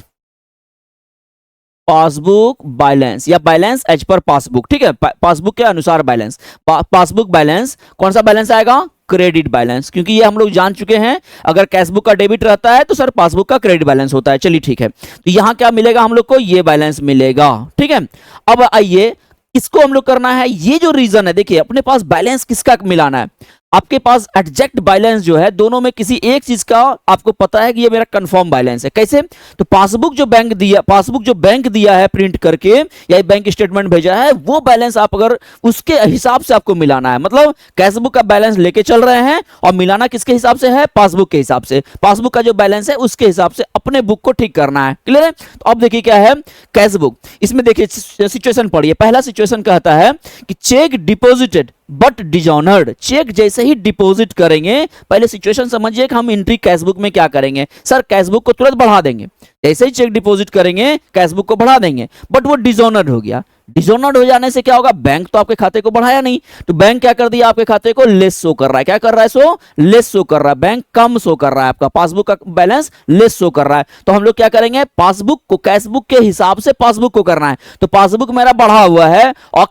पासबुक बैलेंस या बैलेंस एज पर पासबुक, ठीक है, पासबुक के अनुसार बैलेंस, पासबुक बैलेंस कौन सा बैलेंस आएगा, क्रेडिट बैलेंस, क्योंकि ये हम लोग जान चुके हैं अगर कैशबुक का डेबिट रहता है तो सर पासबुक का क्रेडिट बैलेंस होता है। चलिए ठीक है, तो यहां क्या मिलेगा हम लोग को, ये बैलेंस मिलेगा, ठीक है। अब आइए इसको हम लोग करना है, ये जो रीजन है देखिए अपने पास बैलेंस किसका मिलाना है, आपके पास एग्जैक्ट बैलेंस जो है दोनों में किसी एक चीज का आपको पता है कि ये मेरा कंफर्म बैलेंस है, कैसे, तो पासबुक जो बैंक दिया है प्रिंट करके या बैंक स्टेटमेंट भेजा है, वो बैलेंस आप अगर उसके हिसाब से आपको मिलाना है, मतलब कैशबुक का बैलेंस लेके चल रहे हैं और मिलाना किसके हिसाब से है, पासबुक के हिसाब से, पासबुक का जो बैलेंस है उसके हिसाब से अपने बुक को ठीक करना है, क्लियर है। तो अब देखिए क्या है कैशबुक, इसमें देखिए सिचुएशन पढ़िए, पहला सिचुएशन कहता है कि cheque deposited but dishonoured, cheque जैसे ही डिपॉजिट करेंगे, पहले सिचुएशन समझिए कि हम एंट्री कैशबुक में क्या करेंगे, सर कैशबुक को तुरंत बढ़ा देंगे, जैसे ही चेक डिपॉजिट करेंगे कैशबुक को बढ़ा देंगे, बट वो डिसऑनर्ड हो गया, डिसऑनर्ड हो जाने से क्या होगा, बैंक तो आपके खाते को बढ़ाया नहीं, तो बैंक क्या कर दिया, आपके खाते को लेस शो कर रहा है, क्या कर रहा है, सो लेस शो कर रहा है, बैंक कम शो कर रहा है, आपका पासबुक का बैलेंस लेस शो कर रहा है, तो हम लोग क्या करेंगे, पासबुक को कैशबुक के हिसाब से पासबुक को करना है, तो पासबुक मेरा बढ़ा हुआ है और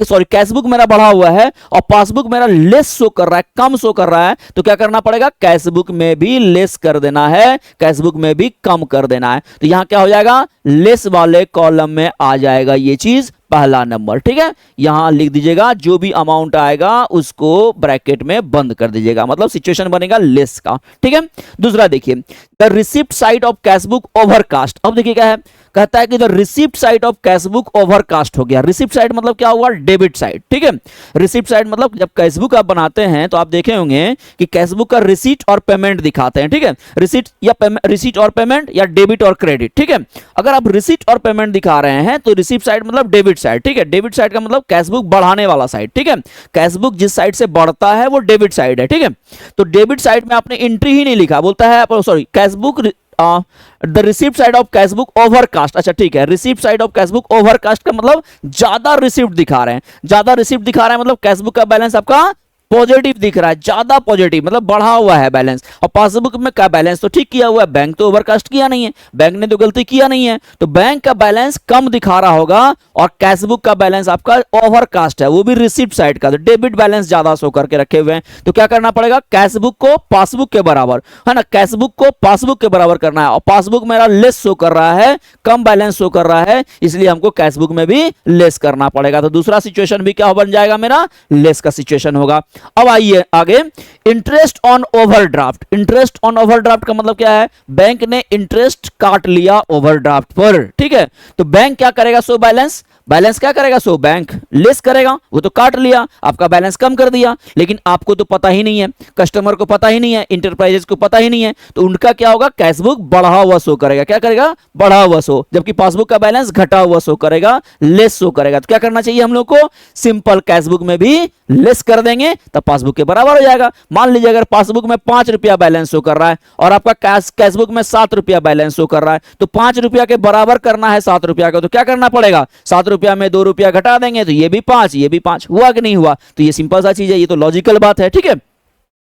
कैशबुक मेरा बढ़ा हुआ है और पासबुक मेरा लेस शो कर रहा है, कम शो कर रहा है, तो क्या करना पड़ेगा, कैशबुक में भी लेस कर देना है, कैशबुक में भी कम कर देना है, तो यहां क्या हो जाएगा, लेस वाले कॉलम में आ जाएगा ये चीज, पहला नंबर, ठीक है। यहां लिख दीजिएगा जो भी अमाउंट आएगा उसको ब्रैकेट में बंद कर दीजिएगा, मतलब सिचुएशन बनेगा लेस का, ठीक है। दूसरा देखिए, the receipt side of cashbook overcast, अब देखिए क्या है, कहता है कि the receipt side of cashbook overcast हो गया, रिसिप्ट साइड मतलब क्या हुआ, डेबिट साइड, ठीक है, रिसिप्ट साइड मतलब जब कैशबुक आप बनाते हैं तो आप देखे होंगे कि कैशबुक का रिसीट और पेमेंट दिखाते हैं, ठीक है, रिसीट और पेमेंट या डेबिट और क्रेडिट, ठीक है। अगर आप रिसीट और पेमेंट दिखा रहे हैं तो रिसिप्ट साइड मतलब डेबिट साइड, ठीक है, डेबिट साइड का मतलब कैशबुक बढ़ाने वाला साइड, ठीक है, कैशबुक जिस साइड से बढ़ता है वो डेबिट साइड है, ठीक है। तो डेबिट साइड में आपने एंट्री ही नहीं लिखा, बोलता है sorry cashbook the receipt side of cashbook overcast, अच्छा ठीक है, receipt side of cashbook overcast का मतलब ज्यादा रिसिप्ट दिखा रहे हैं, ज्यादा रिसिप्ट दिखा रहे हैं मतलब कैशबुक का बैलेंस आपका पॉजिटिव दिख रहा है, ज्यादा पॉजिटिव मतलब बढ़ा हुआ है बैलेंस, और पासबुक में का बैलेंस तो ठीक किया हुआ है, बैंक तो ओवरकास्ट किया नहीं है, बैंक ने तो गलती किया नहीं है, तो बैंक का बैलेंस कम दिखा रहा होगा और कैशबुक का बैलेंस आपका ओवरकास्ट है, वो भी रिसिप्ट साइड का, तो डेबिट बैलेंस ज्यादा शो करके रखे हुए हैं, तो क्या करना पड़ेगा, कैशबुक को पासबुक के बराबर, है ना, कैशबुक को पासबुक के बराबर करना है, और पासबुक मेरा लेस शो कर रहा है, कम बैलेंस शो कर रहा है, इसलिए हमको कैशबुक में भी लेस करना पड़ेगा, तो दूसरा सिचुएशन भी क्या बन जाएगा, मेरा लेस का सिचुएशन होगा। अब आइए आगे, interest on overdraft. Interest on overdraft का मतलब क्या है? बैंक ने इंटरेस्ट काट लिया ओवरड्राफ्ट पर, ठीक है। तो बैंक क्या करेगा? सो बैलेंस, बैलेंस क्या करेगा? सो बैंक लेस करेगा, वो तो काट लिया, आपका बैलेंस कम कर दिया, लेकिन आपको तो पता ही नहीं है, कस्टमर को पता ही नहीं है, इंटरप्राइजेस को पता ही नहीं है, तो उनका क्या होगा? कैशबुक बढ़ा हुआ शो करेगा। क्या करेगा? बढ़ा हुआ शो, जबकि पासबुक का बैलेंस घटा हुआ शो करेगा, लेस शो करेगा। तो क्या करना चाहिए हम लोग को? सिंपल कैशबुक में भी लेस कर देंगे, तब पासबुक के बराबर हो जाएगा। मान लीजिए अगर पासबुक में 5 रुपया बैलेंस शो कर रहा है और आपका कैशबुक में 7 रुपया बैलेंस शो कर रहा है, तो 5 रुपया के बराबर करना है 7 रुपया का, तो क्या करना पड़ेगा? 7 रुपया में 2 रुपया घटा देंगे, तो ये भी 5, ये भी 5। हुआ कि नहीं हुआ? तो ये सिंपल सा चीज है, ये तो लॉजिकल बात है, ठीक है।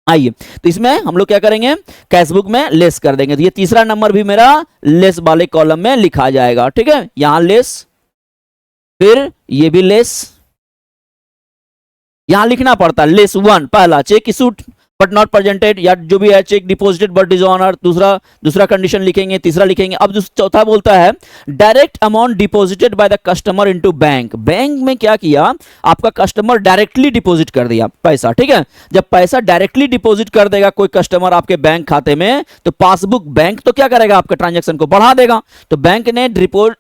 आइए, तो इसमें हम लोग क्या करेंगे? कैशबुक में लेस कर देंगे। तो ये तीसरा नंबर भी मेरा लेस वाले कॉलम में लिखा जाएगा, ठीक है। यहां लेस, फिर ये भी लेस, यहां लिखना पड़ता लेस 1, पहला check issued but not presented, या जो भी है चेक डिपॉजिटेड बट डिसऑनर, दूसरा कंडीशन लिखेंगे, तीसरा लिखेंगे। अब जो चौथा बोलता है direct amount deposited by the customer into bank. Bank में क्या किया? आपका कस्टमर डायरेक्टली डिपॉजिट कर दिया पैसा, ठीक है। जब पैसा डायरेक्टली डिपॉजिट कर देगा कोई कस्टमर आपके बैंक खाते में, तो पासबुक बैंक तो क्या करेगा? आपके ट्रांजेक्शन को बढ़ा देगा। तो बैंक ने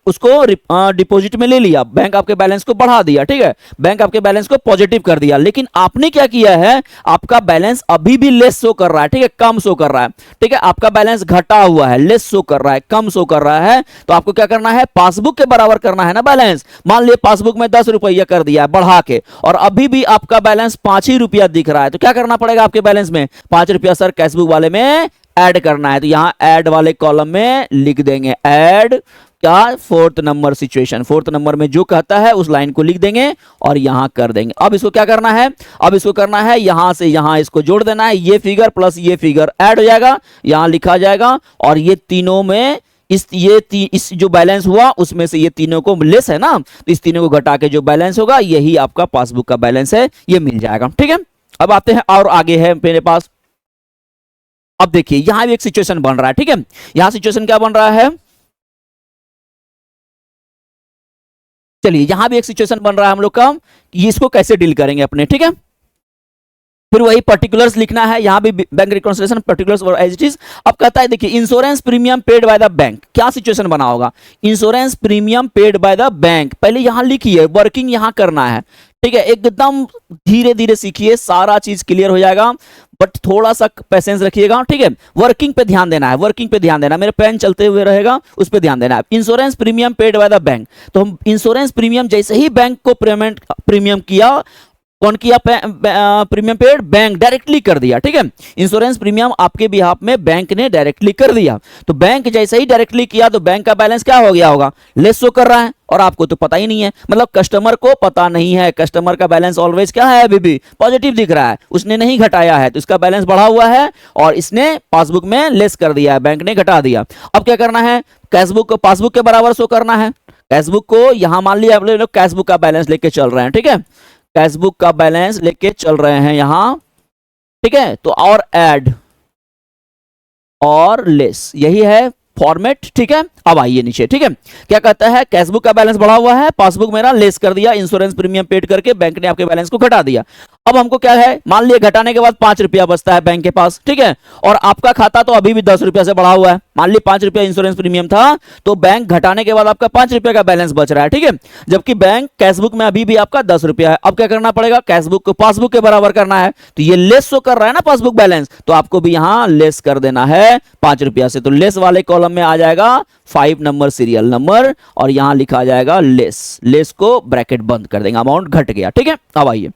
उसको डिपॉजिट में ले लिया, बैंक आपके बैलेंस को बढ़ा दिया, ठीक है, बैंक आपके बैलेंस को पॉजिटिव कर दिया। लेकिन आपने क्या किया है? आपका बैलेंस अभी भी लेस शो कर रहा है, ठीक है, कम शो कर रहा है, ठीक है। आपका बैलेंस घटा हुआ है, लेस शो कर रहा है, कम शो कर रहा है। तो आपको क्या करना है? पासबुक के बराबर करना है ना बैलेंस। मान लिया पासबुक में 10 रुपया कर दिया बढ़ा के, और अभी भी आपका बैलेंस 5 ही रुपया दिख रहा है, तो क्या करना पड़ेगा आपके बैलेंस में? 5 रुपया सर कैशबुक वाले में ऐड करना है। तो यहां ऐड वाले कॉलम में लिख देंगे ऐड क्या? 4th number situation, 4th number में जो कहता है उस लाइन को लिख देंगे और यहां कर देंगे। अब इसको क्या करना है? अब इसको करना है यहां से यहां इसको जोड़ देना है, ये फिगर प्लस ये फिगर ऐड हो जाएगा, यहां लिखा जाएगा, और ये तीनों में इस जो बैलेंस हुआ उसमें से ये तीनों को लेस है ना, तो इस तीनों को घटा के जो बैलेंस होगा यही आपका पासबुक का बैलेंस है, ये मिल जाएगा, ठीक है। अब आते हैं और आगे है मेरे पास। अब देखिए यहां भी एक सिचुएशन बन रहा है, ठीक है। यहां सिचुएशन क्या बन रहा है? चलिए यहां भी एक सिचुएशन बन रहा है हम लोग का, इसको कैसे डील करेंगे अपने, ठीक है। फिर वही पर्टिकुलर्स लिखना है, यहां भी बैंक रिकॉन्सिलिएशन पर्टिकुलर्स और एज इट इज। अब कहता है देखिए insurance premium paid by the bank, क्या सिचुएशन बना होगा? Insurance premium paid by the bank, पहले यहां लिखिए, वर्किंग यहां करना है, ठीक है। एकदम धीरे धीरे सीखिए, सारा चीज क्लियर हो जाएगा, बट थोड़ा सा पेशेंस रखिएगा, ठीक है। वर्किंग पे ध्यान देना है, वर्किंग पे ध्यान देना, मेरे पेन चलते हुए रहेगा, उस पे ध्यान देना है। Insurance premium paid by the bank, तो हम इंश्योरेंस प्रीमियम जैसे ही बैंक को प्रीमियम किया, कौन किया प्रीमियम पेड? बैंक डायरेक्टली कर दिया, ठीक है। इंश्योरेंस प्रीमियम आपके बिहाफ में बैंक ने डायरेक्टली कर दिया, तो बैंक जैसे ही डायरेक्टली किया तो बैंक का बैलेंस क्या हो गया होगा? लेस शो कर रहा है, और आपको तो पता ही नहीं है, मतलब कस्टमर को पता नहीं है, कस्टमर का बैलेंस ऑलवेज क्या है? अभी भी पॉजिटिव दिख रहा है, उसने नहीं घटाया है, तो इसका बैलेंस बढ़ा हुआ है और इसने पासबुक में लेस कर दिया है, बैंक ने घटा दिया। अब क्या करना है? कैशबुक को पासबुक के बराबर शो करना है। कैशबुक को यहां मान लिया आप लोग कैशबुक का बैलेंस लेके चल रहे हैं, ठीक है, कैशबुक का बैलेंस लेके चल रहे हैं यहां, ठीक है। तो और ऐड और लेस, यही है फॉर्मेट, ठीक है। अब आइए नीचे, ठीक है, क्या कहता है? कैशबुक का बैलेंस बढ़ा हुआ है, पासबुक मेरा लेस कर दिया, इंश्योरेंस प्रीमियम पेड करके बैंक ने आपके बैलेंस को घटा दिया। अब हमको क्या है? मान लिया घटाने के बाद 5 रुपया बचता है बैंक के पास, ठीक है, और आपका खाता तो अभी भी 10 रुपया से बढ़ा हुआ है। मान ली 5 रुपया इंश्योरेंस प्रीमियम था, तो बैंक घटाने के बाद आपका 5 रुपया का बैलेंस बच रहा है, ठीक है, जबकि बैंक कैशबुक में अभी भी आपका 10 रुपया है। अब क्या करना पड़ेगा? कैशबुक को पासबुक के बराबर करना है, तो ये लेस शो कर रहा है ना पासबुक बैलेंस, तो आपको भी यहां लेस कर देना है 5 रुपया से। तो लेस वाले कॉलम में आ जाएगा 5 नंबर सीरियल नंबर, और यहां लिखा जाएगा लेस, लेस को ब्रैकेट बंद कर देंगे, अमाउंट घट गया, ठीक है। अब आइए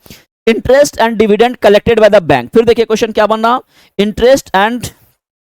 interest and dividend collected by the bank, फिर देखिए क्वेश्चन क्या बन रहा? इंटरेस्ट एंड,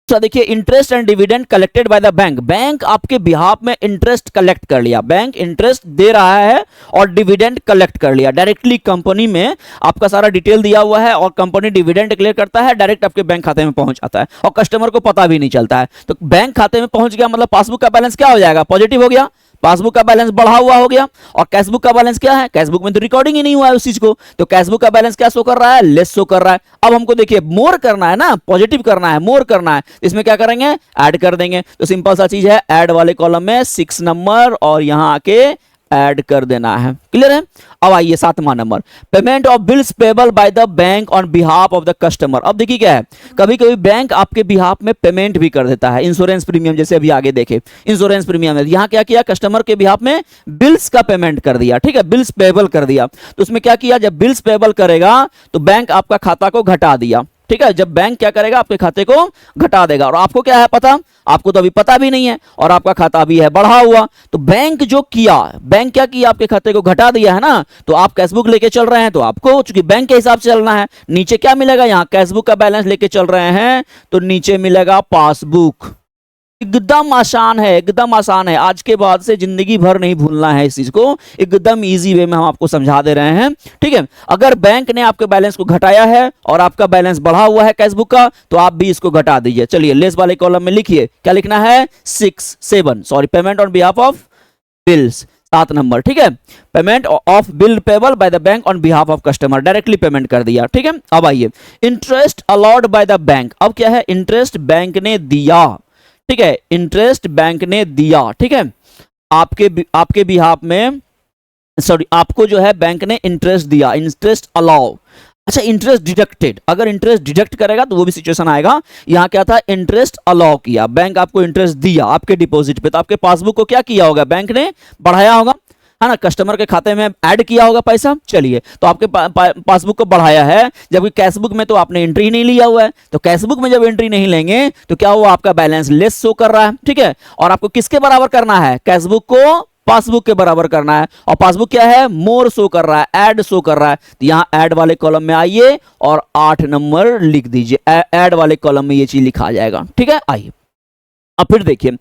देखिए interest and dividend collected by the bank, bank आपके बिहाफ में इंटरेस्ट कलेक्ट कर लिया, बैंक इंटरेस्ट दे रहा है और डिविडेंड कलेक्ट कर लिया डायरेक्टली कंपनी में, आपका सारा डिटेल दिया हुआ है, और कंपनी डिविडेंड डिक्लेयर करता है, डायरेक्ट आपके बैंक खाते में पहुंच जाता है, और कस्टमर को पता भी नहीं चलता है। तो बैंक खाते में पहुंच गया, मतलब पासबुक का बैलेंस क्या हो जाएगा? पॉजिटिव हो गया, पासबुक का बैलेंस बढ़ा हुआ हो गया, और कैशबुक का बैलेंस क्या है? कैशबुक में तो रिकॉर्डिंग ही नहीं हुआ है उस चीज को, तो कैशबुक का बैलेंस क्या शो कर रहा है? लेस शो कर रहा है। अब हमको देखिए मोर करना है ना, पॉजिटिव करना है, मोर करना है, इसमें क्या करेंगे? ऐड कर देंगे। तो सिंपल सा चीज है, ऐड वाले कॉलम में 6 नंबर और यहां आके ऐड कर देना है। क्लियर है? अब आइए 7वां number, payment of bills payable by the bank on behalf of the customer. अब देखिए क्या है, कभी कभी बैंक आपके बिहाफ में पेमेंट भी कर देता है, इंश्योरेंस प्रीमियम, जैसे अभी आगे देखे इंश्योरेंस प्रीमियम है, यहाँ क्या किया, कस्टमर के बिहाफ में बिल्स का पेमेंट कर दिया, ठीक है, बिल्स पेबल कर दिया। तो उसमें क्या किया, जब बिल्स पेबल करेगा तो बैंक आपका खाता को घटा दिया, ठीक है, जब बैंक क्या करेगा, आपके खाते को घटा देगा। और आपको क्या है पता, आपको तो अभी पता भी नहीं है, और आपका खाता भी है बढ़ा हुआ। तो बैंक जो किया, बैंक क्या किया, आपके खाते को घटा दिया है ना, तो आप कैशबुक लेके चल रहे हैं, तो आपको चूंकि बैंक के हिसाब से चलना है, नीचे क्या मिलेगा, यहां कैशबुक का बैलेंस लेके चल रहे हैं तो नीचे मिलेगा पासबुक। एकदम आसान है, एकदम आसान है, आज के बाद से जिंदगी भर नहीं भूलना है इस चीज को, एकदम इजी वे में हम आपको समझा दे रहे हैं, ठीक है। अगर बैंक ने आपके बैलेंस को घटाया है और आपका बैलेंस बढ़ा हुआ है कैशबुक का, तो आप भी इसको घटा दीजिए। चलिए लेस वाले कॉलम में लिखिए, क्या लिखना है, 7 payment on behalf of bills, 7 number, ठीक है, payment of bill payable by the bank on behalf of customer, directly payment कर दिया, ठीक है। अब आइए interest allowed by the bank, अब क्या है, इंटरेस्ट बैंक ने दिया, ठीक है, इंटरेस्ट बैंक ने दिया, ठीक है, आपके बिहाफ में, सॉरी आपको जो है बैंक ने इंटरेस्ट दिया, इंटरेस्ट अलाउ। अच्छा, इंटरेस्ट डिडक्टेड, अगर इंटरेस्ट डिडक्ट करेगा तो वो भी सिचुएशन आएगा। यहां क्या था, इंटरेस्ट अलाउ किया, बैंक आपको इंटरेस्ट दिया आपके डिपॉजिट पे, तो आपके पासबुक को क्या किया होगा, बैंक ने बढ़ाया होगा, है ना, कस्टमर के खाते में ऐड किया होगा पैसा। चलिए, तो आपके पासबुक को बढ़ाया है, जबकि कैशबुक में तो आपने एंट्री नहीं लिया हुआ है, तो कैशबुक में जब एंट्री नहीं लेंगे तो क्या हुआ, आपका बैलेंस लेस शो कर रहा है, ठीक है। और आपको किसके बराबर करना है, कैशबुक को पासबुक के बराबर करना है, और पासबुक क्या है, मोर शो कर रहा है, ऐड शो कर रहा है, तो यहां ऐड वाले कॉलम में आइए और 8 नंबर लिख दीजिए, ऐड वाले कॉलम में ये चीज लिखा जाएगा, ठीक है। आइए अब फिर देखिए,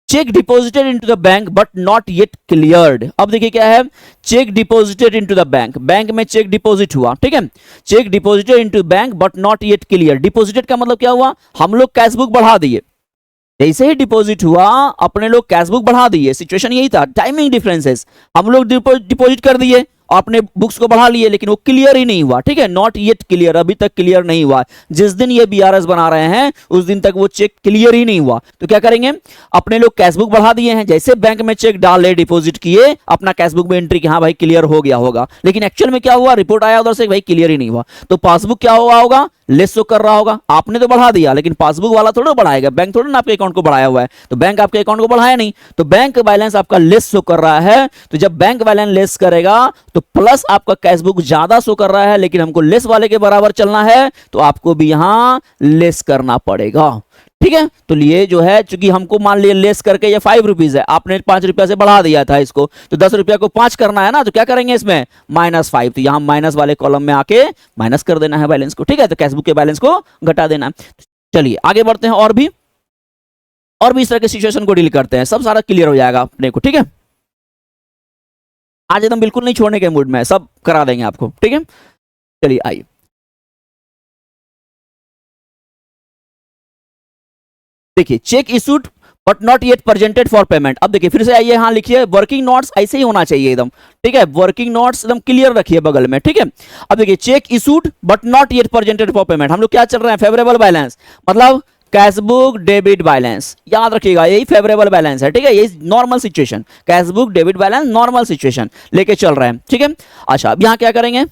check deposited into the bank but not yet cleared. अब देखिए क्या है, cheque deposited into the bank, bank में चेक डिपॉजिट हुआ, ठीक है, cheque deposited into bank but not yet clear. Deposited का मतलब क्या हुआ, हम लोग कैशबुक बढ़ा दिए, जैसे ही डिपॉजिट हुआ अपने लोग कैशबुक बढ़ा दिए, सिचुएशन यही था, टाइमिंग डिफरेंसेस, हम लोग डिपॉजिट कर दिए और अपने बुक्स को बढ़ा लिए, लेकिन वो क्लियर ही नहीं हुआ, ठीक है, नॉट येट क्लियर, अभी तक क्लियर नहीं हुआ। जिस दिन ये बीआरएस बना रहे हैं उस दिन तक वो चेक क्लियर ही नहीं हुआ, तो क्या करेंगे, अपने लोग कैशबुक बढ़ा दिए हैं, जैसे बैंक में चेक डाले, डिपॉजिट किए, अपना कैशबुक में एंट्री की, हाँ भाई क्लियर हो गया होगा, लेकिन एक्चुअल में क्या हुआ, रिपोर्ट आया उधर से भाई क्लियर ही नहीं हुआ, तो पासबुक क्या हुआ होगा, लेस शो कर रहा होगा। आपने तो बढ़ा दिया, लेकिन पासबुक वाला थोड़ा बढ़ाएगा, बैंक थोड़ा ना आपके अकाउंट को बढ़ाया हुआ है, तो बैंक आपके अकाउंट को बढ़ाया नहीं, तो बैंक बैलेंस आपका लेस शो कर रहा है। तो जब बैंक बैलेंस लेस करेगा तो प्लस आपका कैशबुक ज्यादा शो कर रहा है, लेकिन हमको लेस वाले के बराबर चलना है, तो आपको भी यहां लेस करना पड़ेगा, ठीक है। तो ये जो है, चूंकि हमको मान लिया लेस करके ये 5 रुपीज है, आपने 5 रुपया से बढ़ा दिया था इसको, तो 10 रुपया को 5 करना है ना, तो क्या करेंगे इसमें, -5, तो यहां माइनस वाले कॉलम में आके माइनस कर देना है बैलेंस को, ठीक है, तो कैशबुक के बैलेंस को घटा देना है। चलिए आगे बढ़ते हैं, और भी इस तरह के सिचुएशन को डील करते हैं, सब सारा क्लियर हो जाएगा अपने को, ठीक है। आज एकदम बिल्कुल नहीं छोड़ने के मूड में, सब करा देंगे आपको, ठीक है। चलिए आइए, देखिए, check issued but not yet presented for payment. अब देखिए फिर से आइए, हाँ लिखिए, वर्किंग नोट्स ऐसे ही होना चाहिए एकदम, ठीक है, वर्किंग नोट्स एकदम क्लियर रखिए बगल में, ठीक है। अब देखिए, check issued but not yet presented for payment, हम लोग क्या चल रहे हैं, फेवरेबल बैलेंस, मतलब कैशबुक डेबिट बैलेंस, याद रखिएगा यही फेवरेबल बैलेंस है, ठीक है, यही normal situation, cashbook debit balance normal situation लेके चल रहे हैं, ठीक है। अच्छा, अब यहां क्या करेंगे,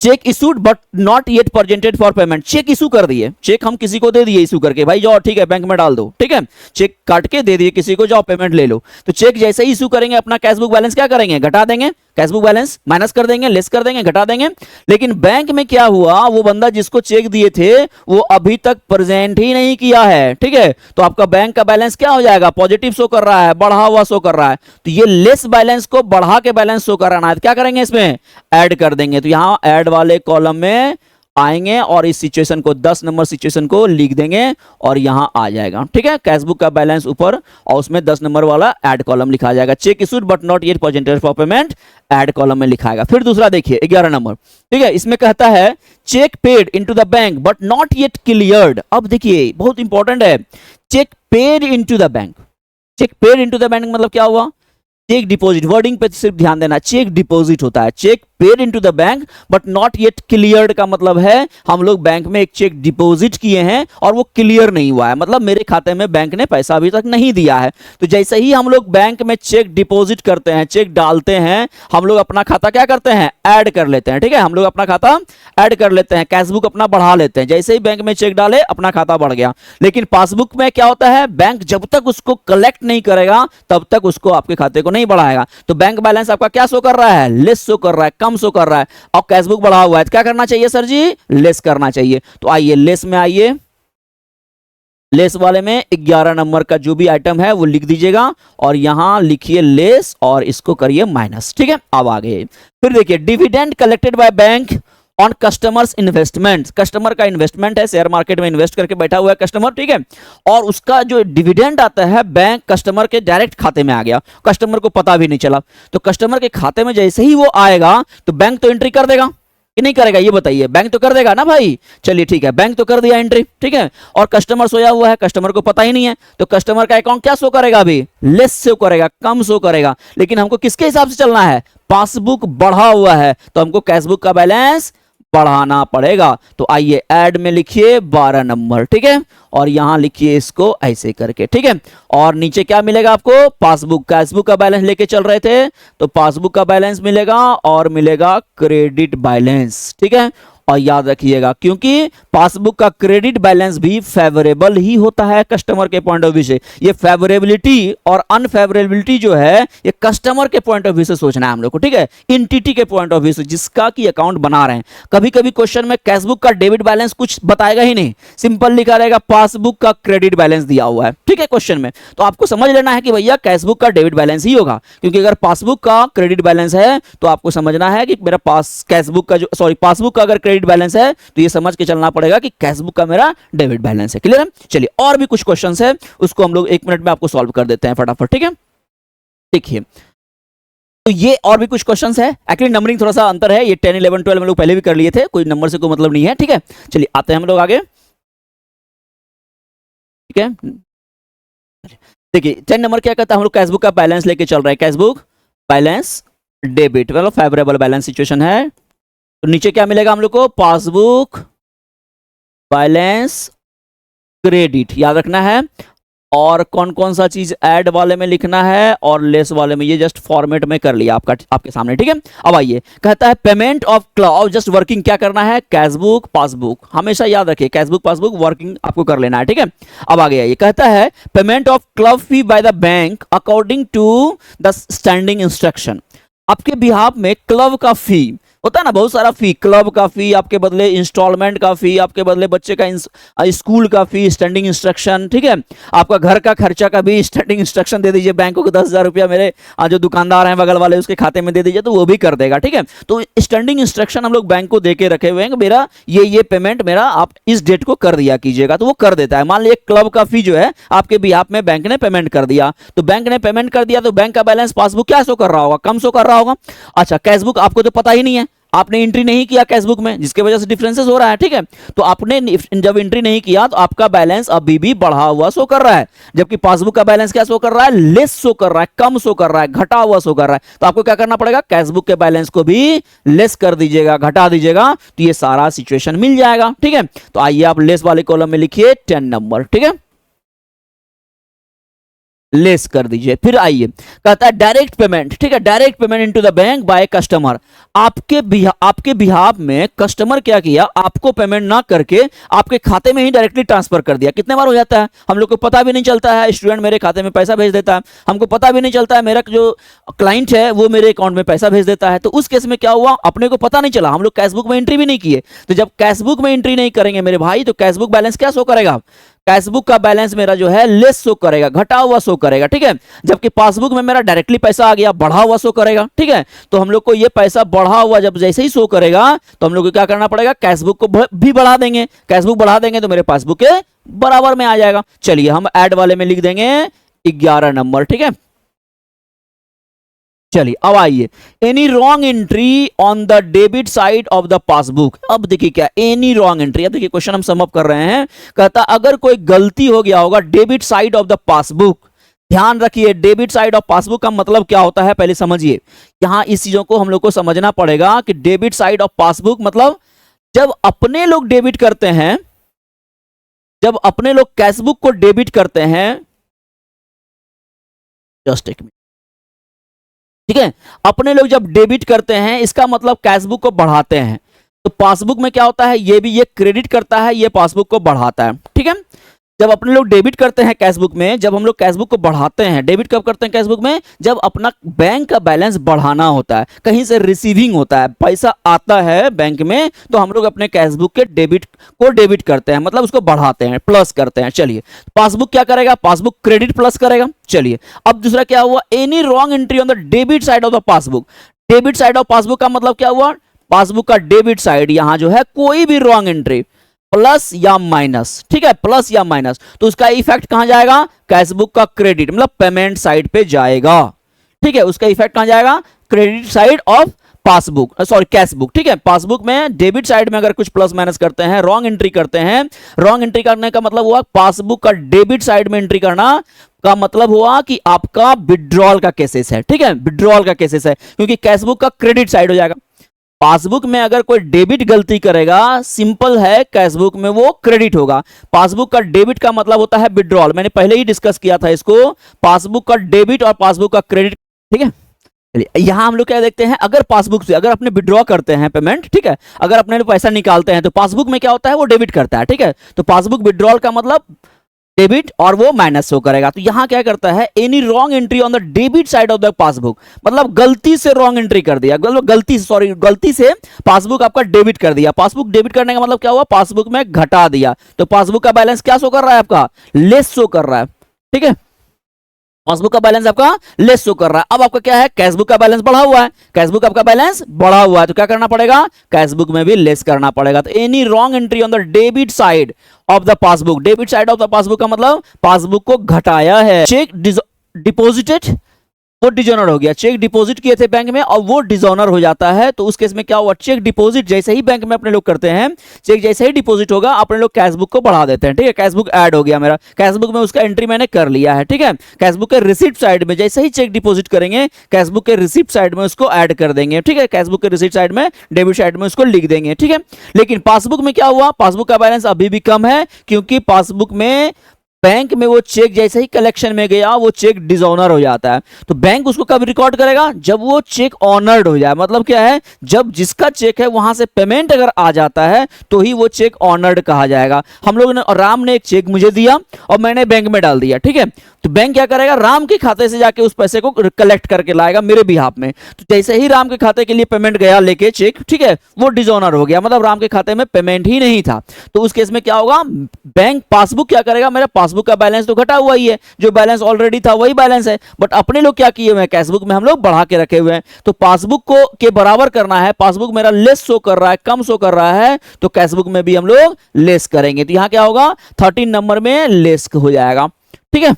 cheque issued but not yet presented for payment, cheque issue कर दिए, चेक हम किसी को दे दिए इशू करके, भाई जाओ ठीक है बैंक में डाल दो, ठीक है, चेक काट के दे दिए किसी को, जाओ पेमेंट ले लो। तो चेक जैसे ही इशू करेंगे अपना कैशबुक बैलेंस क्या करेंगे, घटा देंगे, कैशबुक बैलेंस माइनस कर देंगे, लेस कर देंगे, घटा देंगे। लेकिन बैंक में क्या हुआ, वो बंदा जिसको चेक दिए थे वो अभी तक प्रेजेंट ही नहीं किया है, ठीक है, तो आपका बैंक का बैलेंस क्या हो जाएगा, पॉजिटिव शो कर रहा है, बढ़ा हुआ शो कर रहा है, तो ये लेस बैलेंस को बढ़ा के बैलेंस शो कराना है, तो क्या करेंगे, इसमें ऐड कर देंगे, तो यहां ऐड वाले कॉलम में आएंगे और इस सिचुएशन को 10 नंबर सिचुएशन को लिख देंगे और यहां आ जाएगा, ठीक है, कैशबुक का बैलेंस ऊपर और उसमें 10 नंबर वाला ऐड कॉलम लिखा जाएगा, check issued but not yet presented for payment, add column में लिखाएगा। फिर दूसरा देखिए 11 नंबर, ठीक है, इसमें कहता है cheque paid into the bank but not yet cleared. अब देखिए बहुत इंपॉर्टेंट है, cheque paid into the bank, cheque paid into the bank मतलब क्या हुआ, चेक डिपॉजिट, वर्डिंग पे सिर्फ ध्यान देना, चेक डिपॉजिट होता है, cheque paid into the bank but not yet cleared का मतलब है हम लोग बैंक में एक चेक डिपॉजिट किए हैं और वो क्लियर नहीं हुआ है, मतलब मेरे खाते में बैंक ने पैसा अभी तक नहीं दिया है। तो जैसे ही हम लोग बैंक में चेक डिपॉजिट करते हैं, चेक डालते हैं, हम लोग अपना खाता क्या करते हैं, ऐड कर लेते हैं, ठीक है, हम लोग अपना खाता ऐड कर लेते हैं, कैशबुक अपना बढ़ा लेते हैं। जैसे ही बैंक में चेक डाले अपना खाता बढ़ गया। लेकिन पासबुक में क्या होता है, बैंक जब तक उसको कलेक्ट नहीं करेगा तब तक उसको आपके खाते को नहीं बढ़ाएगा। तो बैंक बैलेंस आपका क्या शो कर रहा है, लेस शो कर रहा है, कम शो कर रहा है, और कैशबुक बढ़ा हुआ है, तो क्या करना चाहिए सर जी, लेस करना चाहिए। तो आइए लेस में आइए, लेस वाले में 11 नंबर का जो भी आइटम है वो लिख दीजिएगा और यहां लिखिए लेस और इसको करिए माइनस, ठीक है। अब आगे फिर देखिए, dividend collected by bank on customers investment, customer का इन्वेस्टमेंट है, शेयर मार्केट में इन्वेस्ट करके बैठा हुआ है कस्टमर, ठीक है, और उसका जो डिविडेंड आता है बैंक कस्टमर के डायरेक्ट खाते में आ गया, कस्टमर को पता भी नहीं चला। तो कस्टमर के खाते में जैसे ही वो आएगा तो बैंक तो एंट्री कर देगा कि नहीं करेगा, ये बताइए, बैंक तो कर देगा ना भाई। चलिए ठीक है, बैंक तो कर दिया एंट्री, ठीक है, और कस्टमर सोया हुआ है, कस्टमर को पता ही नहीं है, तो कस्टमर का अकाउंट क्या शो करेगा, अभी लेस शो करेगा, कम शो करेगा। लेकिन हमको किसके हिसाब से चलना है, पासबुक बढ़ा हुआ है तो हमको कैशबुक का बैलेंस बढ़ाना पड़ेगा। तो आइए ऐड में लिखिए 12 नंबर, ठीक है, और यहां लिखिए इसको ऐसे करके, ठीक है, और नीचे क्या मिलेगा आपको, पासबुक, कैशबुक का बैलेंस लेके चल रहे थे तो पासबुक का बैलेंस मिलेगा और मिलेगा क्रेडिट बैलेंस, ठीक है। और याद रखिएगा क्योंकि पासबुक का क्रेडिट बैलेंस भी फेवरेबल ही होता है कस्टमर के पॉइंट ऑफ व्यू से। ये फेवरेबिलिटी और अनफेवरेबिलिटी जो है ये कस्टमर के पॉइंट ऑफ व्यू से सोचना है हम लोग को, ठीक है, एंटिटी के पॉइंट ऑफ व्यू से जिसका की अकाउंट बना रहे हैं। कभी कभी क्वेश्चन में कैशबुक का डेबिट बैलेंस कुछ बताएगा ही नहीं, सिंपल लिखा रहेगा पासबुक का क्रेडिट बैलेंस दिया हुआ है, ठीक है, क्वेश्चन में। तो आपको समझ लेना है कि भैया कैशबुक का डेबिट बैलेंस ही होगा, क्योंकि अगर पासबुक का क्रेडिट बैलेंस है तो आपको समझना है कि मेरा पास कैशबुक का जो सॉरी पासबुक का अगर क्रेडिट बैलेंस है तो ये समझ के चलना पड़ेगा कि कैशबुक का मेरा डेबिट बैलेंस है। क्लियर है? चलिए और भी कुछ क्वेश्चंस है उसको हम लोग 1 मिनट में आपको सॉल्व कर देते हैं फटाफट, ठीक है। देखिए तो ये और भी कुछ क्वेश्चंस है, एक्चुअली नंबरिंग थोड़ा सा अंतर है, ये 10 11 12 हम लोग पहले भी कर लिए थे, कोई नंबर से कोई मतलब नहीं है, ठीक है। चलिए आते हैं हम लोग आगे, ठीक है। देखिए 10 नंबर क्या कहता है, हम लोग कैशबुक का बैलेंस लेके चल रहे हैं, कैशबुक बैलेंस डेबिट, मतलब फेवरेबल बैलेंस सिचुएशन है। तो नीचे क्या मिलेगा हम लोग को, पासबुक बैलेंस क्रेडिट, याद रखना है। और कौन कौन सा चीज ऐड वाले में लिखना है और लेस वाले में, ये जस्ट फॉर्मेट में कर लिया आपके सामने, ठीक है। अब आइए कहता है payment of club, just working क्या करना है, कैशबुक पासबुक, हमेशा याद रखिए कैशबुक पासबुक वर्किंग आपको कर लेना है, ठीक है। अब आगे आइए कहता है payment of club fee by the bank according to the standing instruction, आपके बिहाफ में क्लब का फी होता है ना, बहुत सारा फी, क्लब का फी, आपके बदले इंस्टॉलमेंट का फी, आपके बदले बच्चे का स्कूल का फी, स्टैंडिंग इंस्ट्रक्शन, ठीक है, आपका घर का खर्चा का भी स्टैंडिंग इंस्ट्रक्शन दे दीजिए, बैंकों को 10,000 रुपया मेरे जो दुकानदार हैं बगल वाले उसके खाते में दे दीजिए तो वो भी कर देगा, ठीक है। तो स्टैंडिंग इंस्ट्रक्शन हम लोग बैंक को दे के रखे हुए हैं कि मेरा ये पेमेंट मेरा आप इस डेट को कर दिया कीजिएगा, तो वो कर देता है। मान लीजिए क्लब का फी जो है आपके बिहाफ में बैंक ने पेमेंट कर दिया, तो बैंक ने पेमेंट कर दिया तो बैंक का बैलेंस पासबुक क्या शो कर रहा होगा, कम शो कर रहा होगा। अच्छा कैशबुक आपको तो पता ही नहीं है, आपने एंट्री नहीं किया कैशबुक में, जिसकी वजह से डिफरेंसेस हो रहा है, ठीक है। तो आपने जब एंट्री नहीं किया तो आपका बैलेंस अभी भी बढ़ा हुआ शो कर रहा है, जबकि पासबुक का बैलेंस क्या शो कर रहा है, लेस शो कर रहा है, कम शो कर रहा है, घटा हुआ शो कर रहा है। तो आपको क्या करना पड़ेगा, कैशबुक के बैलेंस को भी लेस कर दीजिएगा, घटा दीजिएगा, तो ये सारा सिचुएशन मिल जाएगा, ठीक है। तो आइए आप लेस वाले कॉलम में लिखिए 10 नंबर, ठीक है, लेस कर दीजिए। फिर आइए कहता है डायरेक्ट पेमेंट, ठीक है, direct payment into the bank by customer, आपके बिहाफ में कस्टमर क्या किया, आपको पेमेंट ना करके आपके खाते में ही डायरेक्टली ट्रांसफर कर दिया। कितने बार हो जाता है, हम लोग को पता भी नहीं चलता है, स्टूडेंट मेरे खाते में पैसा भेज देता है, हमको पता भी नहीं चलता है, मेरा जो क्लाइंट है वो मेरे अकाउंट में पैसा भेज देता है। तो उस केस में क्या हुआ, अपने को पता नहीं चला, हम लोग कैशबुक में एंट्री भी नहीं किए। तो जब कैशबुक में एंट्री नहीं करेंगे मेरे भाई तो कैशबुक बैलेंस क्या शो करेगा, कैशबुक का बैलेंस मेरा जो है लेस शो करेगा, घटा हुआ शो करेगा, ठीक है। जबकि पासबुक में मेरा डायरेक्टली पैसा आ गया, बढ़ा हुआ शो करेगा, ठीक है। तो हम लोग को ये पैसा बढ़ा हुआ जब जैसे ही शो करेगा तो हम लोग को क्या करना पड़ेगा, कैशबुक को भी बढ़ा देंगे, कैशबुक बढ़ा देंगे तो मेरे पासबुक के बराबर में आ जाएगा। चलिए हम ऐड वाले में लिख देंगे 11 नंबर, ठीक है। चलिए अब आइए any wrong entry on the debit side of the passbook. अब देखिए क्या एनी रॉन्ग एंट्री, अब देखिए क्वेश्चन हम सम अप कर रहे हैं, कहता अगर कोई गलती हो गया होगा debit side of the passbook, ध्यान रखिए, डेबिट साइड ऑफ पासबुक का मतलब क्या होता है पहले समझिए। यहां इस चीजों को हम लोग को समझना पड़ेगा कि डेबिट साइड ऑफ पासबुक मतलब जब अपने लोग डेबिट करते हैं, जब अपने लोग कैशबुक को डेबिट करते हैं, जस्ट एक मिनट, ठीक है, अपने लोग जब डेबिट करते हैं इसका मतलब कैशबुक को बढ़ाते हैं। तो पासबुक में क्या होता है, ये भी ये क्रेडिट करता है, ये पासबुक को बढ़ाता है, ठीक है। जब अपने लोग डेबिट करते हैं कैशबुक में, जब हम लोग कैशबुक को बढ़ाते हैं, डेबिट कब करते हैं कैशबुक में, जब अपना बैंक का बैलेंस बढ़ाना होता है, कहीं से रिसीविंग होता है, पैसा आता है बैंक में, तो हम लोग अपने कैशबुक के डेबिट को डेबिट करते हैं, मतलब उसको बढ़ाते हैं, प्लस करते हैं। चलिए, पासबुक क्या करेगा, पासबुक क्रेडिट प्लस करेगा। चलिए, अब दूसरा क्या हुआ, any wrong entry on the debit side of the passbook. Debit side of passbook का मतलब क्या हुआ, पासबुक का डेबिट साइड, यहां जो है कोई भी रॉन्ग एंट्री प्लस या माइनस, ठीक है, प्लस या माइनस, तो उसका इफेक्ट कहां जाएगा, कैशबुक का क्रेडिट मतलब पेमेंट साइड पे जाएगा, ठीक है। उसका इफेक्ट कहां जाएगा, credit side of passbook, sorry cashbook, ठीक है। पासबुक में डेबिट साइड में अगर कुछ प्लस माइनस करते हैं, रॉन्ग एंट्री करते हैं, रॉन्ग एंट्री करने का मतलब हुआ पासबुक का डेबिट साइड में एंट्री करना का मतलब हुआ कि आपका विड्रॉल का केसेस है, ठीक है, विड्रॉल का केसेस है, क्योंकि कैशबुक का क्रेडिट साइड हो जाएगा। पासबुक में अगर कोई डेबिट गलती करेगा, सिंपल है, कैशबुक में वो क्रेडिट होगा। पासबुक का डेबिट का मतलब होता है विड्रॉल, मैंने पहले ही डिस्कस किया था इसको, पासबुक का डेबिट और पासबुक का क्रेडिट, ठीक है। चलिए, यहां हम लोग क्या देखते हैं, अगर पासबुक से अगर अपने विड्रॉ करते हैं पेमेंट, ठीक है, अगर अपने पैसा निकालते हैं तो पासबुक में क्या होता है, वो डेबिट करता है, ठीक है। तो पासबुक विड्रॉल का मतलब डेबिट और वो माइनस शो करेगा। तो यहां क्या करता है, any wrong entry on the debit side of the passbook, मतलब गलती से रॉन्ग एंट्री कर दिया, गलती से पासबुक आपका डेबिट कर दिया। पासबुक डेबिट करने का मतलब क्या हुआ, पासबुक में घटा दिया, तो पासबुक का बैलेंस क्या शो कर रहा है, आपका लेस शो कर रहा है, ठीक है। पासबुक का बैलेंस आपका लेस शो कर रहा है। अब आपका क्या है, कैशबुक का बैलेंस बढ़ा हुआ है, कैशबुक आपका बैलेंस बढ़ा हुआ है, तो क्या करना पड़ेगा, कैशबुक में भी लेस करना पड़ेगा। तो any wrong entry on the debit side of the passbook, debit side of the passbook का मतलब पासबुक को घटाया है। चेक डिपॉजिटेड, वो डिजोनर हो गया, चेक डिपॉजिट किए थे बैंक में और वो डिजोनर हो जाता है, तो उस केस में क्या हुआ, चेक डिपॉजिट जैसे ही बैंक में अपने लोग करते हैं, चेक जैसे ही डिपॉजिट होगा अपने लोग कैशबुक को बढ़ा देते हैं, ठीक है। कैशबुक ऐड हो गया मेरा, कैशबुक में उसका एंट्री मैंने कर लिया है, ठीक है। कैशबुक के रिसिप्ट साइड में जैसे ही चेक डिपॉजिट करेंगे, कैशबुक के रिसिप्ट साइड में उसको ऐड कर देंगे, ठीक है। कैशबुक के रिसिप्ट साइड में, डेबिट साइड में उसको लिख देंगे, ठीक है। लेकिन पासबुक में क्या हुआ, पासबुक का बैलेंस अभी भी कम है, क्योंकि पासबुक में बैंक में वो चेक जैसे ही कलेक्शन में गया वो चेक डिसऑनर हो जाता है। तो बैंक उसको कब रिकॉर्ड करेगा, जब वो चेक ऑनर्ड हो जाए। मतलब क्या है, जब जिसका चेक है वहां से पेमेंट अगर आ जाता है तो ही वो चेक ऑनर्ड कहा जाएगा। हम लोग ने, राम ने एक चेक मुझे दिया और मैंने बैंक में डाल दिया, ठीक है। तो बैंक क्या करेगा, राम के खाते से जाके उस पैसे को कलेक्ट करके लाएगा मेरे बिहाफ में। तो जैसे ही राम के खाते के लिए पेमेंट गया लेके चेक, ठीक है, वो डिसऑनर हो गया, मतलब राम के खाते में पेमेंट ही नहीं था। तो उस केस में क्या होगा, बैंक पासबुक क्या करेगा, मेरा पासबुक का बैलेंस तो घटा हुआ ही है, जो बैलेंस ऑलरेडी था वही बैलेंस है, बट अपने लोग क्या किए हुए हैं, कैशबुक में हम लोग बढ़ा के रखे हुए हैं। तो पासबुक को के बराबर करना है, पासबुक मेरा लेस शो कर रहा है, कम शो कर रहा है, तो कैशबुक में भी हम लोग लेस करेंगे। तो यहां क्या होगा, 13 नंबर में लेस हो जाएगा, ठीक है।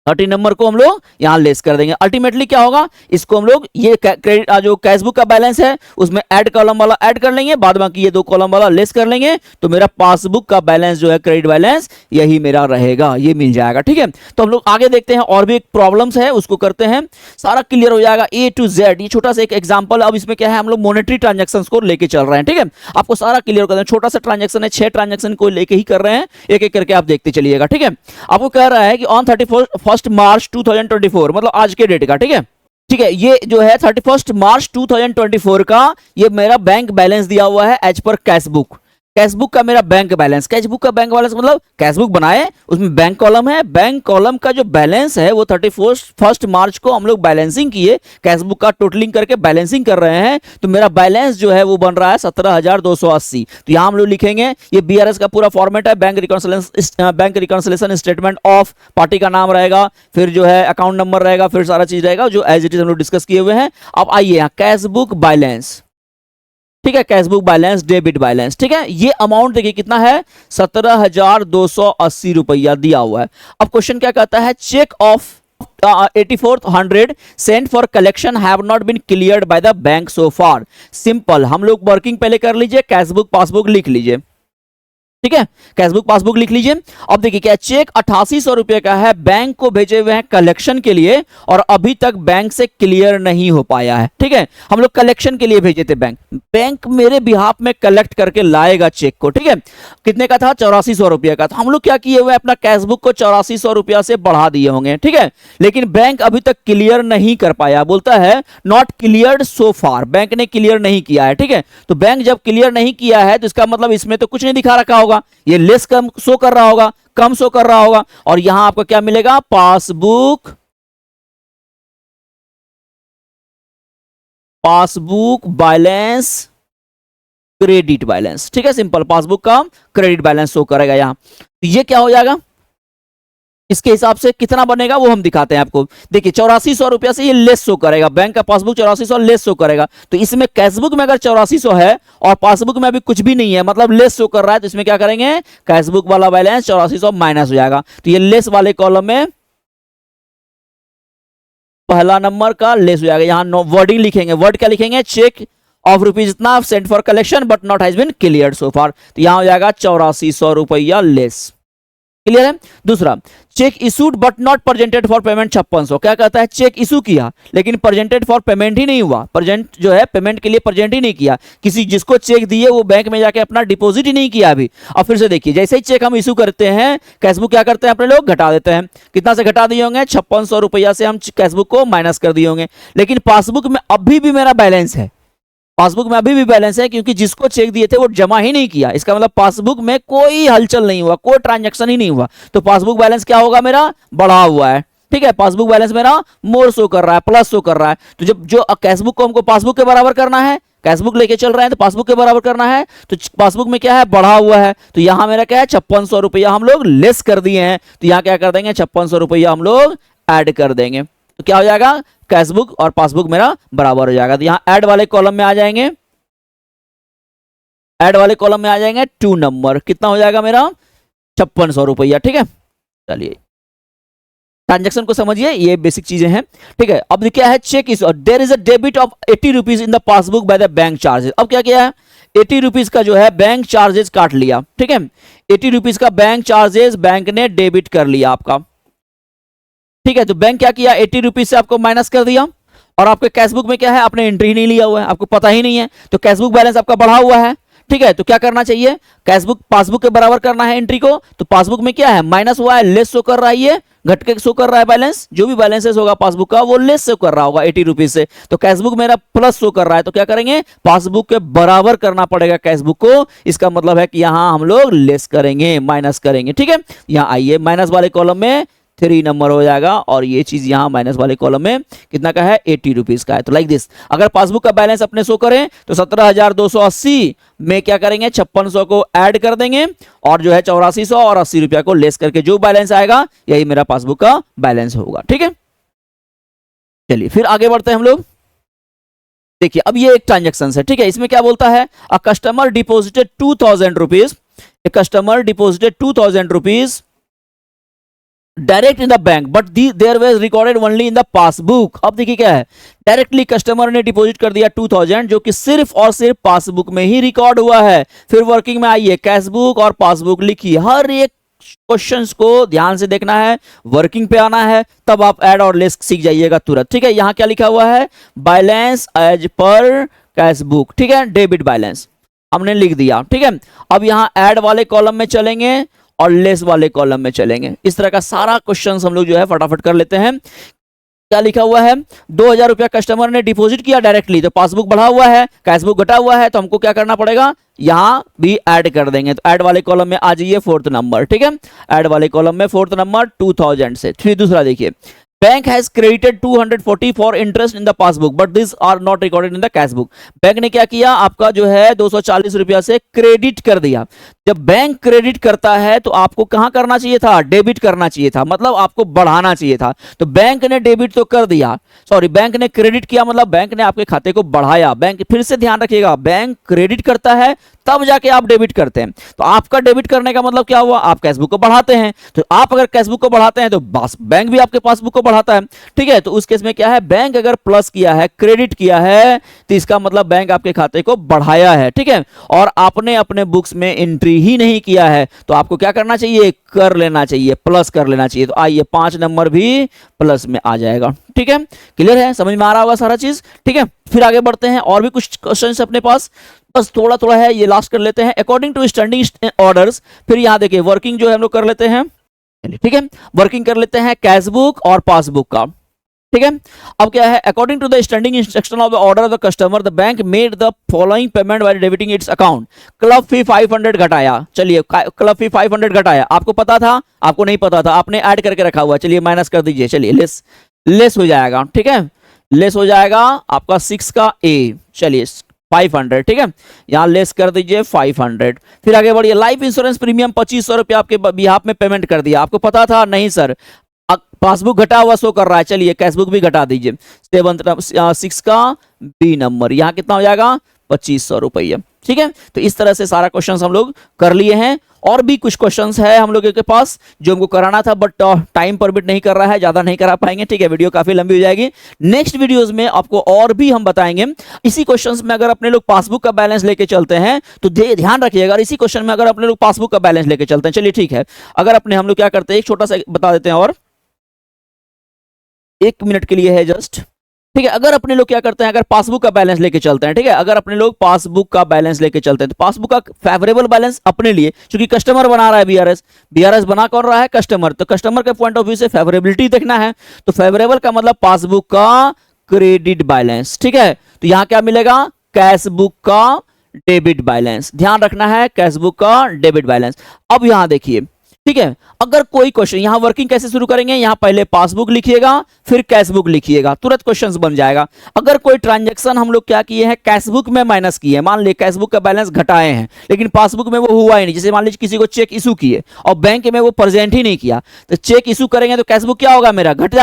13 नंबर को हम लोग यहां लेस कर देंगे। अल्टीमेटली क्या होगा, इसको हम लोग ये क्रेडिट जो कैशबुक का बैलेंस है उसमें ऐड कॉलम वाला ऐड कर लेंगे, बाद बाकी ये दो कॉलम वाला लेस कर लेंगे, तो मेरा पासबुक का बैलेंस जो है क्रेडिट बैलेंस यही मेरा रहेगा, ये मिल जाएगा, ठीक है। तो हम लोग आगे देखते हैं, और भी एक प्रॉब्लम्स है उसको करते हैं, सारा क्लियर हो जाएगा A to Z। ये छोटा सा एक एग्जाम्पल, अब इसमें क्या है, हम लोग मॉनेटरी ट्रांजेक्शन को लेके चल रहे हैं, ठीक है। आपको सारा क्लियर कर दें, छोटा सा ट्रांजेक्शन है, 6 ट्रांजेक्शन को लेके ही कर रहे हैं, एक एक करके आप देखते चलिएगा, ठीक है। आपको कह रहा है कि ऑन 31 मार्च 2024, मतलब आज के डेट का, ठीक है, ठीक है। ये जो है 31 मार्च 2024 का ये मेरा बैंक बैलेंस दिया हुआ है एज पर कैशबुक। कैशबुक का मेरा बैंक बैलेंस, कैशबुक का बैंक बैलेंस मतलब कैशबुक बनाए उसमें बैंक कॉलम है, बैंक कॉलम का जो बैलेंस है वो 31 मार्च को हम लोग बैलेंसिंग किए, कैशबुक का टोटलिंग करके बैलेंसिंग कर रहे हैं, तो मेरा बैलेंस जो है वो बन रहा है 17,280। तो यहां हम लोग लिखेंगे, ये BRS का पूरा फॉर्मेट है, bank reconciliation statement of, party का नाम रहेगा, फिर जो है अकाउंट नंबर रहेगा, फिर सारा चीज रहेगा जो एज इट इज हम लोग डिस्कस किए हुए हैं। अब आइए यहाँ कैशबुक बैलेंस, ठीक है, कैशबुक बैलेंस, डेबिट बैलेंस, ठीक है। ये अमाउंट देखिए कितना है, 17,280 रुपया दिया हुआ है। अब क्वेश्चन क्या कहता है, cheque of 8400 sent for collection have not been cleared by the bank so far. Simple, हम लोग वर्किंग पहले कर लीजिए, कैशबुक पासबुक लिख लीजिए, ठीक है, कैशबुक पासबुक लिख लीजिए। अब देखिए क्या चेक 8800 रुपए का है, बैंक को भेजे हुए हैं कलेक्शन के लिए और अभी तक बैंक से क्लियर नहीं हो पाया है। ठीक है, हम लोग कलेक्शन के लिए भेजे थे बैंक, बैंक मेरे बिहाफ में कलेक्ट करके लाएगा चेक को। ठीक है, कितने का था? 8400 रुपए का। तो हम लोग क्या किए हुए अपना कैशबुक को 8400 रुपया से बढ़ा दिए होंगे। ठीक है, लेकिन बैंक अभी तक क्लियर नहीं कर पाया, बोलता है not cleared so far, bank ने क्लियर नहीं किया है। ठीक है, तो बैंक जब क्लियर नहीं किया है तो इसका मतलब इसमें तो कुछ नहीं दिखा रखा होगा, ये लेस कम शो कर रहा होगा, कम शो कर रहा होगा। और यहां आपको क्या मिलेगा? Passbook, passbook balance, credit balance. ठीक है, सिंपल पासबुक का क्रेडिट बैलेंस शो करेगा यहां। तो ये क्या हो जाएगा? इसके हिसाब से कितना बनेगा वो हम दिखाते हैं आपको। देखिए 8400 रुपया से ये लेस शो करेगा, बैंक का पासबुक 8400 लेस शो करेगा। तो इसमें कैशबुक में अगर 8400 है और पासबुक में अभी कुछ भी नहीं है, मतलब लेस शो कर रहा है, तो इसमें क्या करेंगे? कैशबुक वाला बैलेंस 8400 माइनस हो जाएगा। तो ये लेस वाले कॉलम में पहला नंबर का लेस हो जाएगा। यहां वर्डिंग लिखेंगे, वर्ड क्या लिखेंगे? चेक ऑफ रुपीज इतना sent for collection but not has been cleared so far. तो यहां हो जाएगा 8400 रुपया लेस। क्लियर है? दूसरा, check issued but not presented for payment 5600। क्या कहता है? चेक इशू किया लेकिन प्रेजेंटेड फॉर पेमेंट ही नहीं हुआ, प्रेजेंट जो है पेमेंट के लिए प्रेजेंट ही नहीं किया, किसी जिसको चेक दिए वो बैंक में जाके अपना डिपॉजिट ही नहीं किया अभी। अब फिर से देखिए, जैसे ही चेक हम इशू करते हैं कैशबुक क्या करते हैं अपने लोग? घटा देते हैं। कितना से घटा दिए होंगे? 5600 रुपया से हम कैशबुक को माइनस कर दिए होंगे। लेकिन पासबुक में अभी भी मेरा बैलेंस है, पासबुक में अभी भी बैलेंस है, क्योंकि जिसको चेक दिए थे वो जमा ही नहीं किया। इसका मतलब पासबुक में कोई हलचल नहीं हुआ, कोई ट्रांजैक्शन ही नहीं हुआ। तो पासबुक बैलेंस क्या होगा? मेरा बढ़ा हुआ है। ठीक है, पासबुक बैलेंस मेरा मोर शो कर रहा है, प्लस शो कर रहा है। तो जब जो कैशबुक को हमको पासबुक के बराबर करना है, कैशबुक लेके चल रहे हैं तो पासबुक के बराबर करना है, तो पासबुक में क्या है? बढ़ा हुआ है। तो यहां मेरा क्या है? 5600 रुपया हम लोग लेस कर दिए हैं। तो यहां क्या कर देंगे? 5600 रुपया हम लोग ऐड कर देंगे। तो क्या हो जाएगा? कैशबुक और पासबुक मेरा बराबर हो जाएगा। तो यहां ऐड वाले कॉलम में आ जाएंगे, ऐड वाले कॉलम में आ जाएंगे 2 नंबर। कितना हो जाएगा मेरा? 5600 रुपया। ठीक है, चलिए ट्रांजैक्शन को समझिए, ये बेसिक चीजें हैं। ठीक है, अब क्या है? Cheque is there is a debit of 80 rupees in the passbook by the bank charges. अब क्या किया है? 80 रुपीज का जो है बैंक चार्जेस काट लिया। ठीक है, 80 रुपीज का बैंक चार्जेस बैंक ने डेबिट कर लिया आपका। ठीक है, तो बैंक क्या किया? 80 रुपीज से आपको माइनस कर दिया और आपके कैशबुक में क्या है? आपने एंट्री नहीं लिया हुआ है, आपको पता ही नहीं है, तो कैशबुक बैलेंस आपका बढ़ा हुआ है। ठीक है, तो क्या करना चाहिए? कैशबुक पासबुक के बराबर करना है एंट्री को। तो पासबुक में क्या है? माइनस हुआ है, लेस शो कर रहा है, ये घट के शो कर रहा है बैलेंस। जो भी बैलेंसेस होगा पासबुक का वो लेस शो कर रहा होगा 80 रुपीज से। तो कैशबुक मेरा प्लस शो कर रहा है, तो क्या करेंगे? पासबुक के बराबर करना पड़ेगा कैशबुक को। इसका मतलब है कि यहां हम लोग लेस करेंगे, माइनस करेंगे। ठीक है, यहां आइए, माइनस वाले कॉलम में 3 नंबर हो जाएगा और ये चीज यहां माइनस वाले कॉलम में कितना का है? 80 रुपीज का है। तो लाइक दिस, अगर पासबुक का बैलेंस अपने शो करें तो 17,280 में क्या करेंगे? 5600 को ऐड कर देंगे और जो है 8400 और 80 रुपया को लेस करके जो बैलेंस आएगा यही मेरा पासबुक का बैलेंस होगा। ठीक है, चलिए फिर आगे बढ़ते हैं हम लोग। देखिए अब ये एक ट्रांजेक्शन है। ठीक है, इसमें क्या बोलता है? A customer deposited 2000 rupees, a customer deposited 2000 rupees direct in the bank but there was recorded only in the passbook. अब देखिए क्या है? डायरेक्टली कस्टमर ने डिपॉजिट कर दिया 2000 जो कि सिर्फ और सिर्फ पासबुक में ही रिकॉर्ड हुआ है। फिर वर्किंग में आइए, कैशबुक और पासबुक लिखिए, हर एक क्वेश्चंस को ध्यान से देखना है, वर्किंग पे आना है, तब आप ऐड और लेस सीख जाइएगा तुरंत। ठीक है, यहां क्या लिखा हुआ है? Balance as per cashbook. ठीक है, डेबिट बैलेंस हमने लिख दिया। ठीक है, अब यहां ऐड वाले कॉलम में चलेंगे और लेस वाले कॉलम में चलेंगे। इस तरह का सारा क्वेश्चन हम लोग जो है फटाफट कर लेते हैं। क्या लिखा हुआ है? 2000 रुपया कस्टमर ने डिपॉजिट किया डायरेक्टली, तो पासबुक बढ़ा हुआ है, कैशबुक घटा हुआ है, तो हमको क्या करना पड़ेगा? यहां भी ऐड कर देंगे। तो ऐड वाले कॉलम में आ जाइए 4th नंबर। ठीक है, ऐड वाले कॉलम में 4th नंबर 2000 से। फिर दूसरा देखिए, bank has credited 240 for interest in the passbook but this are not recorded in the cashbook. Bank ने क्या किया? आपका जो है 240 रुपया से क्रेडिट कर दिया। जब बैंक क्रेडिट करता है तो आपको कहां करना चाहिए था? डेबिट करना चाहिए था, मतलब आपको बढ़ाना चाहिए था। तो बैंक ने डेबिट तो कर दिया, सॉरी बैंक ने क्रेडिट किया, मतलब बैंक ने आपके खाते को बढ़ाया। बैंक फिर से ध्यान रखिएगा, बैंक क्रेडिट करता है तब जाके आप डेबिट करते हैं। तो आपका डेबिट करने का मतलब क्या हुआ, आप कैश बुक को बढ़ाते हैं। तो आप अगर कैश बुक को बढ़ाते हैं तो बैंक भी आपके पासबुक को बढ़ाता है, ठीक है। तो उस केस में क्या है, बैंक अगर प्लस किया है, क्रेडिट किया है, तो इसका मतलब बैंक आपके खाते को बढ़ाया है, ठीक है। और आपने अपने बुक्स में एंट्री ही नहीं किया है, तो आपको क्या करना चाहिए, कर लेना चाहिए, प्लस कर लेना चाहिए। तो आइए 5 नंबर भी प्लस में आ जाएगा, ठीक है। क्लियर है, समझ में आ रहा होगा सारा चीज, ठीक है। फिर आगे बढ़ते हैं, और भी कुछ क्वेश्चन अपने पास, बस थोड़ा थोड़ा है, ये लास्ट कर लेते हैं। अकॉर्डिंग टू स्टैंडिंग ऑर्डर्स, फिर यहां देखिए वर्किंग जो है हम लोग कर लेते हैं, ठीक है। वर्किंग कर लेते हैं कैश बुक और पासबुक का, ठीक है। अब क्या है, according to the standing instruction of the order of the customer the bank made the following payment by debiting its account. Club fee 500 घटाया, चलिए क्लब फी 500 घटाया, आपको पता था, आपको नहीं पता था, आपने ऐड करके रखा हुआ, चलिए माइनस कर दीजिए, चलिए लेस हो जाएगा, ठीक है। लेस हो जाएगा आपका 6 का ए, चलिए 500, ठीक है। यहां लेस कर दीजिए 500। फिर आगे बढ़िए, लाइफ इंश्योरेंस प्रीमियम 2500 रुपया आपके बिहाफ में पेमेंट कर दिया, आपको पता था, नहीं सर, पासबुक घटा हुआ शो कर रहा है, चलिए कैशबुक भी घटा दीजिए, 6 का बी नंबर, यहां कितना हो जाएगा 2500 रुपये, ठीक है। तो इस तरह से सारा क्वेश्चन हम लोग कर लिए हैं। और भी कुछ क्वेश्चंस है हम लोगों के पास जो हमको कराना था, बट टाइम परमिट नहीं कर रहा है, ज्यादा नहीं करा पाएंगे, ठीक है। वीडियो काफी लंबी हो जाएगी, नेक्स्ट वीडियोस में आपको और भी हम बताएंगे। इसी क्वेश्चंस में अगर अपने लोग पासबुक का बैलेंस लेके चलते हैं तो ध्यान रखिएगा, अगर इसी क्वेश्चन में अगर अपने लोग पासबुक का बैलेंस लेके चलते हैं, चलिए ठीक है। अगर अपने हम लोग क्या करते हैं, एक छोटा सा बता देते हैं, और 1 मिनट के लिए है जस्ट, ठीक है। अगर अपने लोग क्या करते हैं, अगर पासबुक का बैलेंस लेके चलते हैं, ठीक है, अगर अपने लोग पासबुक का बैलेंस लेके चलते हैं, तो पासबुक का फेवरेबल बैलेंस अपने लिए, क्योंकि कस्टमर बना रहा है बीआरएस बना कौन रहा है, कस्टमर, तो कस्टमर के पॉइंट ऑफ व्यू से फेवरेबिलिटी देखना है। तो फेवरेबल का मतलब पासबुक का क्रेडिट बैलेंस, ठीक है। तो यहां क्या मिलेगा, कैश बुक का डेबिट बैलेंस, ध्यान रखना है, कैश बुक का डेबिट बैलेंस। अब यहां देखिए, ठीक है, अगर कोई क्वेश्चन, यहां वर्किंग कैसे शुरू करेंगे, यहां पहले पासबुक लिखिएगा, फिर कैशबुक लिखिएगा, तुरंत क्वेश्चन बन जाएगा। अगर कोई ट्रांजैक्शन हम लोग क्या किए हैं, कैशबुक में माइनस किए, मान लीजिए कैशबुक का बैलेंस घटाए हैं, लेकिन पासबुक में वो हुआ ही नहीं, जैसे मान लीजिए किसी को चेक इशू किए और बैंक में वो प्रेजेंट ही नहीं किया, तो चेक इशू करेंगे तो कैशबुक क्या होगा, मेरा घट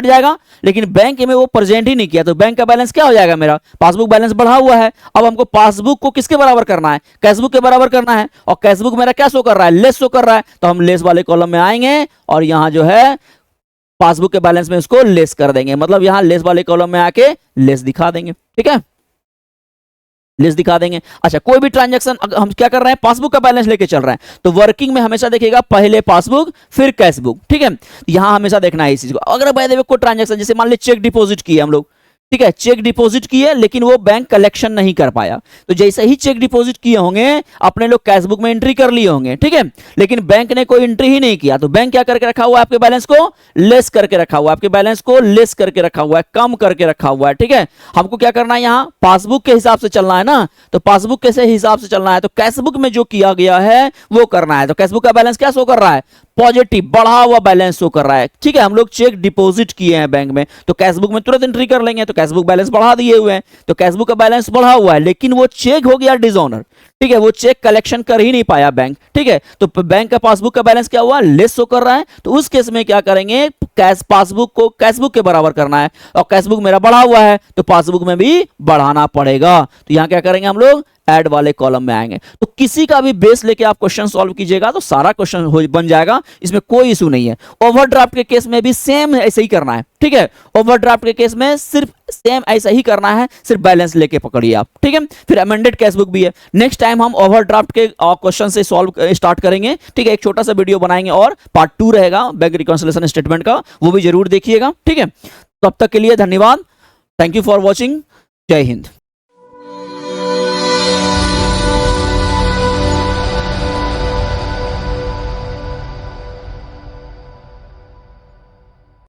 जाएगा, लेकिन बैंक में वो प्रेजेंट ही नहीं किया, तो बैंक का बैलेंस क्या हो जाएगा, मेरा पासबुक बैलेंस बढ़ा हुआ है। अब हमको पासबुक को किसके बराबर करना है, कैशबुक के बराबर करना है, और कैशबुक मेरा क्या शो कर रहा है, लेस शो कर रहा है, तो हम लेस वाले कॉलम में आएंगे और यहां जो है पासबुक के बैलेंस में उसको लेस कर देंगे, मतलब यहां लेस वाले कॉलम में आके लेस दिखा देंगे, ठीक है, लेस दिखा देंगे। अच्छा, कोई भी ट्रांजैक्शन हम क्या कर रहे हैं, पासबुक का बैलेंस लेके चल रहे हैं, तो वर्किंग में हमेशा देखिएगा पहले पासबुक फिर कैशबुक, ठीक है। यहां हमेशा देखना है इस चीज को। अगर बाय द वे कोई ट्रांजैक्शन, जैसे मान लीजिए चेक डिपॉजिट किए हम लोग, ठीक है, चेक डिपॉजिट किए लेकिन वो बैंक कलेक्शन नहीं कर पाया, तो जैसे ही चेक डिपॉजिट किए होंगे अपने लोग कैशबुक में एंट्री कर लिए होंगे, ठीक है, लेकिन बैंक ने कोई एंट्री ही नहीं किया, तो बैंक क्या करके रखा हुआ है, आपके बैलेंस को लेस करके रखा हुआ है, आपके बैलेंस को लेस करके रखा हुआ है, कम करके रखा हुआ है, ठीक है। हमको क्या करना है, यहाँ पासबुक के हिसाब से चलना है ना, तो पासबुक के हिसाब से चलना है, तो कैशबुक में जो किया गया है वो करना है। तो कैशबुक का बैलेंस क्या शो कर रहा है, पॉजिटिव, बढ़ा हुआ बैलेंस शो कर रहा है, ठीक है। हम लोग चेक डिपॉजिट किए हैं बैंक में, तो कैशबुक में तुरंत एंट्री कर लेंगे, तो कैशबुक बैलेंस बढ़ा दिए हुए हैं, तो कैशबुक का बैलेंस बढ़ा हुआ है, लेकिन वो चेक हो गया डिसऑनर, ठीक है, वो चेक कलेक्शन कर ही नहीं पाया बैंक, ठीक है। तो बैंक का पासबुक का बैलेंस क्या हुआ, लेस शो कर रहा है, तो उस केस में क्या करेंगे, कैश पासबुक को कैशबुक के बराबर करना है, और कैशबुक मेरा बढ़ा हुआ है तो पासबुक में भी बढ़ाना पड़ेगा, तो यहां क्या करेंगे हम लोग, ऐड वाले कॉलम में आएंगे। तो किसी का भी बेस लेके आप क्वेश्चन सॉल्व कीजिएगा तो सारा क्वेश्चन बन जाएगा, इसमें कोई इशू नहीं है। ओवरड्राफ्ट के केस में भी सेम ऐसे ही करना है, ठीक है, ओवरड्राफ्ट के केस में सिर्फ सेम ऐसा ही करना है, सिर्फ बैलेंस लेके पकड़िए आप, ठीक है। फिर अमेंडेड कैशबुक भी है, नेक्स्ट टाइम हम ओवरड्राफ्ट के क्वेश्चन से सॉल्व स्टार्ट करेंगे, ठीक है, एक छोटा सा वीडियो बनाएंगे और पार्ट 2 रहेगा बैंक रिकॉन्सिलिएशन स्टेटमेंट का, वो भी जरूर देखिएगा, ठीक है। तब तक के लिए धन्यवाद, थैंक यू फॉर वॉचिंग, जय हिंद।